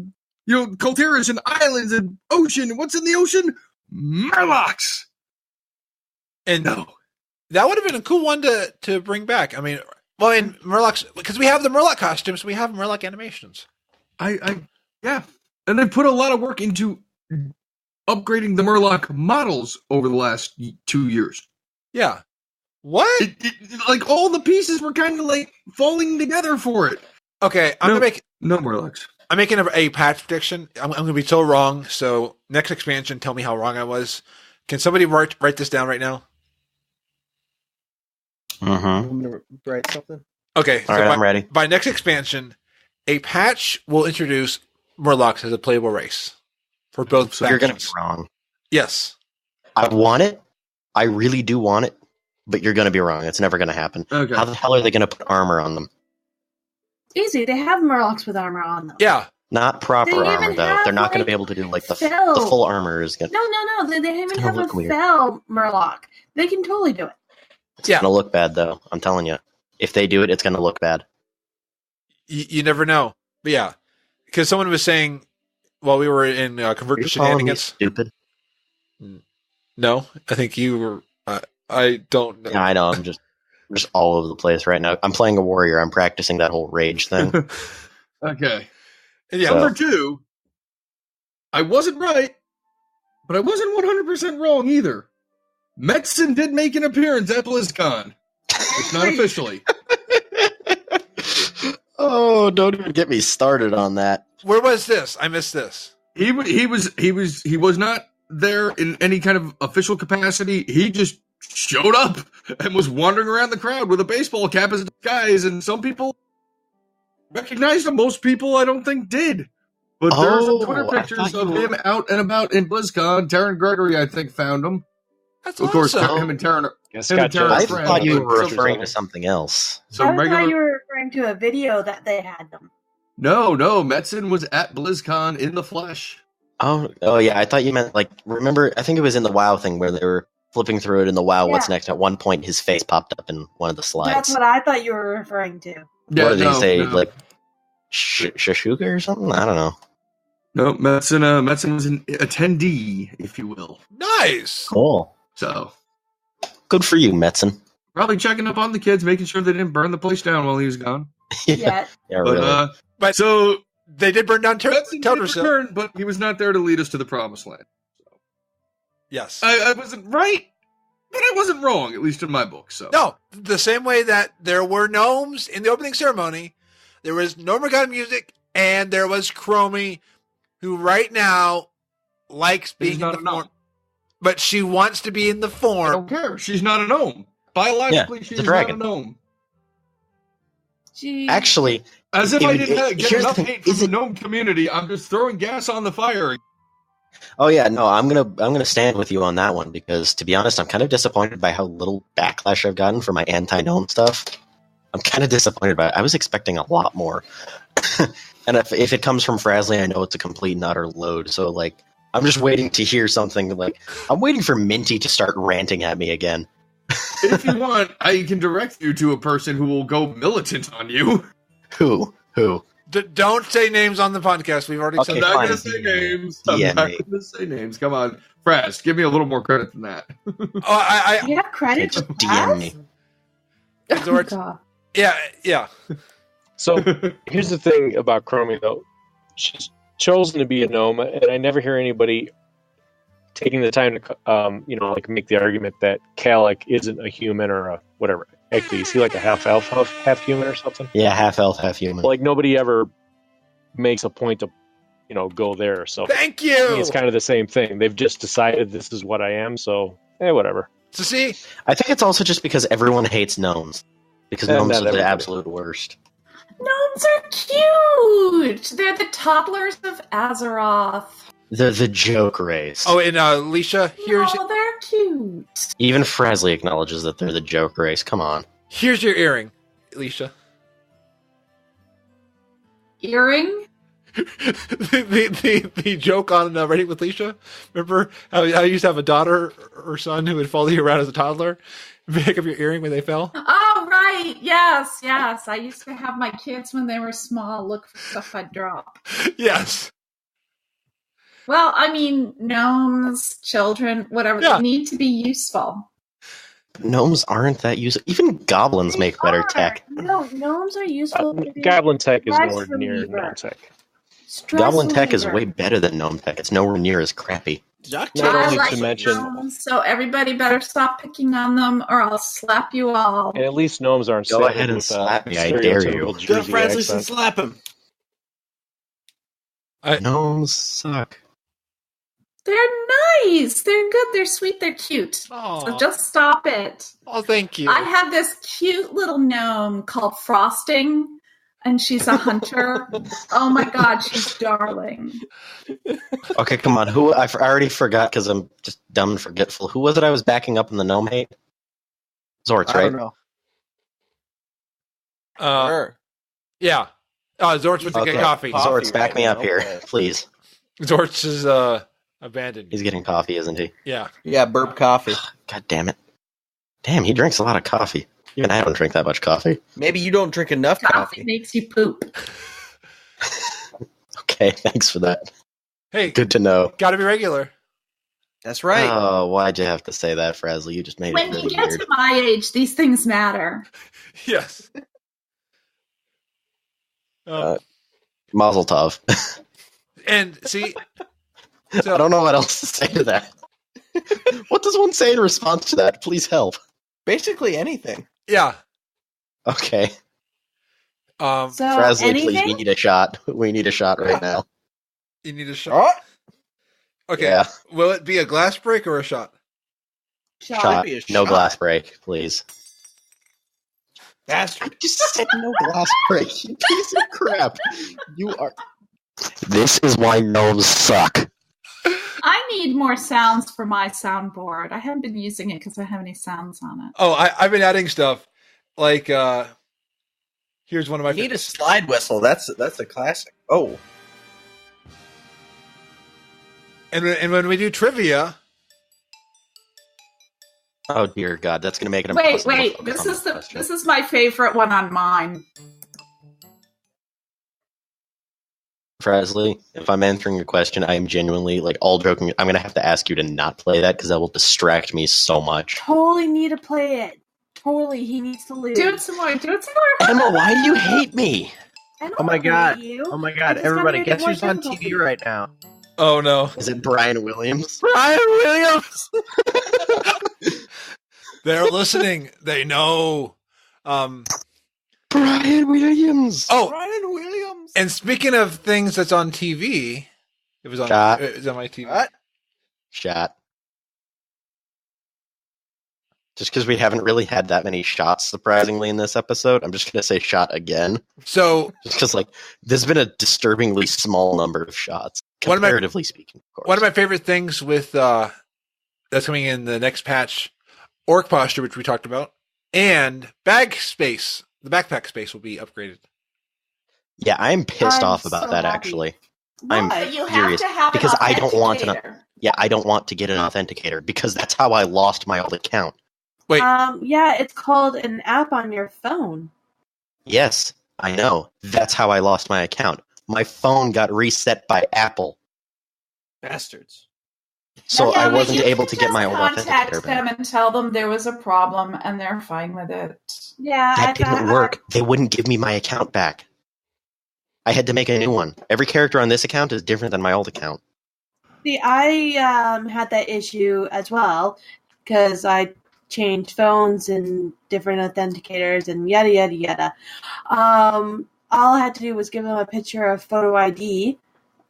Colteris and islands and ocean. And what's in the ocean? Murlocs. And No. that would have been a cool one to bring back. I mean, well, in Murlocs, because we have the Murloc costumes, we have Murloc animations. Yeah, and they put a lot of work into upgrading the Murloc models over the last 2 years. Yeah. What? Like all the pieces were kind of like falling together for it. Okay, I'm No. gonna make No Murlocs. I'm making a patch prediction. I'm going to be so wrong. So next expansion, tell me how wrong I was. Can somebody write this down right now? Mm-hmm. I'm gonna write something. Okay. All right, I'm ready. By next expansion, a patch will introduce Murlocs as a playable race for both So you're going to be factions. wrong. Yes. I want it. I really do want it. But you're going to be wrong. It's never going to happen. Okay. How the hell are they going to put armor on them? Easy. They have Murlocs with armor on them. Yeah. Not proper They even armor, though. have, They're not going to like, be able to do, like, the fell. full armor is going No. They even gonna have a look weird. fell Murloc. They can totally do it. Yeah. to look bad, though. I'm telling you. If they do it, it's going to look bad. You never know. But yeah. Because someone was saying while we were in Convert Are to you calling me Shenanigans. stupid? No, I think you were. I don't know. Yeah, I know. I'm just all over the place right now. I'm playing a warrior. I'm practicing that whole rage thing. Okay. Yeah. Number 2, I wasn't right, but I wasn't 100% wrong either. Metzen did make an appearance at BlizzCon. It's not officially. Oh, don't even get me started on that. Where was this? I missed this. He was not there in any kind of official capacity. He just showed up and was wandering around the crowd with a baseball cap as a disguise, and some people recognized him. Most people, I don't think, did. But there are some Twitter I pictures thought of you him out and about in BlizzCon. Taryn Gregory, I think, found him. That's Of course, awesome. him and Taryn. Guess Him and got Taryn I are friends, thought you but were some- referring to something else. some I thought regular. you were referring to a video that they had them. No, Metzen was at BlizzCon in the flesh. Oh yeah. I thought you meant like. Remember? I think it was in the WoW thing where they were flipping through it in the WoW. What's Yeah. next? At one point, his face popped up in one of the slides. That's what I thought you were referring to. What did he say? no. Like Shashuka or something? I don't know. No, Metzen was an attendee, if you will. Nice. Cool. So Good for you, Metzen. probably checking up on the kids, making sure they didn't burn the place down while he was gone. Yet. Yeah, But really. But so they did burn down Metzen did Teldrassil. return, but he was not there to lead us to the promised land. Yes. I wasn't right, but I wasn't wrong, at least in my book. So No, the same way that there were gnomes in the opening ceremony, there was Gnomeregan music, and there was Chromie, who right now likes being in not the a gnome. form. But she wants to be in the I form. don't care. She's not a gnome. Biologically, Yeah, she's it's a not a dragon. gnome. Gee. Actually, As if I didn't get here's enough the thing, hate from is the it- gnome community, I'm just throwing gas on the fire. oh yeah, no, I'm gonna stand with you on that one because to be honest, I'm kind of disappointed by how little backlash I've gotten for my anti-gnome stuff. I'm kind of disappointed by it. I was expecting a lot more. And if it comes from Frazley, I know it's a complete and utter load. So like, I'm just waiting to hear something like I'm waiting for Minty to start ranting at me again. If you want, I can direct you to a person who will go militant on you. Who? Don't say names on the podcast. We've already Okay, I'm said not fine. going to say names. I'm Yeah, not mate. going to say names. Come on. Fraz, give me a little more credit than that. Oh, You have credit Just for DM me. Oh, Xortz. God. yeah. So here's the thing about Chromie, though. She's chosen to be a gnome, and I never hear anybody taking the time to, like make the argument that Kalik isn't a human or a whatever. Actually, is he like a half elf, half human or something? Yeah, half elf, half human. Like nobody ever makes a point to, go there. So Thank to me, you. it's kind of the same thing. They've just decided this is what I am, so whatever. So see, I think it's also just because everyone hates gnomes. Because And gnomes not are the everybody. absolute worst. Gnomes are cute. They're the toddlers of Azeroth. The joke race. oh, and Lisia, here's Oh, they're cute. Even Frazley acknowledges that they're the joke race. Come on. your earring, Lisia. Earring? the joke on Reddit with Lisia. Remember how I used to have a daughter or son who would follow you around as a toddler and pick up your earring when they fell? Oh, right. Yes. I used to have my kids when they were small look for stuff I'd drop. Yes. Well, I mean, gnomes, children, whatever, Yeah. they need to be useful. Gnomes aren't that useful. Even goblins They make better are. tech. No, gnomes are useful. to be Goblin tech is stress nowhere near reliever. gnome tech. stress Goblin tech is reliever. way better than gnome tech. It's nowhere near as crappy. Not I only like to mention, gnomes, so everybody better stop picking on them or I'll slap you all. and at least gnomes aren't Go said ahead and with, slap me, I dare you. stereotypical Go to Jersey Frazley and accent. slap him. Gnomes suck. They're nice. They're good. They're sweet. They're cute. So just stop it. Oh, thank you. I have this cute little gnome called Frosting, and she's a hunter. Oh my god, she's darling. Okay, come on. Who? I already forgot because I'm just dumb and forgetful. Who was it I was backing up in the gnome hate? Xortz, I right? don't know. Sure. Yeah. Xortz went to get coffee. Xortz, back me up here, Okay. please. Xortz is abandoned. He's getting coffee, isn't he? Yeah. Yeah, burp coffee. God damn it. Damn, he drinks a lot of coffee. Even I don't drink that much coffee. Maybe you don't drink enough Coffee coffee. makes you poop. Okay, thanks for that. Hey, Good to know. gotta be regular. That's right. Oh, why'd you have to say that, Frazley? You just made When it you really get weird. to my age, these things matter. Yes. Mazel tov. And see, I don't know what else to say to that. What does one say in response to that? Please help. Basically anything. yeah. Okay. So Frazley, please, we anything? need a shot. We need a shot right now. You need a shot. Oh, Okay. Yeah. Will it be a glass break or a shot? Shot. be a No shot. glass break, please. bastard. I just said no glass break. You piece of crap. You are. This is why gnomes suck. I need more sounds for my soundboard. I haven't been using it because I don't have any sounds on it. Oh, I've been adding stuff. Like, here's one of my You need a slide whistle. That's a classic. Oh, and when we do trivia, Oh dear God, that's gonna make it Wait, impossible. to wait. focus on question. This is my favorite one on mine. Frazley, if I'm answering your question, I am genuinely, like, all joking. I'm gonna have to ask you to not play that because that will distract me so much. Totally need to play it. Totally, he needs to lose. Do it some more. Do it some more. Emma, why do you hate me? I don't oh my hate god. you. Oh my I god. just Everybody, gotta make guess it more who's on difficult. TV right now? oh no, Is it Brian Williams? Brian Williams. they're listening. They know. Brian Williams. Oh, Brian Williams. and speaking of things that's on TV, it was on. Shot. It was on my TV. What? Shot. Just because we haven't really had that many shots, surprisingly, in this episode, I'm just gonna say shot again. So Just because, like, there's been a disturbingly small number of shots, One of my- comparatively speaking. Of course. one of my favorite things with that's coming in the next patch, orc posture, which we talked about, and bag space. The backpack space will be upgraded. Yeah, I'm pissed I'm off about so that. happy. Actually, I'm But you have furious to have because an I don't want an. authenticator. Yeah, I don't want to get an authenticator because that's how I lost my old account. Wait, Yeah, it's called an app on your phone. Yes, I know. That's how I lost my account. My phone got reset by Apple, Bastards. so Yeah, I but wasn't you able can to get my just old contact authenticator them back. and tell them there was a problem, and they're fine with it. Yeah, That didn't work. They wouldn't give me my account back. I had to make a new one. Every character on this account is different than my old account. See, I had that issue as well because I changed phones and different authenticators and yada yada yada. All I had to do was give them a picture of photo ID,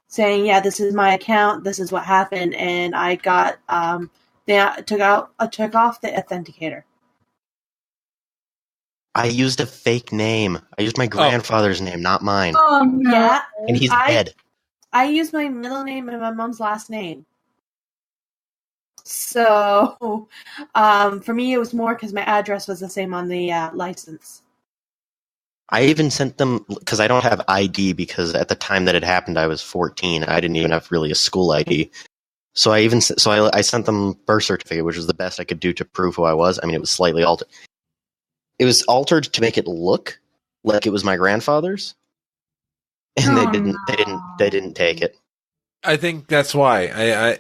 saying, "Yeah, this is my account. This is what happened," and I got they took off the authenticator. I used a fake name. I used my grandfather's name, not mine. Oh no! Yeah, And he's I- dead. I used my middle name and my mom's last name. So, for me, it was more because my address was the same on the license. I even sent them, because I don't have ID, because at the time that it happened, I was 14. I didn't even have really a school ID. So I sent them birth certificate, which was the best I could do to prove who I was. I mean, it was slightly altered. It was altered to make it look like it was my grandfather's, and Oh, they didn't take it I think that's why.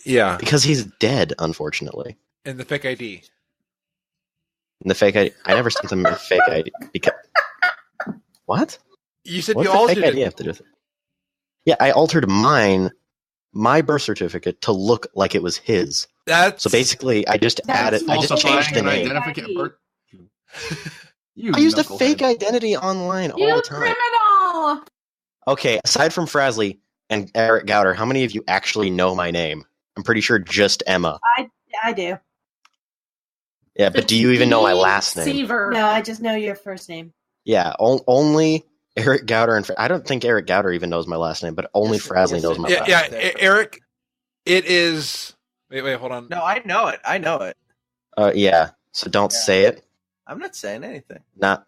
Yeah, because he's dead, unfortunately. and the fake ID. And the fake ID, I never sent them a fake ID because what? You said What you does the altered fake ID it. have to do with it? Yeah, I altered my birth certificate to look like it was his. That's So basically, I just That's changed the an name. identification. You I used a knucklehead. fake identity online all You the time. criminal! Okay, aside from Frazley, And Eric Gauder, how many of you actually know my name? I'm pretty sure just Emma. I do. Yeah, but do you even know my last name? Deceiverr. No, I just know your first name. Yeah, only Eric Gauder and I don't think Eric Gauder even knows my last name, but only Frazley knows my last name. Yeah, Eric, it is... Wait, hold on. No, I know it. Yeah, so don't say it. I'm not saying anything. Not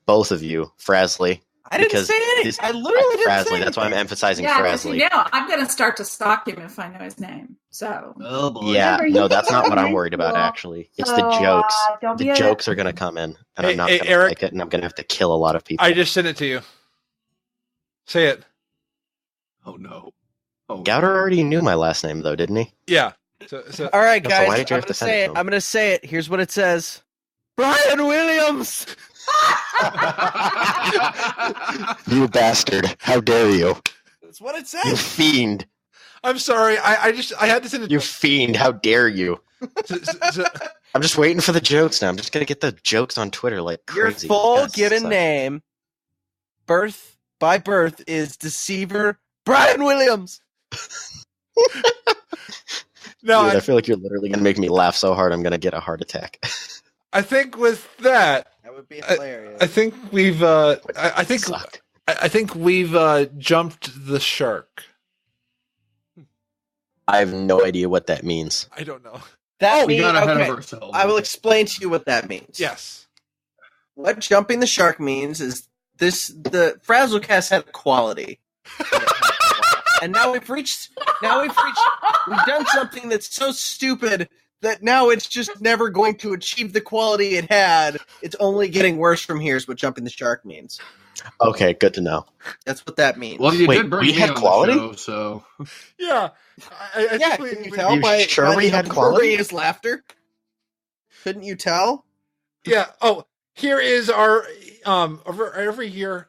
both of you, Frazley. I didn't say anything. I literally didn't Frazley, say that's why I'm emphasizing Yeah, because Frazley. I'm going to start to stalk him if I know his name. So. Oh boy. Yeah, Remember, no, you that's not what I'm can worried about, cool. actually. It's So, the jokes. don't be The a- jokes are going to come in, and I'm not Hey, going to Eric. like it, and I'm going to have to kill a lot of people. I just sent it to you. Say it. Oh no. Oh, Gauder already knew my last name, though, didn't he? Yeah. So All right, So guys. why did you I'm have gonna to send say it it. to him? I'm gonna say it. Here's what it says. Brian Williams. You bastard. How dare you? That's what it You says. fiend. I'm sorry. I had to send it. You fiend. How dare you? So, I'm just waiting for the jokes now. I'm just going to get the jokes on Twitter like Your crazy. full Yes, given so- name, by birth, is Deceiverr Brian Williams. no, Dude, I feel like you're literally going to make me laugh so hard I'm going to get a heart attack. I think with that, That would be hilarious. I think we've. I think. Suck. I think we've jumped the shark. I have no idea what that means. I don't know. that we means, got ahead okay, of ourselves. I will explain to you what that means. Yes. What jumping the shark means is the Frazzlecast had quality. And now we've done something that's so stupid that now it's just never going to achieve the quality it had. It's only getting worse from here is what jumping the shark means. Okay, good to know. That's what that means. Well, you Wait, did bring we me had on quality? the show, so Yeah. I yeah, think can you we- tell You by sure we the had quality? uproarious laughter? Couldn't you tell? Yeah. Oh, here is our every year.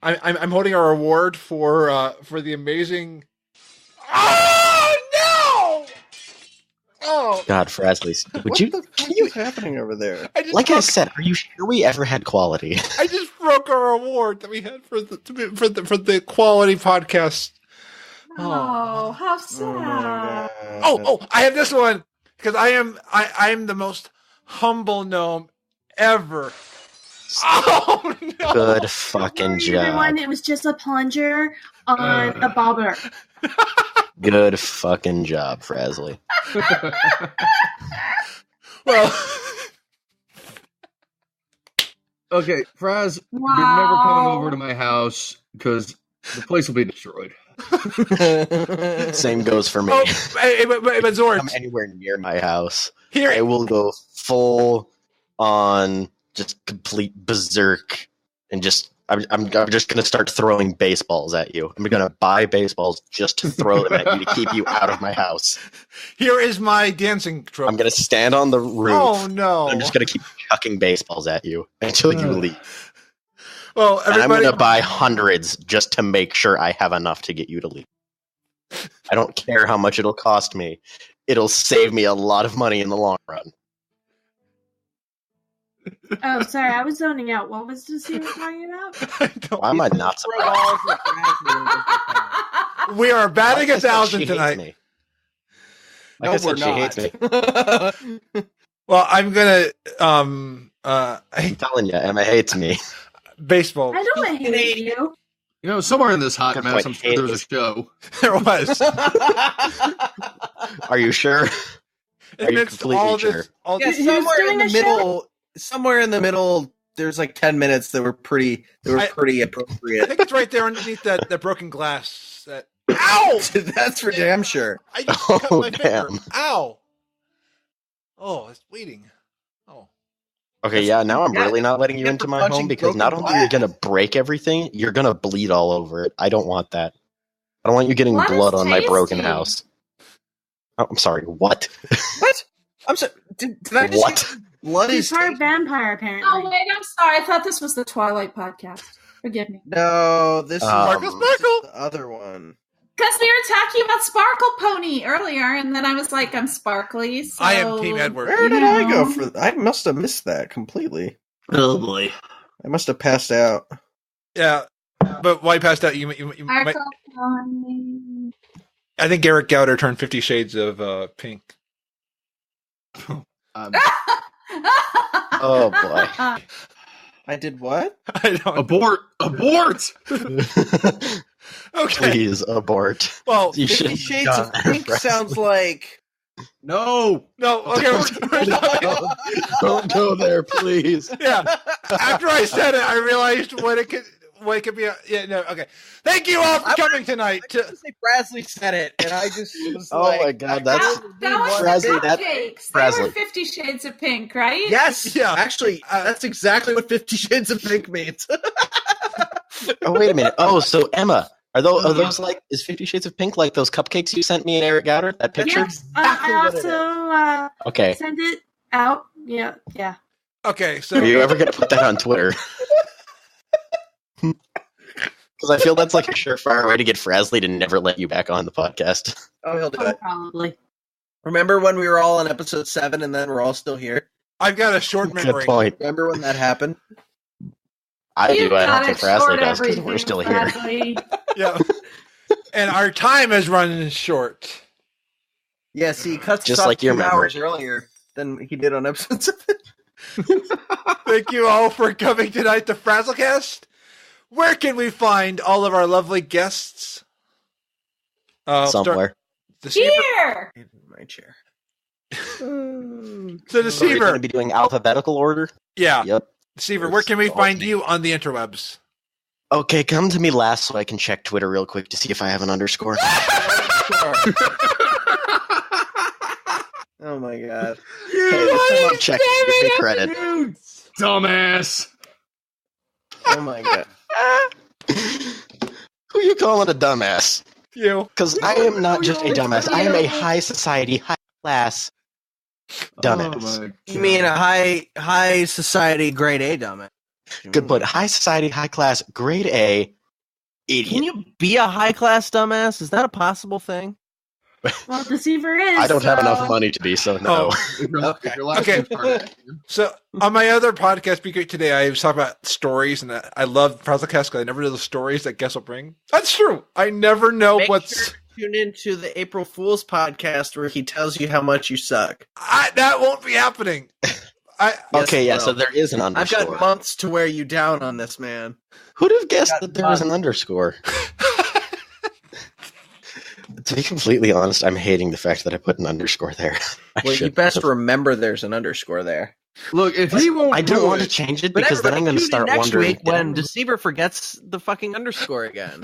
I'm holding our award for the amazing. Oh no! Oh, God, Frazley. Would What you? the fuck is happening over there? I just Like I broke, said, are you sure we ever had quality? I just broke our award that we had for the quality podcast. Oh, how sad. Oh, I have this one because I am the most humble gnome ever. Oh no! Good fucking Sorry, everyone, job. it was just a plunger on a bobber. Good fucking job, Frazley. Well, okay, Fraz, Wow. you're never coming over to my house because the place will be destroyed. Same goes for me. oh, hey, but Come Xortz, anywhere near my house, here. I will go full on just complete berserk and just I'm just gonna start throwing baseballs at you. I'm gonna buy baseballs just to throw them at you to keep you out of my house. Here is my dancing trope. I'm gonna stand on the roof. Oh no! I'm just gonna keep chucking baseballs at you until you leave. Well, And I'm everybody. gonna buy hundreds just to make sure I have enough to get you to leave. I don't care how much it'll cost me. It'll save me a lot of money in the long run. Oh, sorry, I was zoning out. What was this you were talking about? I don't- Why am I not surprised? we are batting I a said thousand she hates tonight. me. Like I said, she hates me. Well, I'm gonna I'm telling you, Emma hates me. baseball. I don't hate you. You know, somewhere in this hot Good mess, point. I'm sure there's a show. There was. Are you sure? Are you Amidst completely all sure? this, all Yeah, Who's this, somewhere in doing the a show? middle. Somewhere in the middle, there's like 10 minutes that were pretty I appropriate. think it's right there underneath that broken glass. That ow! That's for damn sure. I just cut Oh, my finger. damn. Ow! Oh, it's bleeding. Oh, Okay, yeah, now I'm Yeah, really not letting you yeah, into for my punching home because not broken only are you glass. going to break everything, you're going to bleed all over it. I don't want that. I don't want you getting Blood is blood on my broken tasty. house. Oh, I'm sorry, what? What? I'm sorry. Did I just What? hear blood He's is part tasty? vampire, apparently. Oh, wait, I'm sorry. I thought this was the Twilight podcast. Forgive me. No, this is Sparkle, sparkle. the other one. Because we were talking about Sparkle Pony earlier, and then I was like, I'm sparkly. So... I am Team Edward. Where did I go No. for? I must have missed that completely. Oh boy. I must have passed out. Yeah, but why passed out? You might, Sparkle I think Eric Gauder turned 50 Shades of Pink. Oh boy. I did what? I don't. Abort! Okay. Please abort. Well, You 50 should Shades of Pink sounds like... No! no. Okay. Don't go there, please. Yeah. After I said it, I realized what it could be. Yeah. No. Okay. Thank you all for coming tonight. I was going to say Frazley said it, and I just was Oh like... my god, that's That was Frazley, the that- cupcakes. Frazley. They were 50 Shades of Pink, right? Yes! Yeah. Actually, that's exactly what 50 Shades of Pink means. Oh wait a minute. Oh, so Emma, are those like is 50 Shades of Pink like those cupcakes you sent me in Eric Gauder? That picture? Yes, exactly I what it also Okay. send it out. Yeah. Okay. So Are you ever gonna put that on Twitter? Because I feel that's like a surefire way to get Frazley to never let you back on the podcast. Oh, he'll do Oh, it. probably. Remember when we were all on episode 7 and then we're all still here? I've got a short Good memory. point. Remember when that happened? I You do. I don't gotta think Frazley short does because we're everything, still here. Frazley. Yeah. And our time is running short. Yeah, see, he cuts Just us off like your 2 memory. hours earlier than he did on episode 7. Thank you all for coming tonight to Frazzlecast. Where can we find all of our lovely guests? Somewhere. Deceiverr. Here! In my chair. So Are we going to Deceiverr. be doing alphabetical order? Yeah. Yep. Deceiverr, where can we find you on the interwebs? Okay, come to me last so I can check Twitter real quick to see if I have an underscore. Oh my god. Hey, someone check. Give me credit. Dumbass! Oh my god. Who you calling a dumbass? You. Because I am not just a dumbass. I am a high society, high class dumbass. Oh my You mean a high society grade A dumbass? Good point. High society, high class, grade A, idiot. Can you be a high class dumbass? Is that a possible thing? Well, Deceiverr is. I don't have so- enough money to be, so no. Okay. Your last Okay. name's Carter. So on my other podcast, Be Great Today, I was talking about stories, and I love Frazzlecast because I never know the stories that guests will bring. That's true. I never know Make what's. sure to tune into the April Fool's podcast where he tells you how much you suck. That won't be happening. Okay, yeah, well, so there is an I've underscore. got months to wear you down on this, man. Who'd have guessed got that there was an underscore? To be completely honest, I'm hating the fact that I put an underscore there. Well, you best remember there's an underscore there. Look, if he won't I don't do want it, to change it But because then I'm going to tune in start next wondering. week when Deceiver forgets the fucking underscore again.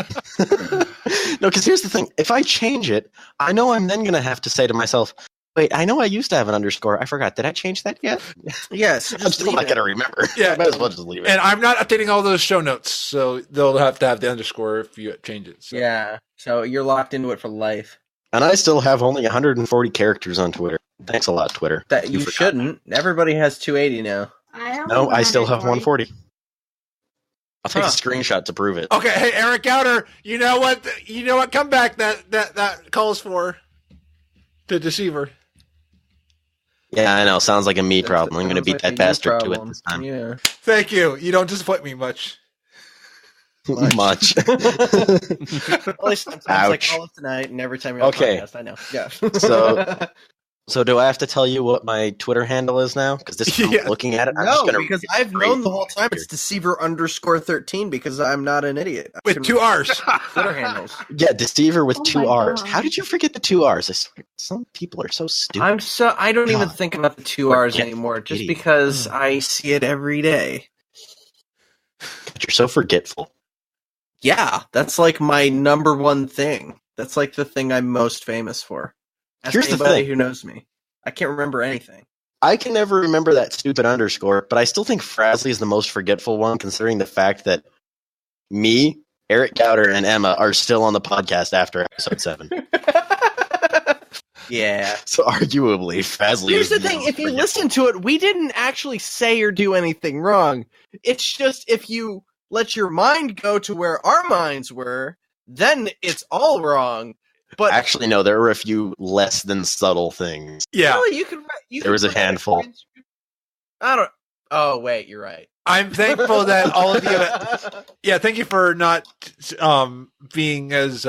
No, because here's the thing. If I change it, I know I'm then going to have to say to myself, wait, I know I used to have an underscore. I forgot. Did I change that yet? Yes, I'm still not going to remember. Yeah. I might as well just leave it. And I'm not updating all those show notes, so they'll have to have the underscore if you change it. So. Yeah, so you're locked into it for life. And I still have only 140 characters on Twitter. Thanks a lot, Twitter. That you forgot. shouldn't. Everybody has 280 now. No, I still have 140. I'll take Huh. a screenshot to prove it. Okay, hey Eric Gauder, you know what? You know what comeback that calls for? The Deceiverr. Yeah, I know. Sounds like a me problem. I'm going to Sounds beat like that a bastard you to it problem. this time. Yeah. Thank you. You don't disappoint me much. Much. At least sometimes like Ouch. all of tonight and every time you're on Okay. the podcast, I know. Yeah. So do I have to tell you what my Twitter handle is now? Because this is Yeah. looking at it. I'm just No, gonna because I've great. known the whole time it's Deceiver_13 because I'm not an idiot. I With can 2 R's. Twitter handles. Yeah, Deceiverr with Oh 2 my R's. God. How did you forget the 2 R's? I swear, some people are so stupid. I don't even God. think about the 2 R's Forgetful anymore just idiot. because I see it every day. But you're so forgetful. Yeah, that's like my number one thing. That's like the thing I'm most famous for. Ask Here's the anybody thing. who knows me. I can't remember anything. I can never remember that stupid underscore, but I still think Frazley is the most forgetful one, considering the fact that me, Eric Gauder, and Emma are still on the podcast after episode 7. Yeah. So arguably, Frazley Here's is the thing, most if you forgetful. listen to it, we didn't actually say or do anything wrong. It's just if you let your mind go to where our minds were, then it's all wrong. But Actually, no, there were a few less than subtle things. Yeah. really, you There was a put that handful. I don't. Oh, wait, you're right. I'm thankful that all of you. Yeah, thank you for not being as.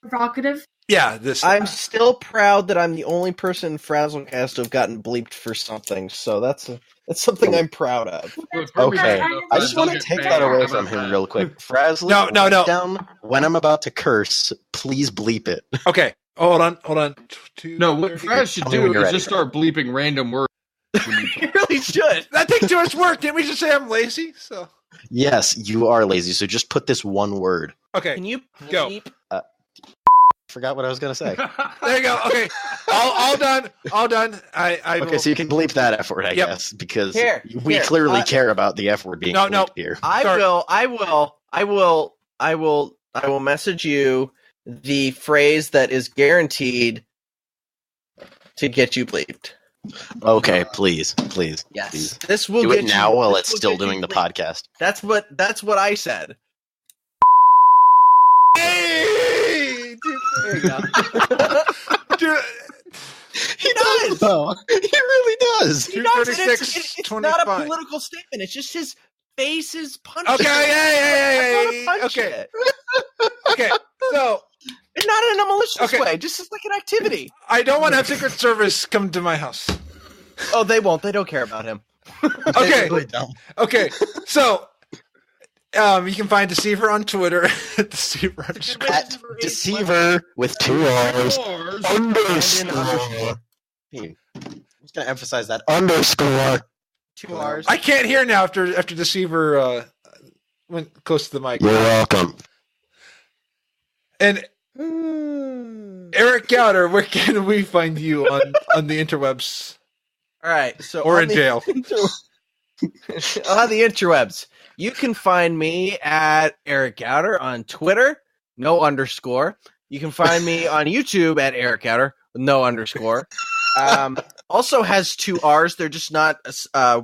Provocative. Yeah, this. I'm still proud that I'm the only person in Frazzlecast to have gotten bleeped for something. So that's something I'm proud of. Okay, I just want to take that away from him real quick. Frazley, No. Down, when I'm about to curse, please bleep it. Okay, hold on. No, what Fraz should do is ready. just start bleeping random words. You really should. That takes too much work. Didn't we just say I'm lazy? So. Yes, you are lazy, so just put this one word. Okay. Can you Go. bleep? Forgot what I was going to say. There you go. Okay. All done. I Okay, will... so you can bleep that F word, I Yep. guess, because Here, we clearly care about the F word being No. bleeped here. I will message you the phrase that is guaranteed to get you bleeped. Okay, please. Yes. Please. This will Do get it now you, while this it's will still get you doing the bleeped. podcast. That's what I said. Hey! There you go. Dude, He does. Oh, he really does. He does. And 236, it's not a 25. political statement. It's just his face is punched. Okay, I wanna punch okay. it. Okay, so And not in a malicious Okay. way, just as like an activity. I don't want to have Secret Service come to my house. Oh, they won't. They don't care about him. Okay, Really don't. okay. So, you can find Deceiverr on Twitter. Deceiverr. At Deceiverr with 2 R's. Underscore. I'm just going to emphasize that. Underscore. 2 R's. I can't hear now after Deceiverr went close to the mic. You're welcome. And Eric Gauder, where can we find you on the interwebs All right. So or on in the- jail? on the interwebs, you can find me at Eric Gauder on Twitter, no underscore. You can find me on YouTube at Eric Gauder, no underscore. Also has 2 R's. They're just not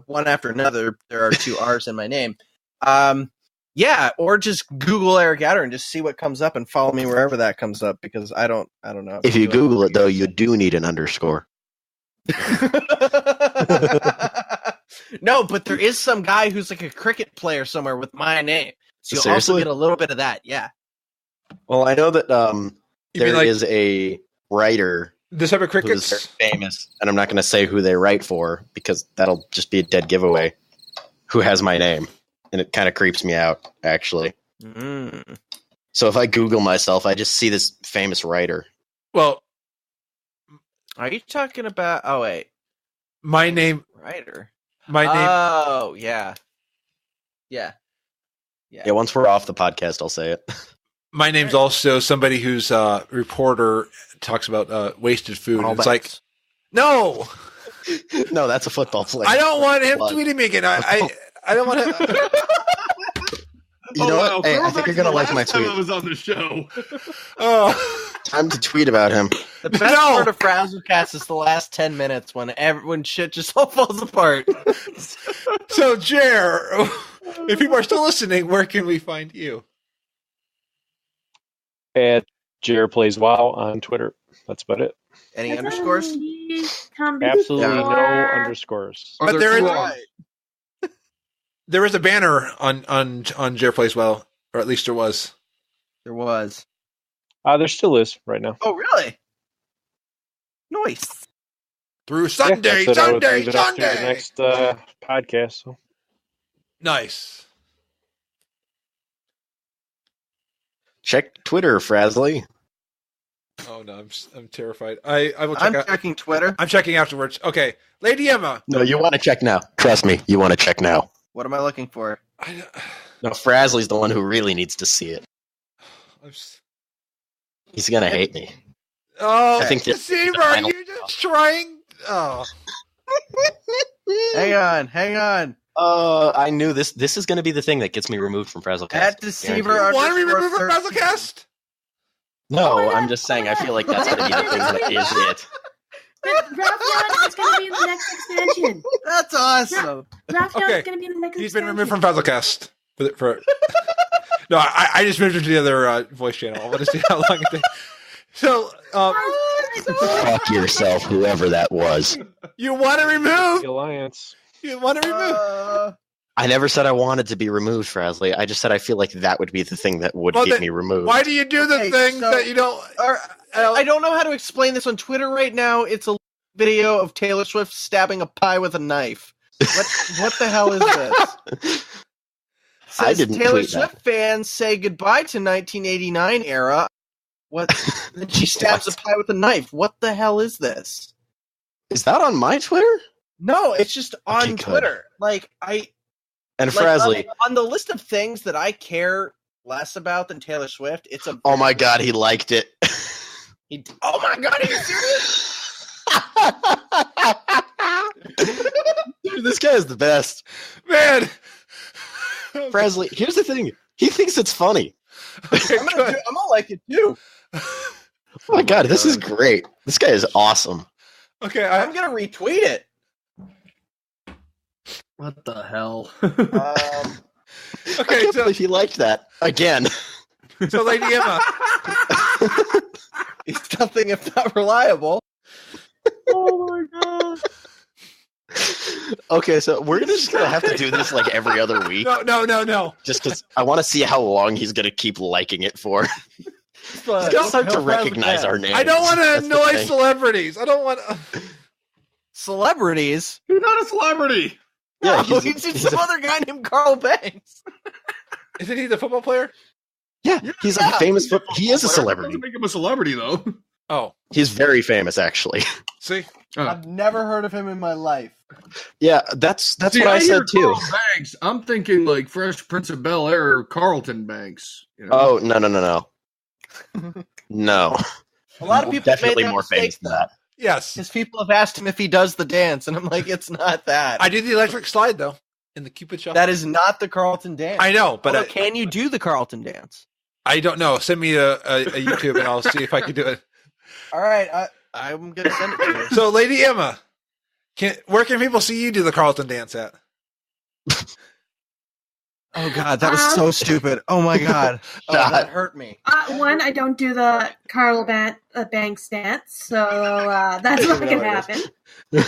one after another. There are 2 R's in my name. Yeah, or just Google Eric Gauder and just see what comes up and follow me wherever that comes up because I don't know. If you Google it, though, you do need an underscore. No, but there is some guy who's like a cricket player somewhere with my name. So you'll Seriously? also get a little bit of that. Yeah. Well, I know that You mean there is a writer Deceiverr who's Crickets? very famous, and I'm not going to say who they write for because that'll just be a dead giveaway, who has my name. And it kind of creeps me out, actually. Mm. So if I Google myself, I just see this famous writer. Well, Are you talking about? Oh wait, my name. writer. My name. Oh yeah. Yeah, once we're off the podcast, I'll say it. My name's also somebody who's a reporter, talks about wasted food. All It's that. like, no, No, that's a football player. I don't want him Blood. tweeting me again. I don't want to. You know what? Hey, I think you're going to like my Time I tweet. was on the show. Oh, Time to tweet about him. The best No! part of Frazzlecast is the last 10 minutes when shit just all falls apart. so Jer, if people are still listening, where can we find you? At Jared Plays WoW on Twitter. That's about it. Any underscores? Absolutely no Or- underscores. Are But there is- two R's? There is a banner on Jer Plays Well, or at least there was. There was. There still is right now. Oh really? Nice. Through Yeah, Sunday, I said I would Sunday, leave it up to the Sunday. next podcast. So. Nice. Check Twitter, Frazley. Oh no, I'm terrified. I will check I'm out. checking Twitter. I'm checking afterwards. Okay, Lady Emma. No, you want to check now. Trust me, you want to check now. What am I looking for? No, Frazley's the one who really needs to see it. He's going to hate me. Oh, I think this is the Deceiverr, are final- you just trying? Oh, Hang on. I knew this. This is going to be the thing that gets me removed from Frazzlecast. At Deceiverr Guaranteed. want to be removed from underscore Frazzlecast? No, Oh my I'm God. just saying. I feel like that's going to be the thing that is it. Raphael is going to be in the next expansion. That's awesome. Raphael Okay. is going to be in the next He's been expansion. removed from Frazzlecast. No, I just moved him to the other voice channel. I want to see how long it takes. So, Fuck yourself, whoever that was. you want to remove? The Alliance. You want to remove? I never said I wanted to be removed, Frazley. I just said I feel like that would be the thing that would get me removed. Why do you do the things that you don't? I don't know how to explain this on Twitter right now. It's a video of Taylor Swift stabbing a pie with a knife. What the hell is this? I didn't Taylor tweet Swift that. fans say goodbye to 1989 era. What? Then she stabs a pie with a knife. What the hell is this? Is that on my Twitter? No, it's just on Okay, good. Twitter. And Frazley. On the list of things that I care less about than Taylor Swift, it's a. Oh my god, he liked it. Oh my god, are you serious? Dude, this guy is the best. Man. Frazley, here's the thing. He thinks it's funny. Okay, I'm gonna like it too. Oh my god, this is great. This guy is awesome. Okay, I'm gonna retweet it. What the hell? I okay. can't believe he liked that again. So, Lady Emma. He's nothing if not reliable. Oh my god. Okay, so we're just gonna have to do this like every other week. No. Just because I want to see how long he's gonna keep liking it for. He's gonna start to recognize our names. I don't want to That's the annoy thing. celebrities. I don't want to. Celebrities? You're not a celebrity. Yeah, No, he's just some other guy named Carl Banks. Isn't he the football player? Yeah, he's like a famous. He is a Whatever, celebrity. doesn't make him a celebrity though. Oh, He's very famous, actually. see. I've never heard of him in my life. Yeah, that's See, what I hear said too. Carl Banks. I'm thinking like Fresh Prince of Bel Air or Carlton Banks. You know? Oh no. No, A lot of people definitely made that more famous mistake, than that. Yes. because people have asked him if he does the dance, and I'm like, it's not that. I did the electric slide, though, in the Cupid shop. That is not the Carlton dance. I know, but Although, can you do the Carlton dance? I don't know. Send me a YouTube and I'll see if I can do it. All right, I'm gonna send it to you. So, Lady Emma, where can people see you do the Carlton dance at? Oh god, that was so stupid. Oh my god, that hurt me. One, I don't do the Carl Banks dance, so that's not going to happen. But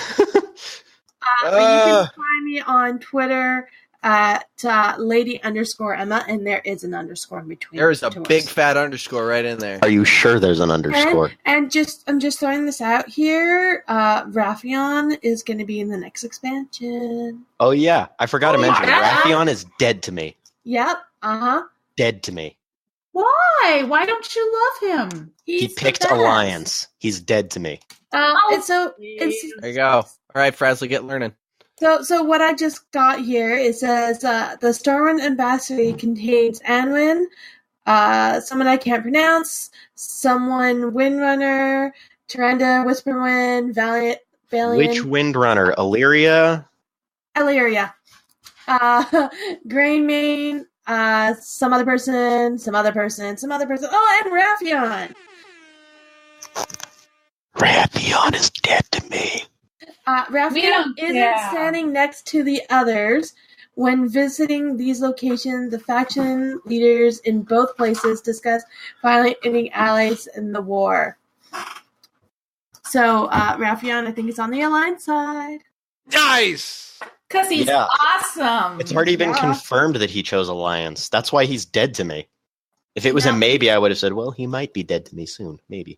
you can find me on Twitter at lady_Emma, and there is an underscore in between. There is a to us. big fat underscore right in there. Are you sure there's an underscore? And I'm just throwing this out here. Raffion is going to be in the next expansion. Oh yeah, I forgot to mention. my God. Raffion is dead to me. Yep. Dead to me. Why? Why don't you love him? He He's the picked best. Alliance. He's dead to me. It's There you go. All right, Frazley, get learning. So what I just got here, it says the Stormwind Ambassador contains Anwin, someone I can't pronounce, someone Windrunner, Tyrande, Whisperwind, Valiant, Which Windrunner? Illyria? Illyria, Grainmane, some other person. Oh, and Raffion. Raffion is dead to me. We Raffion don't isn't care. standing next to the others. When visiting these locations, the faction leaders in both places discuss finally ending allies in the war. So, Raffion, I think, is on the Alliance side. Nice! Because he's Yeah. awesome. It's already been Yeah. confirmed that he chose Alliance. That's why he's dead to me. If it was a Yeah. maybe, I would have said, well, he might be dead to me soon. Maybe.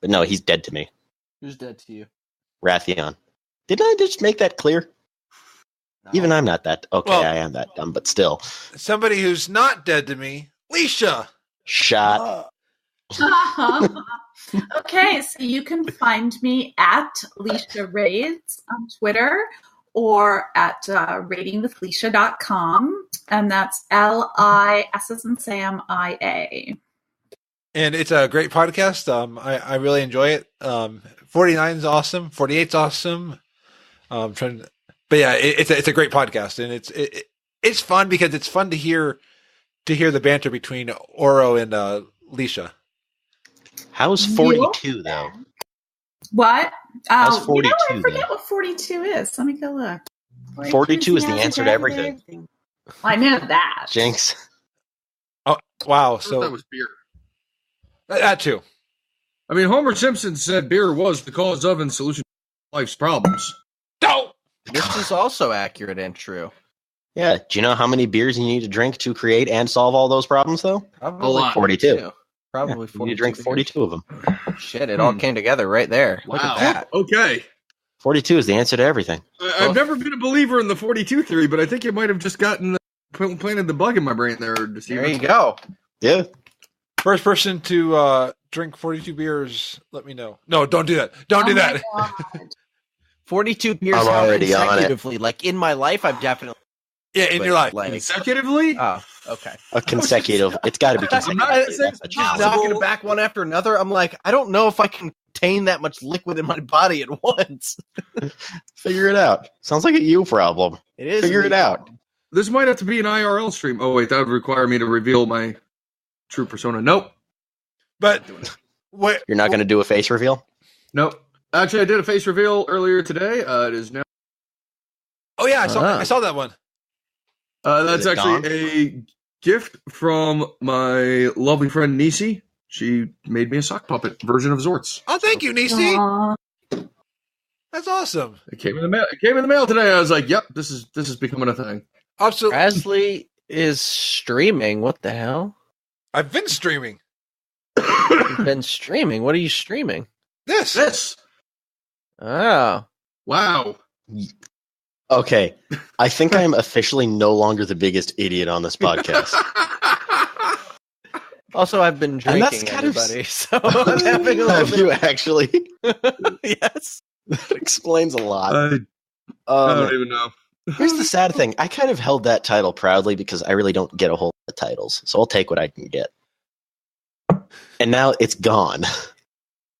But no, he's dead to me. Who's dead to you? Rathion. Didn't I just make that clear? No. Even I'm not that. Okay, Well- I am that dumb, but still. Somebody who's not dead to me, Lisia. Shot. Okay, so you can find me at Lisia Raids on Twitter or at ratingwithlesia.com, and that's LISSAMIA. And it's a great podcast. I really enjoy it. 49 is awesome. 48's awesome. But yeah, it's a great podcast, and it's fun because it's fun to hear the banter between Oro and Lisia. How's 42, though? What? How's I 42 forget then? what 42 is. Let me go look. 42 is the answer to everything. I know that. Jinx. Oh wow! I thought that So was beer. that too. I mean, Homer Simpson said beer was the cause of and solution to life's problems. No. This is also accurate and true. Yeah. Do you know how many beers you need to drink to create and solve all those problems, though? Probably A lot. 42. Probably You need to drink 42 of them. Shit, it all came together right there. Look Wow. at that. Okay. 42 is the answer to everything. I've never been a believer in the 42 theory, but I think you might have just planted the bug in my brain there, Deceiverr. There you go. Yeah. First person to drink 42 beers, let me know. No, don't do that. Don't do that. 42 beers I'm already on it. consecutively. Like in my life, I've definitely. Yeah, in your life. Like, Consecutively? oh, okay. A consecutive. It's got to be I'm consecutive. not That's a just challenge. knocking it back one after another. I'm like, I don't know if I can contain that much liquid in my body at once. Figure it out. Sounds like a you problem. It is. Figure it out. This might have to be an IRL stream. Oh, wait, that would require me to reveal my true persona. Nope. But what? You're not going to do a face reveal? Nope. Actually, I did a face reveal earlier today. It is now. Oh yeah, I saw that one. That's Is it actually a gift from my lovely friend Nisi. She made me a sock puppet version of Xortz. Oh, thank you, Nisi. Aw. That's awesome. It came in the mail. It came in the mail today. I was like, "Yep, this is becoming a thing." Absolutely. Frazley is streaming. What the hell? I've been streaming You've been streaming. What are you streaming? this. This. Oh. Wow. Okay. I think I'm officially no longer the biggest idiot on this podcast. Also, I've been And that's drinking, kind of- everybody, so I'm having a little Have you bit. actually? Yes. That explains a lot. I don't even know. Here's the sad thing. I kind of held that title proudly because I really don't get a whole lot of titles. So I'll take what I can get. And now it's gone.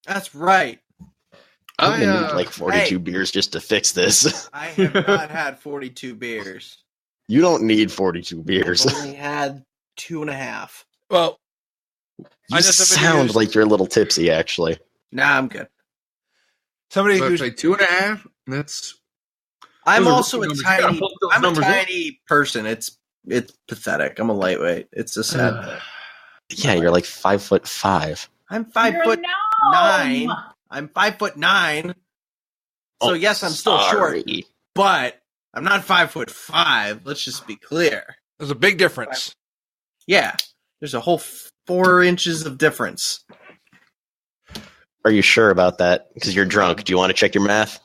That's right. I'm I, gonna need like 42 beers just to fix this. I have not had 42 beers. You don't need 42 beers. I've only had 2.5. Well, You I know somebody sound who's- like you're a little tipsy, actually. Nah, I'm good. somebody Let's who's say 2.5. That's I'm Those are also a numbers. You gotta tiny. pump those I'm a numbers up. tiny person. It's pathetic. I'm a lightweight. It's a sad thing. Yeah, you're like 5'5". I'm 5'9". I'm 5'9". So Oh, yes, I'm still short, sorry. but I'm not 5'5". Let's just be clear. there's a big difference. Yeah, there's a whole 4 inches of difference. Are you sure about that? Because you're drunk. Do you want to check your math?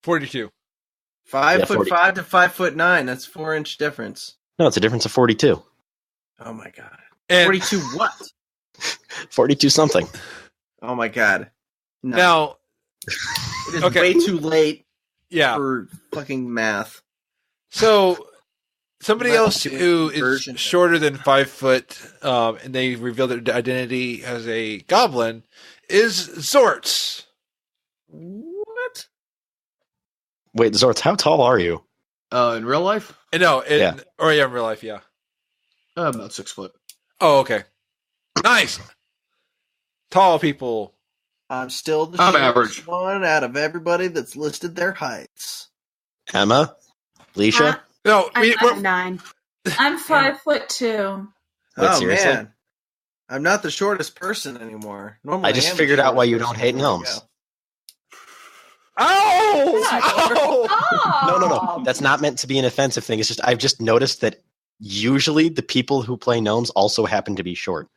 42. 5'5" 40. to 5'9". That's 4-inch difference. No, it's a difference of 42. Oh my god. And 42 what? 42 something. Oh my god. No. now, It is okay. way too late yeah. for fucking math. So somebody Let's else do a who is conversion. shorter than 5 foot, and they reveal their identity as a goblin, is Xortz. What? Wait, Xortz, how tall are you? in real life. No, Yeah. or yeah, in real life, yeah. About 6 foot. Oh, okay. Nice. Tall people. I'm still the I'm shortest average. one out of everybody that's listed their heights. Emma? Lisia? No, I'm we're- 5'9". I'm 5'2". Wait, oh seriously? man, I'm not the shortest person anymore. Normally, I just am the figured out why you shortest don't hate person. There you gnomes. go. Oh! No, no. That's not meant to be an offensive thing. It's just I've just noticed that usually the people who play gnomes also happen to be short.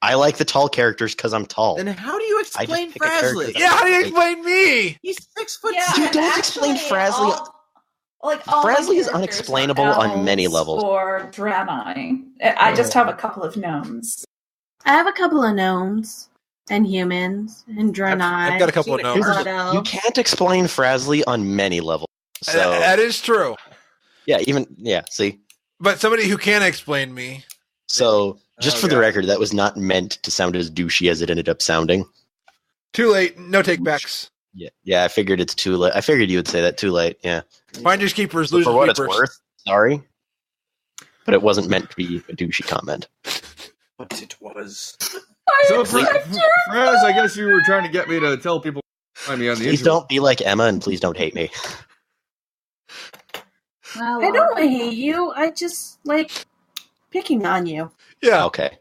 I like the tall characters because I'm tall. Then how do you explain pick a character Frazley? that- Yeah, how do you explain me? He's 6 foot. Yeah, You and don't explain actually, Frazley- all Frazley my is characters unexplainable are on many elves levels. Or Draenei. I just have a couple of gnomes. I have a couple of gnomes and humans and Draenei. I've got a couple of Seen it. gnomes. Blood You elves. can't explain Frazley on many levels. So That is true. see. But somebody who can explain me. So just Oh, for the God. record, that was not meant to sound as douchey as it ended up sounding. Too late. No takebacks. Yeah, I figured it's too late. I figured you would say that too late. Yeah. Finders keepers, So losers for what it's keepers. worth, sorry. But it wasn't meant to be a douchey comment. But it was. So, Fraz, I guess you were trying to get me to tell people to find me on the Please internet. don't be like Emma, and please don't hate me. Well, I don't hate you. I just like picking on you. Yeah, Okay.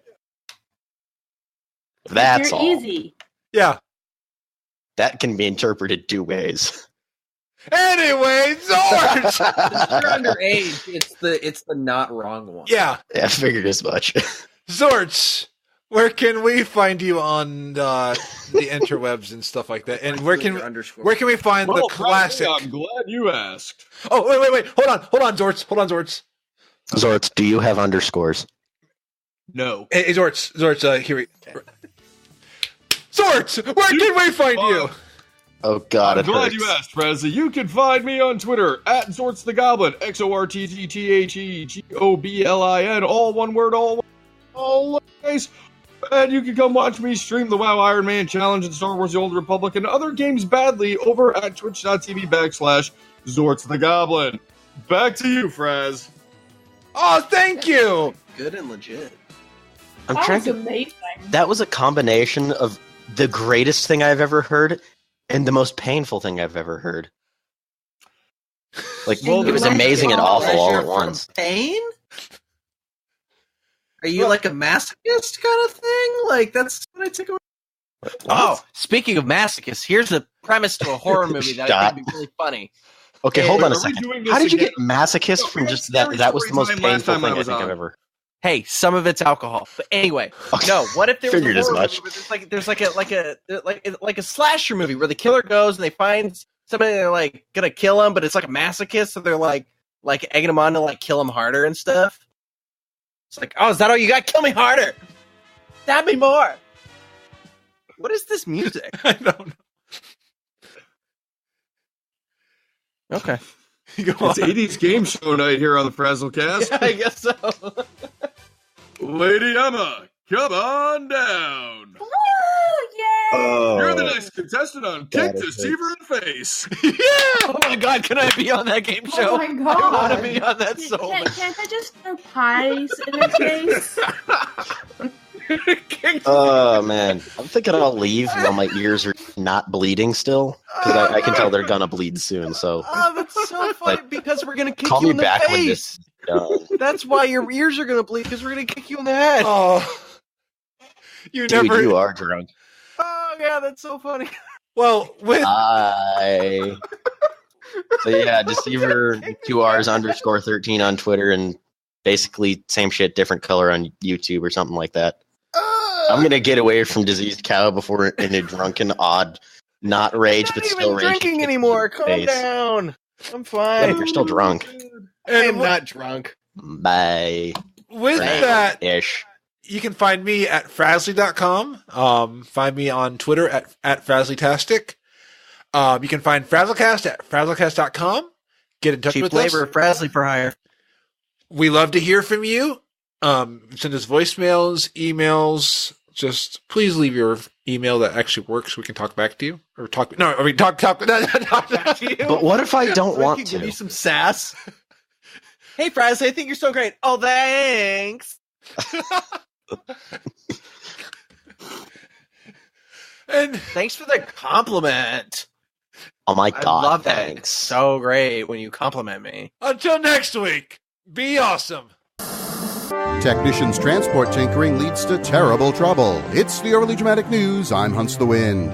That's You're all. easy. yeah. That can be interpreted two ways. Anyway, Xortz! If you're underage, it's the not wrong one. Yeah. Yeah, I figured as much. Xortz, where can we find you on the interwebs and stuff like that? And where can we find the classic? I'm glad you asked. Oh, wait. Hold on, Xortz. Xortz, do you have underscores? No. Hey, Xortz, here we... Xortz, where can we find you? Oh, God, I'm glad you asked, Frazley. You can find me on Twitter, at Xortz the Goblin, XORTTTHEGOBLIN, all one word, all lowercase. And you can come watch me stream the WoW Iron Man Challenge and Star Wars The Old Republic and other games badly over at twitch.tv/Xortz the Goblin. Back to you, Fraz. Oh, thank you. Good and legit. I'm That trying was to... amazing. That was a combination of the greatest thing I've ever heard and the most painful thing I've ever heard. Like, Well, it was you might amazing be and on awful all pleasure at from once. Pain? Are you like a masochist kind of thing? Like, that's what I took away. Oh, speaking of masochists, here's a premise to a horror movie that I think would be really funny. Okay, Hey, hold on a are we second. doing this How did you again? get masochist No, from we just had that? scary That was the most story time last painful time I thing I was think on. I've ever. Hey, some of it's alcohol. But anyway, Okay. no. What if there was Figured a as horror much. movie where there's like a slasher movie where the killer goes and they find somebody and they're like gonna kill him, but it's like a masochist, so they're like egging him on to like kill him harder and stuff. It's like, oh, is that all you got? Kill me harder. Stab me more. What is this music? I don't know. Okay. Go on. It's 80s game show night here on the Frazzlecast. Yeah, I guess so. Lady Emma, come on down. Woo! Yay! You're the next contestant on Kick God, it Deceiverr in the Face. Oh my god, can I be on that game show? Oh my I want god. to be on that so Can't, much. can't I just throw pies in his face? Oh man, I'm thinking I'll leave while my ears are not bleeding still, because I can tell they're gonna bleed soon. So Oh, that's so funny Like, because we're gonna kick call you me in the back when face. this is done. That's why your ears are gonna bleed because we're gonna kick you in the head. Oh, you Dude, never. you are drunk. Oh yeah, that's so funny. Well, with So yeah, Deceiverr 2Rs_13 on Twitter, and basically same shit, different color on YouTube or something like that. I'm gonna get away from Diseased Cow before in a drunken, odd, not rage, I'm but not still even rage. drinking anymore. Calm Face. down. I'm Yeah, fine. you're still drunk. I am not drunk. Bye. with Right. that, Ish. you can find me at Frazley.com. Find me on Twitter at Frazleytastic. You can find Frazzlecast at Frazzlecast.com. Get in touch Cheap with labor, us. Frazley for hire. We love to hear from you. Send us voicemails, emails. Just please leave your email that actually works. We can talk back to you or talk. No, I mean talk back to you. But what if I don't We want can give to? you some sass. Hey, Frazley, I think you're so great. Oh, thanks. And Thanks for the compliment. Oh my I god! love that. It's Thanks. so great when you compliment me. until next week, be awesome. Technicians transport tinkering leads to terrible trouble. It's the Overly Dramatic News. I'm Hunts the Wind.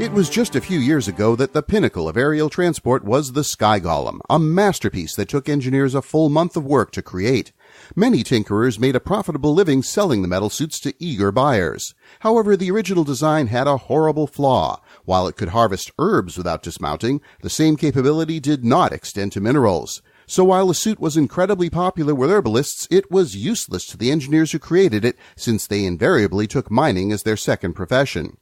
It was just a few years ago that the pinnacle of aerial transport was the Sky Golem, a masterpiece that took engineers a full month of work to create. Many tinkerers made a profitable living selling the metal suits to eager buyers. However, the original design had a horrible flaw. While it could harvest herbs without dismounting, the same capability did not extend to minerals. So while the suit was incredibly popular with herbalists, it was useless to the engineers who created it, since they invariably took mining as their second profession.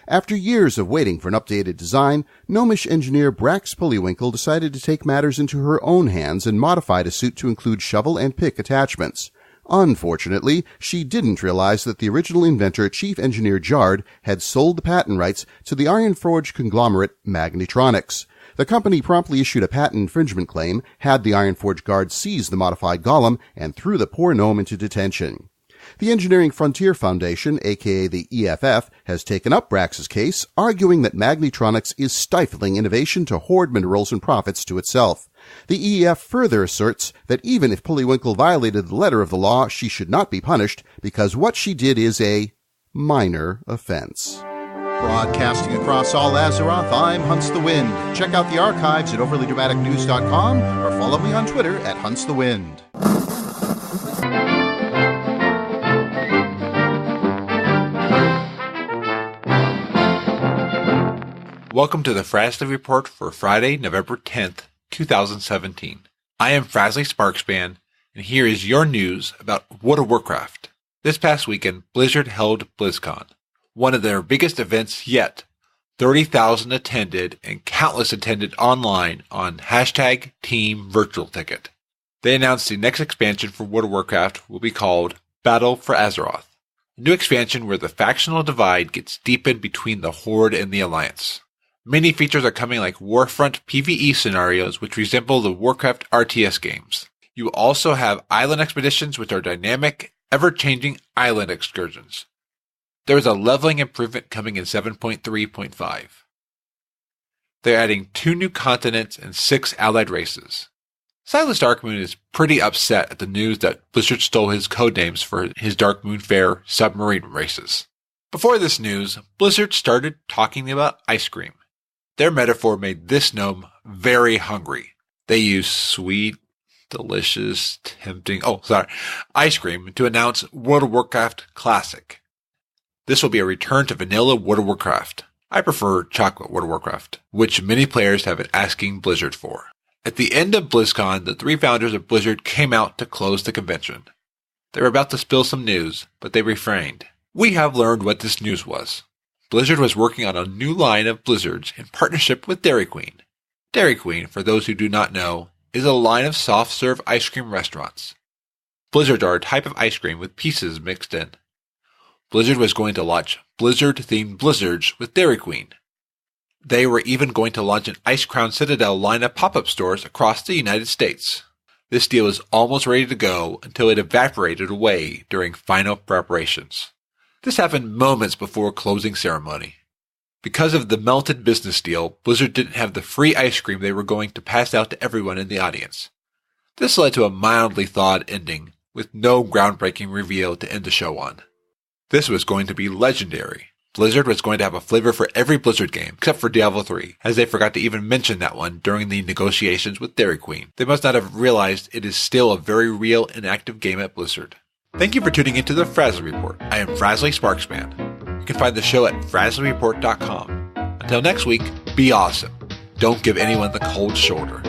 After years of waiting for an updated design, gnomish engineer Brax Pulleywinkle decided to take matters into her own hands and modified a suit to include shovel and pick attachments. Unfortunately, she didn't realize that the original inventor, Chief Engineer Jard, had sold the patent rights to the Ironforge conglomerate Magnetronics. The company promptly issued a patent infringement claim, had the Ironforge guard seize the modified golem, and threw the poor gnome into detention. The Engineering Frontier Foundation, aka the EFF, has taken up Brax's case, arguing that Magnetronics is stifling innovation to hoard minerals and profits to itself. The EF further asserts that even if Pulleywinkle violated the letter of the law, she should not be punished, because what she did is a minor offense. Broadcasting across all Azeroth, I'm Hunts the Wind. Check out the archives at overlydramaticnews.com or follow me on Twitter at Hunts the Wind. Welcome to the Frazley Report for Friday, November 10th, 2017. I am Frazley Sparkspan, and here is your news about World of Warcraft. This past weekend, Blizzard held BlizzCon, one of their biggest events yet. 30,000 attended, and countless attended online on #TeamVirtualTicket. They announced the next expansion for World of Warcraft will be called Battle for Azeroth, a new expansion where the factional divide gets deepened between the Horde and the Alliance. Many features are coming like Warfront PvE scenarios which resemble the Warcraft RTS games. You will also have island expeditions which are dynamic, ever-changing island excursions. There is a leveling improvement coming in 7.3.5. They're adding 2 new continents and 6 allied races. Silas Darkmoon is pretty upset at the news that Blizzard stole his codenames for his Darkmoon Fair submarine races. Before this news, Blizzard started talking about ice cream. Their metaphor made this gnome very hungry. They used sweet, delicious, tempting, ice cream to announce World of Warcraft Classic. This will be a return to vanilla World of Warcraft. I prefer chocolate World of Warcraft, which many players have been asking Blizzard for. At the end of BlizzCon, the 3 founders of Blizzard came out to close the convention. They were about to spill some news, but they refrained. We have learned what this news was. Blizzard was working on a new line of Blizzards in partnership with Dairy Queen. Dairy Queen, for those who do not know, is a line of soft-serve ice cream restaurants. Blizzards are a type of ice cream with pieces mixed in. Blizzard was going to launch Blizzard-themed Blizzards with Dairy Queen. They were even going to launch an Ice Crown Citadel line of pop-up stores across the United States. This deal was almost ready to go until it evaporated away during final preparations. This happened moments before closing ceremony. Because of the melted business deal, Blizzard didn't have the free ice cream they were going to pass out to everyone in the audience. This led to a mildly thawed ending, with no groundbreaking reveal to end the show on. This was going to be legendary. Blizzard was going to have a flavor for every Blizzard game, except for Diablo 3, as they forgot to even mention that one during the negotiations with Dairy Queen. They must not have realized it is still a very real and active game at Blizzard. Thank you for tuning into the Frazley Report. I am Frazley Sparksman. You can find the show at FrazleyReport.com. Until next week, be awesome. Don't give anyone the cold shoulder.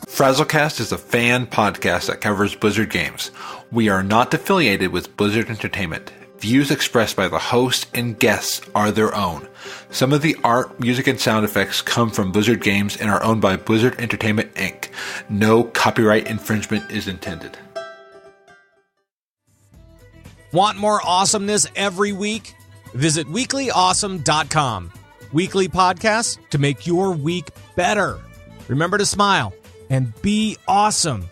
Frazzlecast is a fan podcast that covers Blizzard games. We are not affiliated with Blizzard Entertainment. Views expressed by the host and guests are their own. Some of the art, music, and sound effects come from Blizzard games and are owned by Blizzard Entertainment, Inc. No copyright infringement is intended. Want more awesomeness every week? Visit weeklyawesome.com. Weekly podcasts to make your week better. Remember to smile and be awesome.